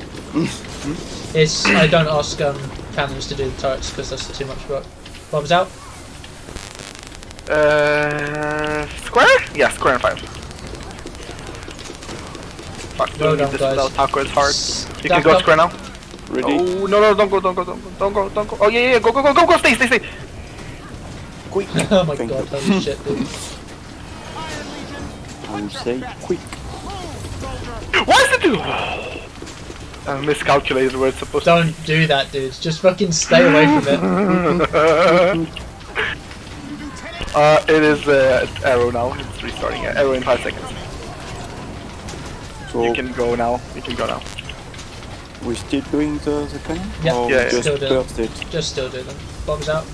It's I don't ask cannons to do the turrets because that's too much work. Bombs out. Square? Yeah, square in 5. Fuck, Well doing done, this guys. without taco is hard. You Stack can go up. square now. Ready? Oh no, don't go. Oh yeah, go, stay. Quick. Oh my Thank god, you. holy shit, dude. I will say quick. What is it do? I miscalculated where it's supposed to Don't do that, dude. Just fucking stay away from it. It is arrow now. It's restarting. Arrow in 5 seconds. So You can go now. we're still doing the cannon? Yep. Or Yeah, just still doing it. burst it? Just still do them. Bombs out.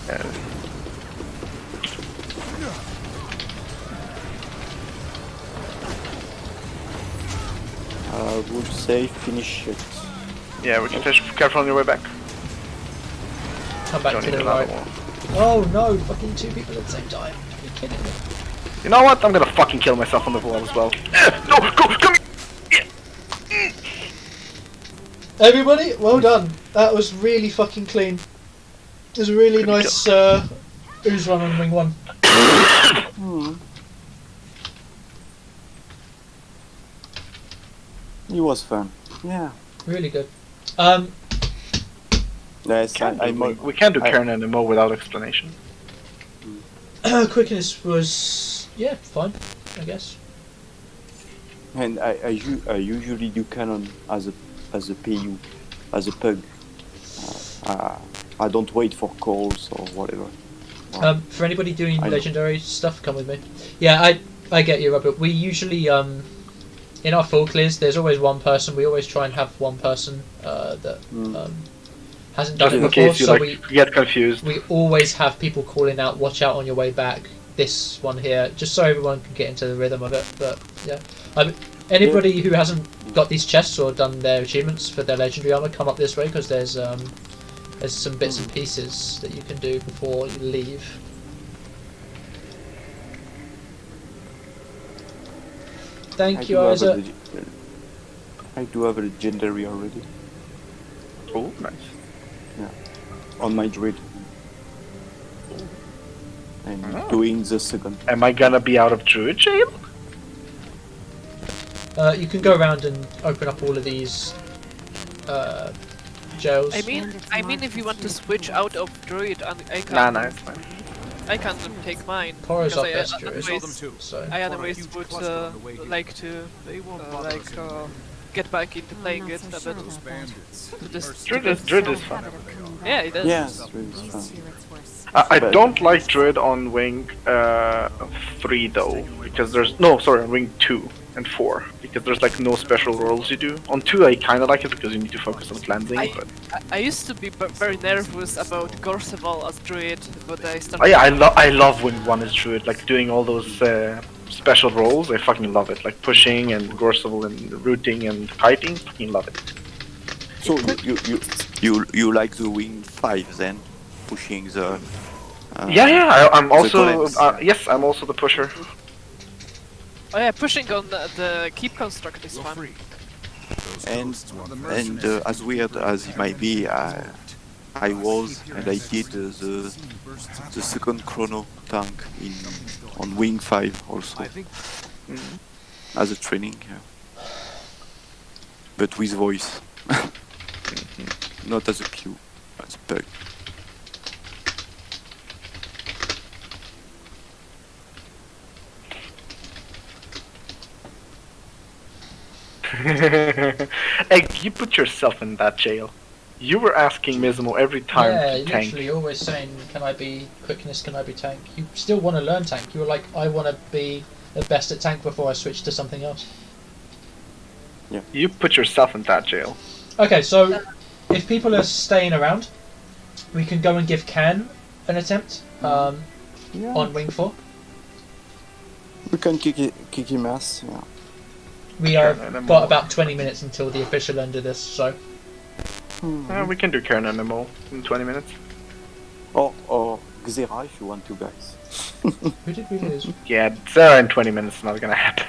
I would say finish it. Yeah, we can finish. Careful on your way back. Come back Don't to need the another right. one. Oh no, fucking 2 people at the same time. Are you kidding me? You know what? I'm gonna fucking kill myself on the wall as well. No, go, come here! Everybody, well done. That was really fucking clean. It was a really nice ooze run on ring 1. It was fun. Yeah. Really good. Yes, We can't do Karen anymore without explanation. Quickness was fine, I guess. And I usually do cannon as a PU, as a pug. I don't wait for calls or whatever. For anybody doing I know. legendary stuff, come with me. Yeah, I get you, Robert. We usually in our full clears, there's always one person. We always try and have one person that hasn't done Just it in before, case you so get confused. we always have people calling out, "Watch out on your way back." This one here, just so everyone can get into the rhythm of it. But yeah, anybody who hasn't got these chests or done their achievements for their legendary armor, come up this way because there's some bits and pieces that you can do before you leave. Thank you, Isaac. I do have a legendary already. Oh, nice. Yeah, on my druid. And doing the second. Am I gonna be out of druid jail? You can go around and open up all of these jails. I mean, if you want to switch out of druid, I can't. Nah, it's fine. I can't take mine. Poro's our because best druid. So. I anyways would like to get back into playing it a bit. Druid is fun. Yeah, it is. Yes, druid is fun. I don't like druid on wing 3 though, because there's on wing 2, and 4 because there's like no special rolls you do. On 2 I kind of like it because you need to focus on cleansing. But I used to be very nervous about Gorseval as druid, but I started. oh yeah, I love when 1 is druid, like doing all those special rolls. I fucking love it, like pushing and Gorseval and rooting and kiting. Fucking love it. So you like the wing 5 then, pushing the. I'm also golems. yes, I'm also the pusher. Oh yeah, pushing on the keep construct is fun. And as weird as it might be, I was and I did the second chrono tank on wing 5 also as a training, but with voice, not as a Q, as a bug. Egg, you put yourself in that jail. You were asking Mizmo every time Yeah, to tank. literally always saying, can I be quickness, can I be tank? You still want to learn tank. You were like, I want to be the best at tank before I switch to something else. Yeah. You put yourself in that jail. Okay, so if people are staying around, we can go and give Can an attempt on wing 4. We can kick him ass, yeah. We have got about 20 minutes until the official end of this, so... We can do Karen and Nemo in 20 minutes. Or Xera if you want to, guys. Who did we lose? Yeah, Sarah in 20 minutes is not gonna happen.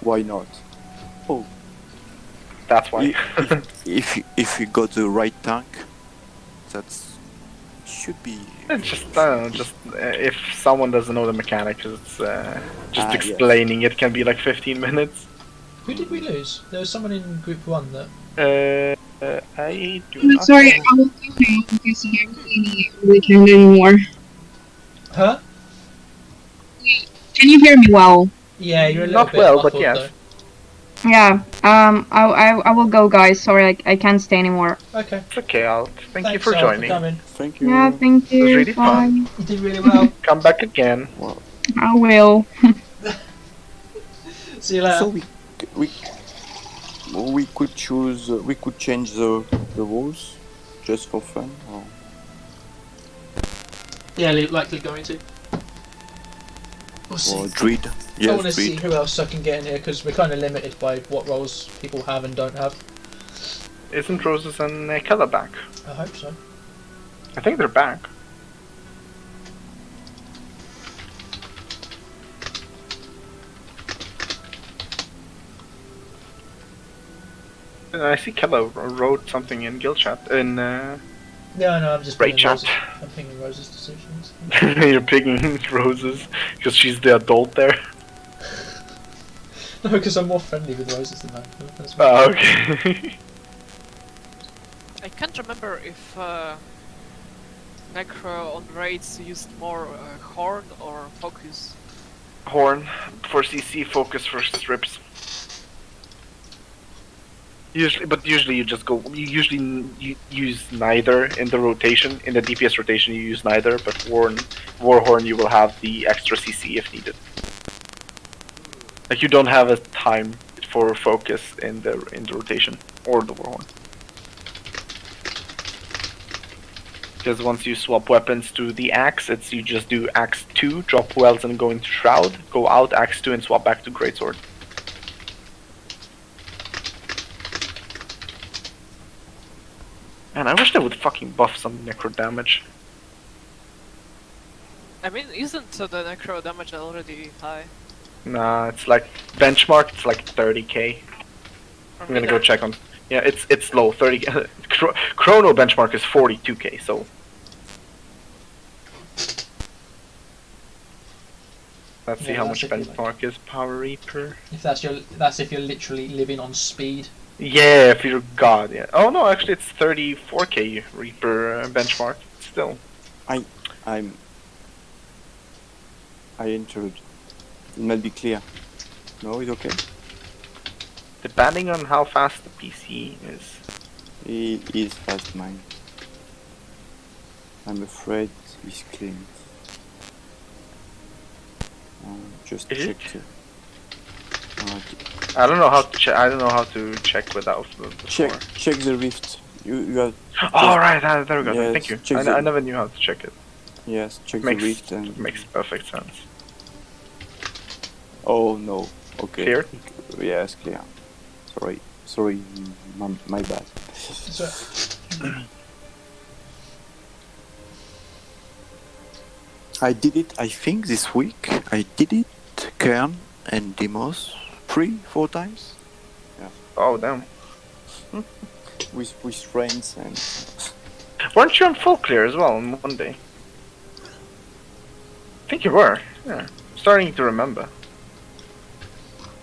Why not? Oh. That's why. if you got the right tank, that's should be. It's just I don't know. Just if someone doesn't know the mechanics, it's just explaining it can be like 15 minutes. Who did we lose? There was someone in group 1 that... I do I'm not sorry, know. I will go now because I'm really can't anymore. Huh? Can you hear me well? Yeah, you're a little Not bit well, muffled, but yes. though. Yeah. I will go, guys. Sorry, I can't stay anymore. Okay. It's okay, Alt. Thank you Thanks, for Al, joining. coming. Thank you. Yeah, thank It was you. really fun. Bye. You did really well. Come back again. I will. See you later. So we could choose. We could change the rules just for fun. Or... Yeah, likely going to. We'll see. Or Druid. I Yes, want to see Druid. who else I can get in here because we're kind of limited by what roles people have and don't have. Isn't Roses and Kella back? I hope so. I think they're back. I see Kella wrote something in guild chat in Yeah, no, I'm just Right, picking chat. I'm picking Rose's decisions. You're picking Roses because she's the adult there. No, because I'm more friendly with Roses than that. That's Oh, okay. I can't remember if Necro on raids used more horn or focus. Horn for CC, focus for strips. Usually you just go. You use neither in the rotation. In the DPS rotation, you use neither. But Warhorn, you will have the extra CC if needed. Like you don't have a time for focus in the rotation or the Warhorn. Because once you swap weapons to the axe, you just do axe 2, drop wells and go into shroud. Go out axe 2 and swap back to greatsword. Man, I wish they would fucking buff some necro damage. I mean, isn't the necro damage already high? Nah, it's like benchmark. It's like 30k. I'm gonna go check on. Yeah, it's low. 30. Chrono benchmark is 42k. So let's see Yeah, how that's much if you benchmark is Power Reaper. If that's if you're literally living on speed. Yeah, if you're god. Yeah. Oh no, actually it's 34k Reaper benchmark. Still. I entered. It might be clear. No, it's okay. Depending on how fast the PC is. It is fast mine. I'm afraid it's clean. Just Is check. I don't know how to check. I don't know how to check without the check score. check the rift. You have. Oh right, there we go. Yes, Thank you. check I never knew how to check it. Yes, check Makes the rift and. makes perfect sense. Oh no. Okay. Clear? Yes, clear. Sorry, my bad. So, I did it. I think this week I did it. Kern and Demos 3-4 times Oh damn. with friends and. Weren't you on full clear as well on Monday? I think you were. Yeah. Starting to remember.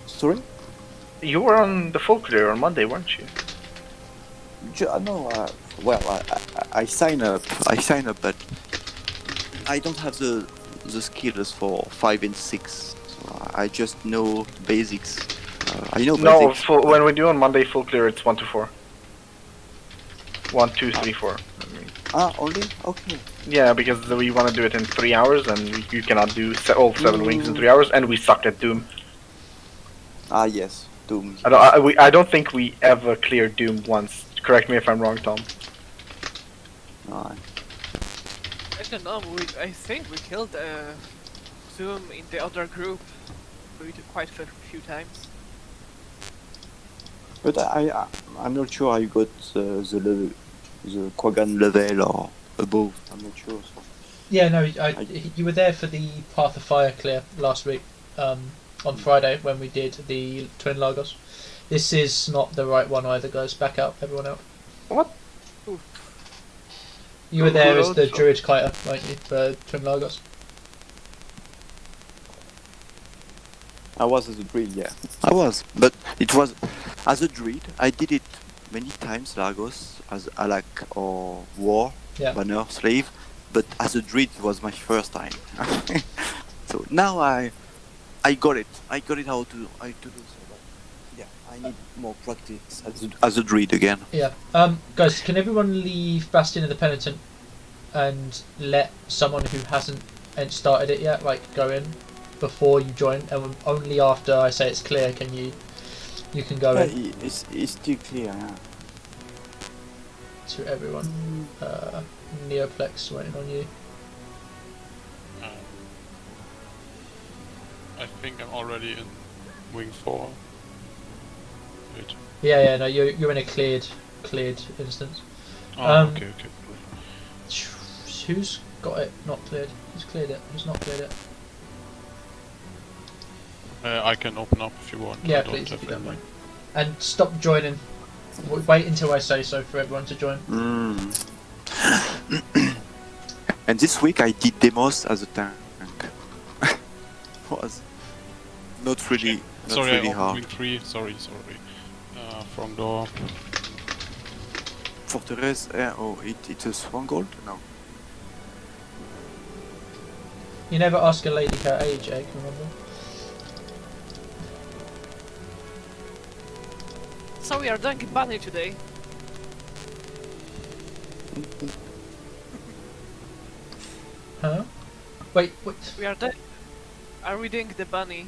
Sorry. You were on the full clear on Monday, weren't you? No. Well, I sign up. But I don't have the skills for 5 and 6. So I just know basics. I know No, basics. when we do on Monday full clear, it's 1 to 4. 1, 2, 3, 4. Only? Okay. Yeah, because we want to do it in 3 hours, and you cannot do all 7 wings in 3 hours, and we suck at Doom. Yes. Doom. I don't think we ever cleared Doom once. Correct me if I'm wrong, Tom. Uh, I don't know. I think we killed Zoom in the other group quite a few times. but I'm not sure I got the Quaggan level or above. I'm not sure. So. yeah, no, you were there for the Path of Fire clear last week, on Friday when we did the Twin Lagos. This is not the right one either, guys. Back out, everyone out. What? You were there as the Who Druid Kiter, weren't you, for Twin Lagos? I was as a druid, yeah. I was, but it was as a druid. I did it many times, Lagos, as Alak or War, Yeah. Banner, Slave. But as a druid, it was my first time. So now I got it. I got it how to do so. But yeah, I need more practice as a druid again. Yeah. Guys, can everyone leave Bastion of the Penitent and let someone who hasn't started it yet, like, go in before you join, and only after I say it's clear can you can go in. It's still clear. Yeah. To everyone. Neoplex waiting on you. I think I'm already in wing 4. Wait. Yeah, no, you're in a cleared instance. Oh, okay. Who's got it not cleared? Who's cleared it? Who's not cleared it? I can open up if you want. Yeah, I don't please, have if you don't any. mind. And stop joining. Wait until I say so for everyone to join. And this week I did demos as a tank. Was not really Sorry, I opened hard. wing 3. Sorry. Front door. Fortress, it's a stronghold? No. You never ask a lady her age, Egg, remember? So we are doing bunny today. Huh? Wait. Are we doing the bunny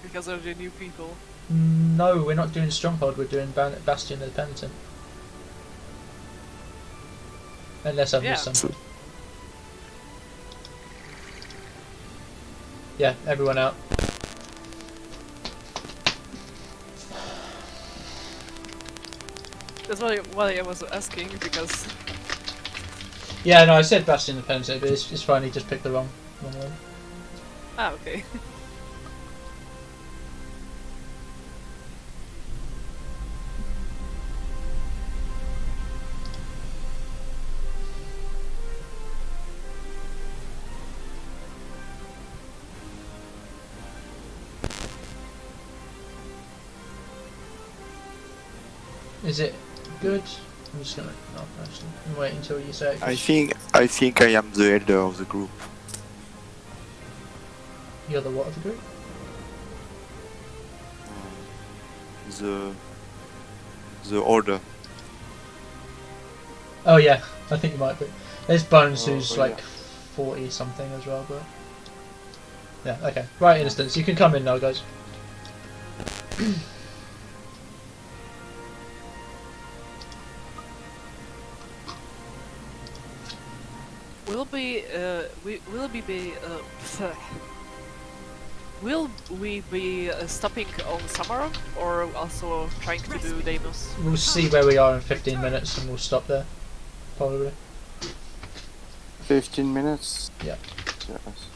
because of the new people? No, we're not doing Stronghold, we're doing Bastion of the Penitent. Unless I've missed something. Yeah, everyone out. That's why I was asking, because... Yeah, no, I said Bastion of the Penitent, but it's fine, he just picked the wrong one. Ah, okay. Is it good? I'm just gonna actually wait until you say it. I think I am the elder of the group. You're the what of the group? The order. Oh yeah, I think you might be. There's Bones who's yeah. like 40 something as well, but yeah, okay. Right, instance, you can come in now, guys. Will we be stopping on Samara or also trying to do Deimos? We'll see where we are in 15 minutes and we'll stop there. Probably. 15 minutes? Yeah. Yes.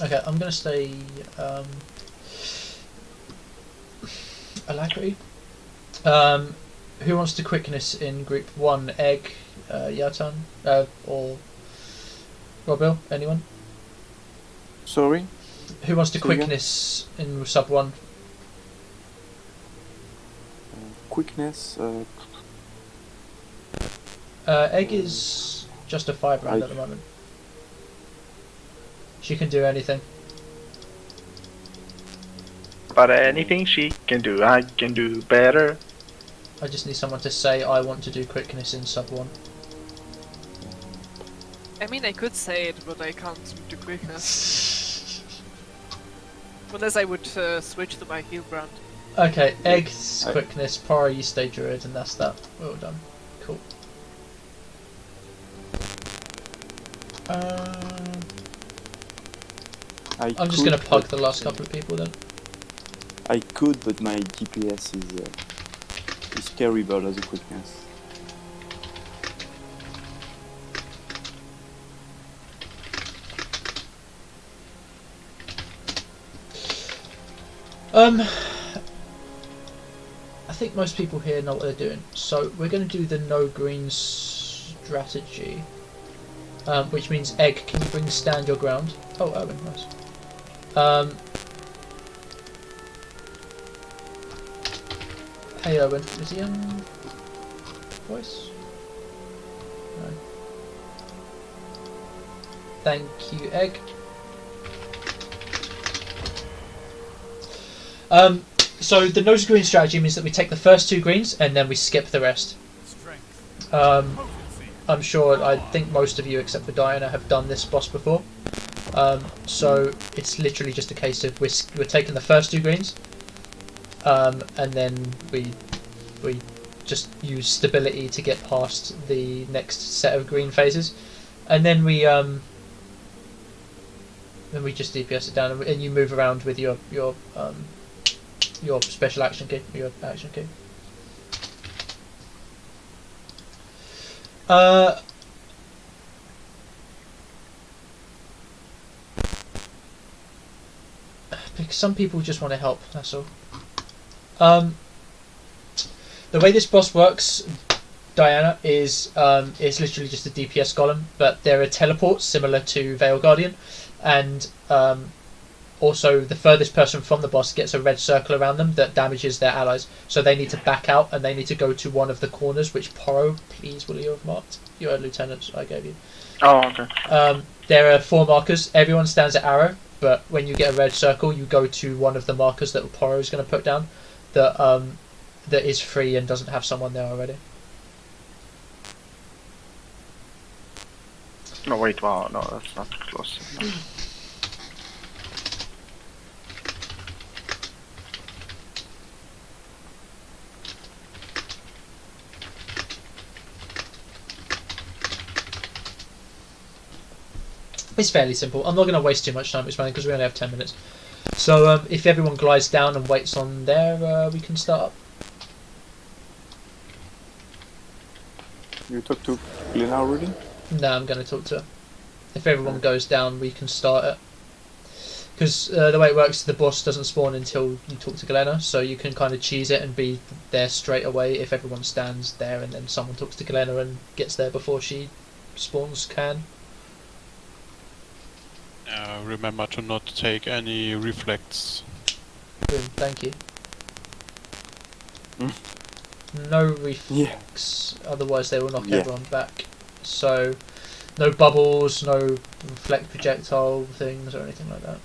Okay, I'm gonna stay alacrity. Who wants to quickness in group 1? Egg, Yatan, or Robil? Anyone? Sorry? Who wants to Say again? quickness in sub 1? Quickness? Egg is just a 5 round at the moment. She can do anything. But anything she can do, I can do better. I just need someone to say I want to do quickness in sub 1. I mean, I could say it, but I can't do quickness. Unless I would switch to my heal brand. Okay, Egg's quickness, Paro, you stay druid, and that's that. Well done. Cool. I'm just gonna pug the last couple of people then. I could, but my DPS is terrible as a quickness. I think most people here know what they're doing. So we're going to do the no green strategy, which means Egg, can you bring stand your ground? Oh, Owen, nice. Hey Owen, is he on voice? No. Thank you, Egg. So the no green strategy means that we take the first 2 greens and then we skip the rest. I'm sure, I think most of you except for Diana have done this boss before. So it's literally just a case of we're taking the first 2 greens, and then we just use stability to get past the next set of green phases, and then we just DPS it down, and you move around with your special action key, your action key. Because some people just want to help, that's all. The way this boss works, Diana, is literally just a DPS golem, but there are teleports similar to Veil Guardian, and also the furthest person from the boss gets a red circle around them that damages their allies, so they need to back out and they need to go to one of the corners, which Poro, please will you have marked? Your lieutenant I gave you. Oh, okay. There are 4 markers, everyone stands at arrow, but when you get a red circle you go to one of the markers that Poro is going to put down that is free and doesn't have someone there already. No, wait, wow, no, that's not close. No. It's fairly simple. I'm not going to waste too much time explaining because we only have 10 minutes. So if everyone glides down and waits on there, we can start up. You talked to Glenna already? No, I'm going to talk to her. If everyone goes down, we can start it. Because the way it works, the boss doesn't spawn until you talk to Glenna, so you can kind of cheese it and be there straight away if everyone stands there and then someone talks to Glenna and gets there before she spawns can. Remember to not take any reflects. Boom, thank you. No reflex, otherwise they will knock everyone back. So, no bubbles, no reflect projectile things or anything like that.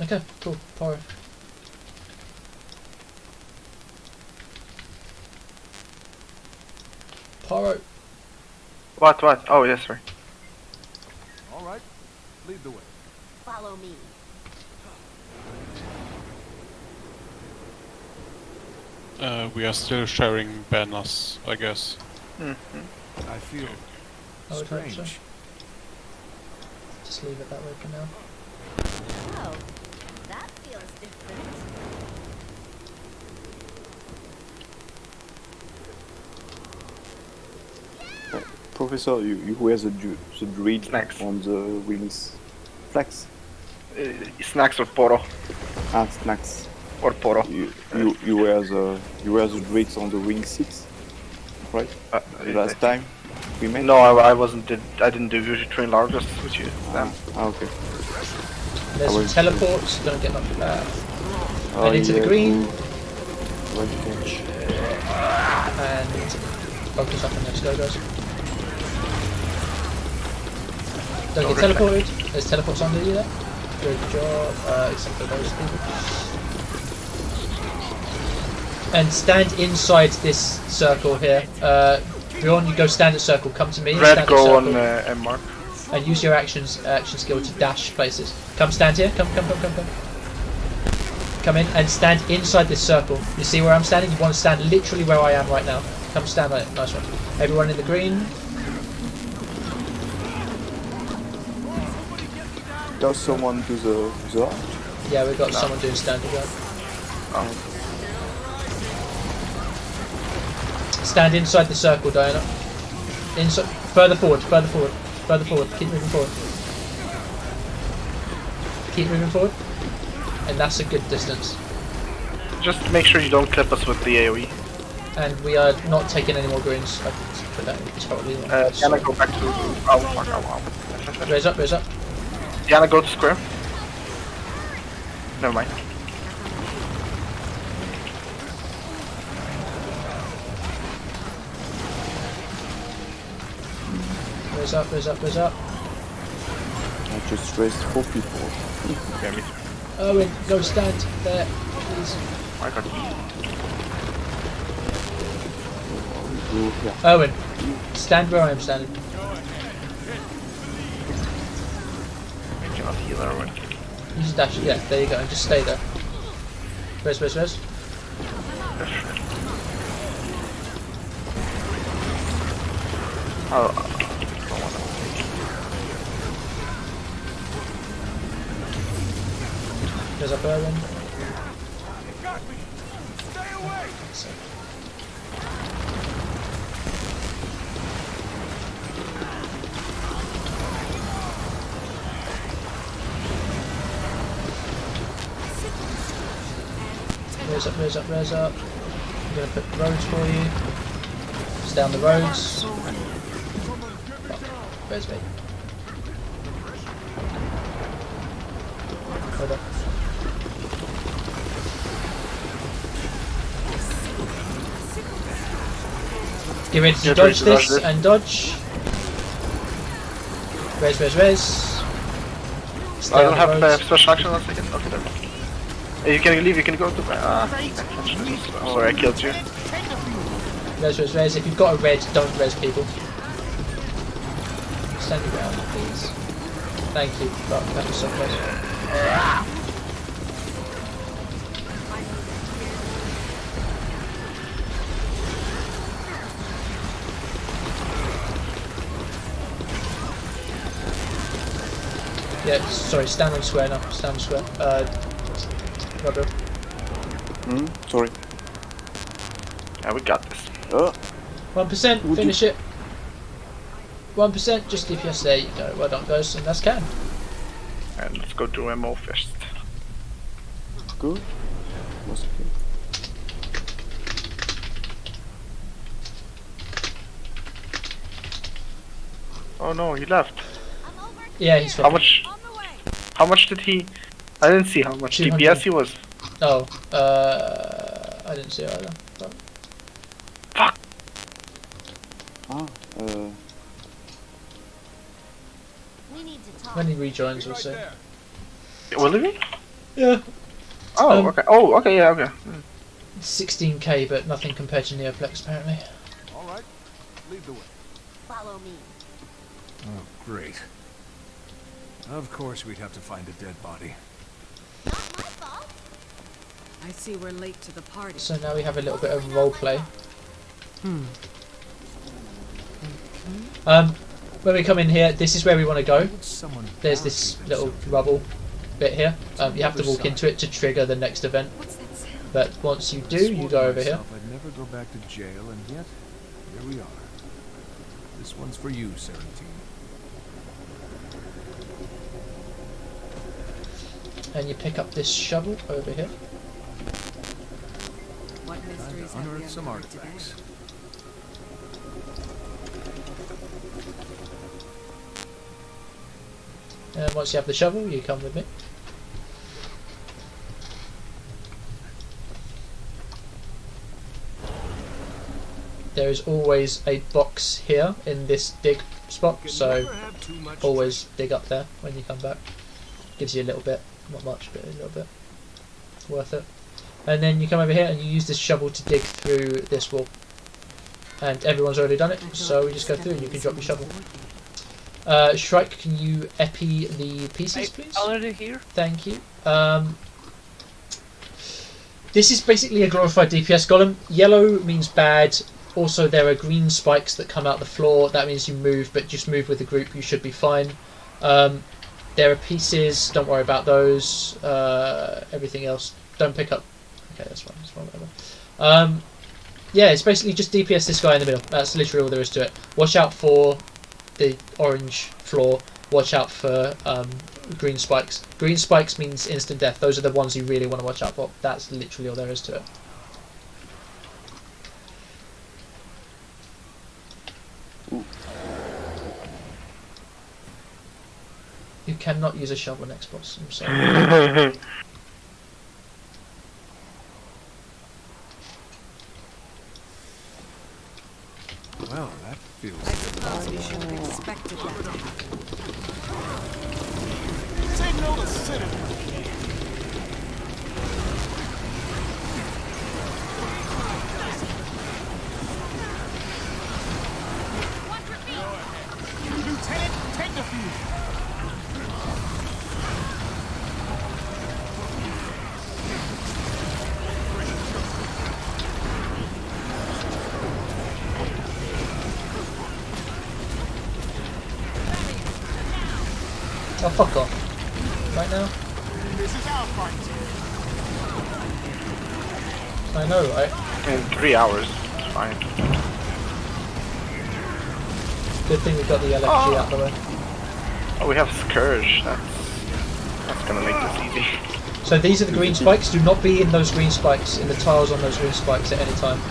Okay, cool. Pyro. Pyro. What? Oh, yes, sorry. All right, lead the way. Follow me. We are still sharing banners, I guess. I feel I would hope so. strange. Just leave it that way for now. Oh, that feels different. Professor, you wear the druid Snacks. on the wings. Flax? Snacks or poro. Ah, snacks. Or poro. You wear the druids on the wing 6, right? The last time we met. No, I wasn't. I didn't do usually train largest with you. Okay. There's some teleports, don't get much of that. Oh, And into the green. Right catch. And focus up on next go, guys. Don't get teleported. There's teleports under you there. Good job, except for those people. And stand inside this circle here. Bjorn, you go stand at circle. Come to me. Red stand go at on circle. M mark. And use your action skill to dash places. Come stand here. Come. Come in and stand inside this circle. You see where I'm standing? You want to stand literally where I am right now. Come stand there. Nice one. Everyone in the green. Does someone do the art? Yeah, we've got someone doing standard guard. Stand inside the circle, Diana. Inside, further forward. Keep moving forward. Keep moving forward. And that's a good distance. Just make sure you don't clip us with the AoE. And we are not taking any more greens. I can put that in totally. Diana, go back to. Oh, fuck, ow. Raise up. Diana, go to square. Never mind. Raise up. I just raised 4 people. Yeah, me too. Owen, go stand there, please. I got Yeah. Owen, stand where I am standing. I cannot heal Erwin. You just dash, yeah, there you go, and just stay there. Res. Oh, Res up Erwin. Raise up. I'm gonna put roads for you. Just down the roads. Where's me? Hold up. Give it to dodge this and dodge. Res. I don't have special action last second. Okay, there. You can leave, you can go to. Sorry, I killed you. Res. If you've got a red, don't res people. Stand your ground, please. Thank you. Fuck, that was so close. Yeah, sorry, stand on square now. Stand on square. Roger. Sorry. Yeah, we got this. 1%, finish it. 1%, just DPS, there you go. Well done, guys, and that's can. And let's go to MO first. Good. Was okay. Oh no, he left. Yeah, he's How much? How much did he? I didn't see how much 200. DPS he was. Oh, I didn't see it either. But... Fuck. We need to talk. When he rejoins, we'll see. Will he? Yeah. Oh, okay. Oh, okay, yeah, okay. 16k, but nothing compared to Neoplex apparently. All right, lead the way. Follow me. Oh, great. Of course we'd have to find a dead body. Not my fault. I see we're late to the party. So now we have a little bit of role play. When we come in here, this is where we want to go. There's this little rubble bit here. You have to walk into it to trigger the next event. But once you do, you go over here. I'd never go back to jail, and yet here we are. This one's for you, Serentine. And you pick up this shovel over here. What Time mysteries to have we unearth some uncovered today? artifacts. And once you have the shovel, you come with me. There is always a box here in this dig spot, so always dig up there when you come back. Gives you a little bit, not much, but a little bit. Worth it. And then you come over here and you use this shovel to dig through this wall. And everyone's already done it, so we just go through and you can drop your shovel. Shrike, can you epi the pieces, please? Already here. Thank you. This is basically a glorified DPS golem. Yellow means bad. Also, there are green spikes that come out the floor. That means you move, but just move with the group. You should be fine. There are pieces. Don't worry about those. Everything else, don't pick up. Okay, that's fine. That's fine. Whatever. Yeah, it's basically just DPS this guy in the middle. That's literally all there is to it. Watch out for the orange floor. Watch out for green spikes. Green spikes means instant death. Those are the ones you really want to watch out for. That's literally all there is to it. You cannot use a shovel next boss. I'm sorry. Well, that feels I suppose we should have expected that to happen. Signal to citadel. Lieutenant, take the field. Oh, fuck off. Right now? This is our fight. I know, right? In 3 hours, it's fine. Good thing we got the LFG out of the way. Oh, we have Scourge. That's gonna make this easy. So these are the green spikes. Do not be in those green spikes, in the tiles on those green spikes at any time.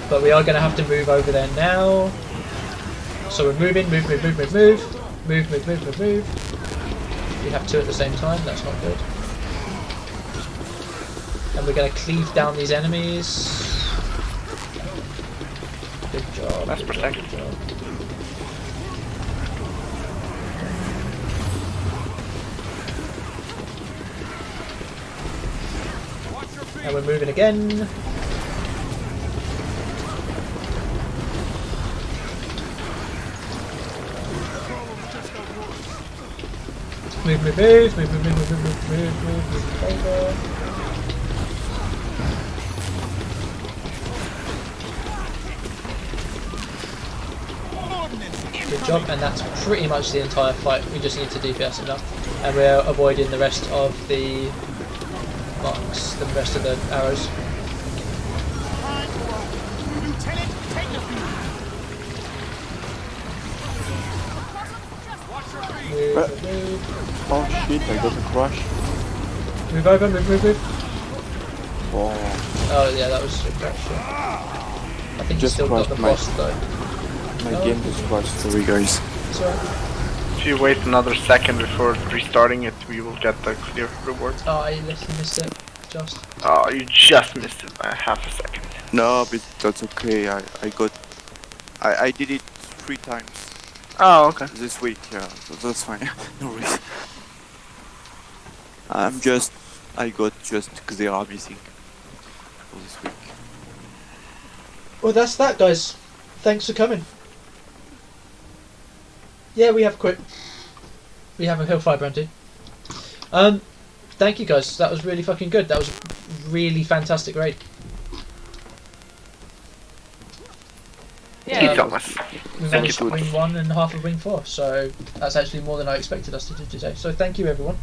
But we are going to have to move over there now. So we're moving, move. Move. We have two at the same time, that's not good. And we're going to cleave down these enemies. Good job. That's protected. Good job. And we're moving again. Move over. Good job, and that's pretty much the entire fight. We just need to DPS it up, and we're avoiding the rest of the marks, the rest of the arrows. Lieutenant, take the field. Move. Oh shit, I got a crash. Move over, move. Oh, Oh yeah, that was a crash. I think you Just still got the crashed boss though. my game just crashed, sorry guys. Sorry. If you wait another second before restarting it, we will get the clear reward. Oh, I literally missed it. Just. Oh, you just missed it by half a second. No, but that's okay, I did it 3 times Oh, okay. this week, yeah, so that's fine. No worries. I got just Xera missing for this week. Well, that's that, guys. Thanks for coming. Yeah, we have quit. We have a Hellfire Brandy. Thank you, guys. That was really fucking good. That was a really fantastic raid. Thank you, Yeah, Thomas. We managed to wing 1 and half of wing 4, so that's actually more than I expected us to do today. So thank you, everyone.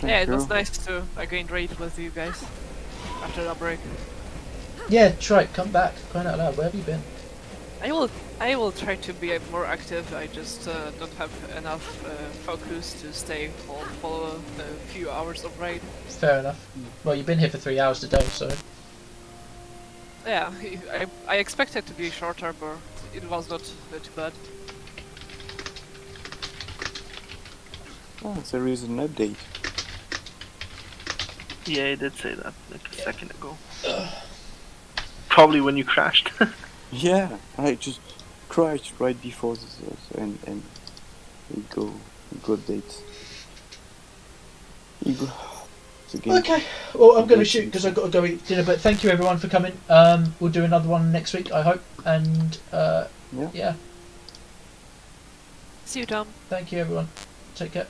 yeah, it was you. nice to again raid with you guys after that break. Yeah, Trike, come back. Crying out loud. Where have you been? I will try to be more active. I just don't have enough focus to stay for a few hours of raid. Fair enough. Well, you've been here for 3 hours today, so... Yeah, I expected to be shorter, but it was not too bad. Oh, there is an update. Yeah, I did say that like a second ago. Probably when you crashed. Yeah, I just crashed right before this, and it go updates. Okay, well, I'm going to shoot because I've got to go eat dinner, but thank you, everyone, for coming. We'll do another one next week, I hope, and yeah. See you, Tom. Thank you, everyone. Take care.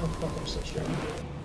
Oh, fuck, I'm so strong.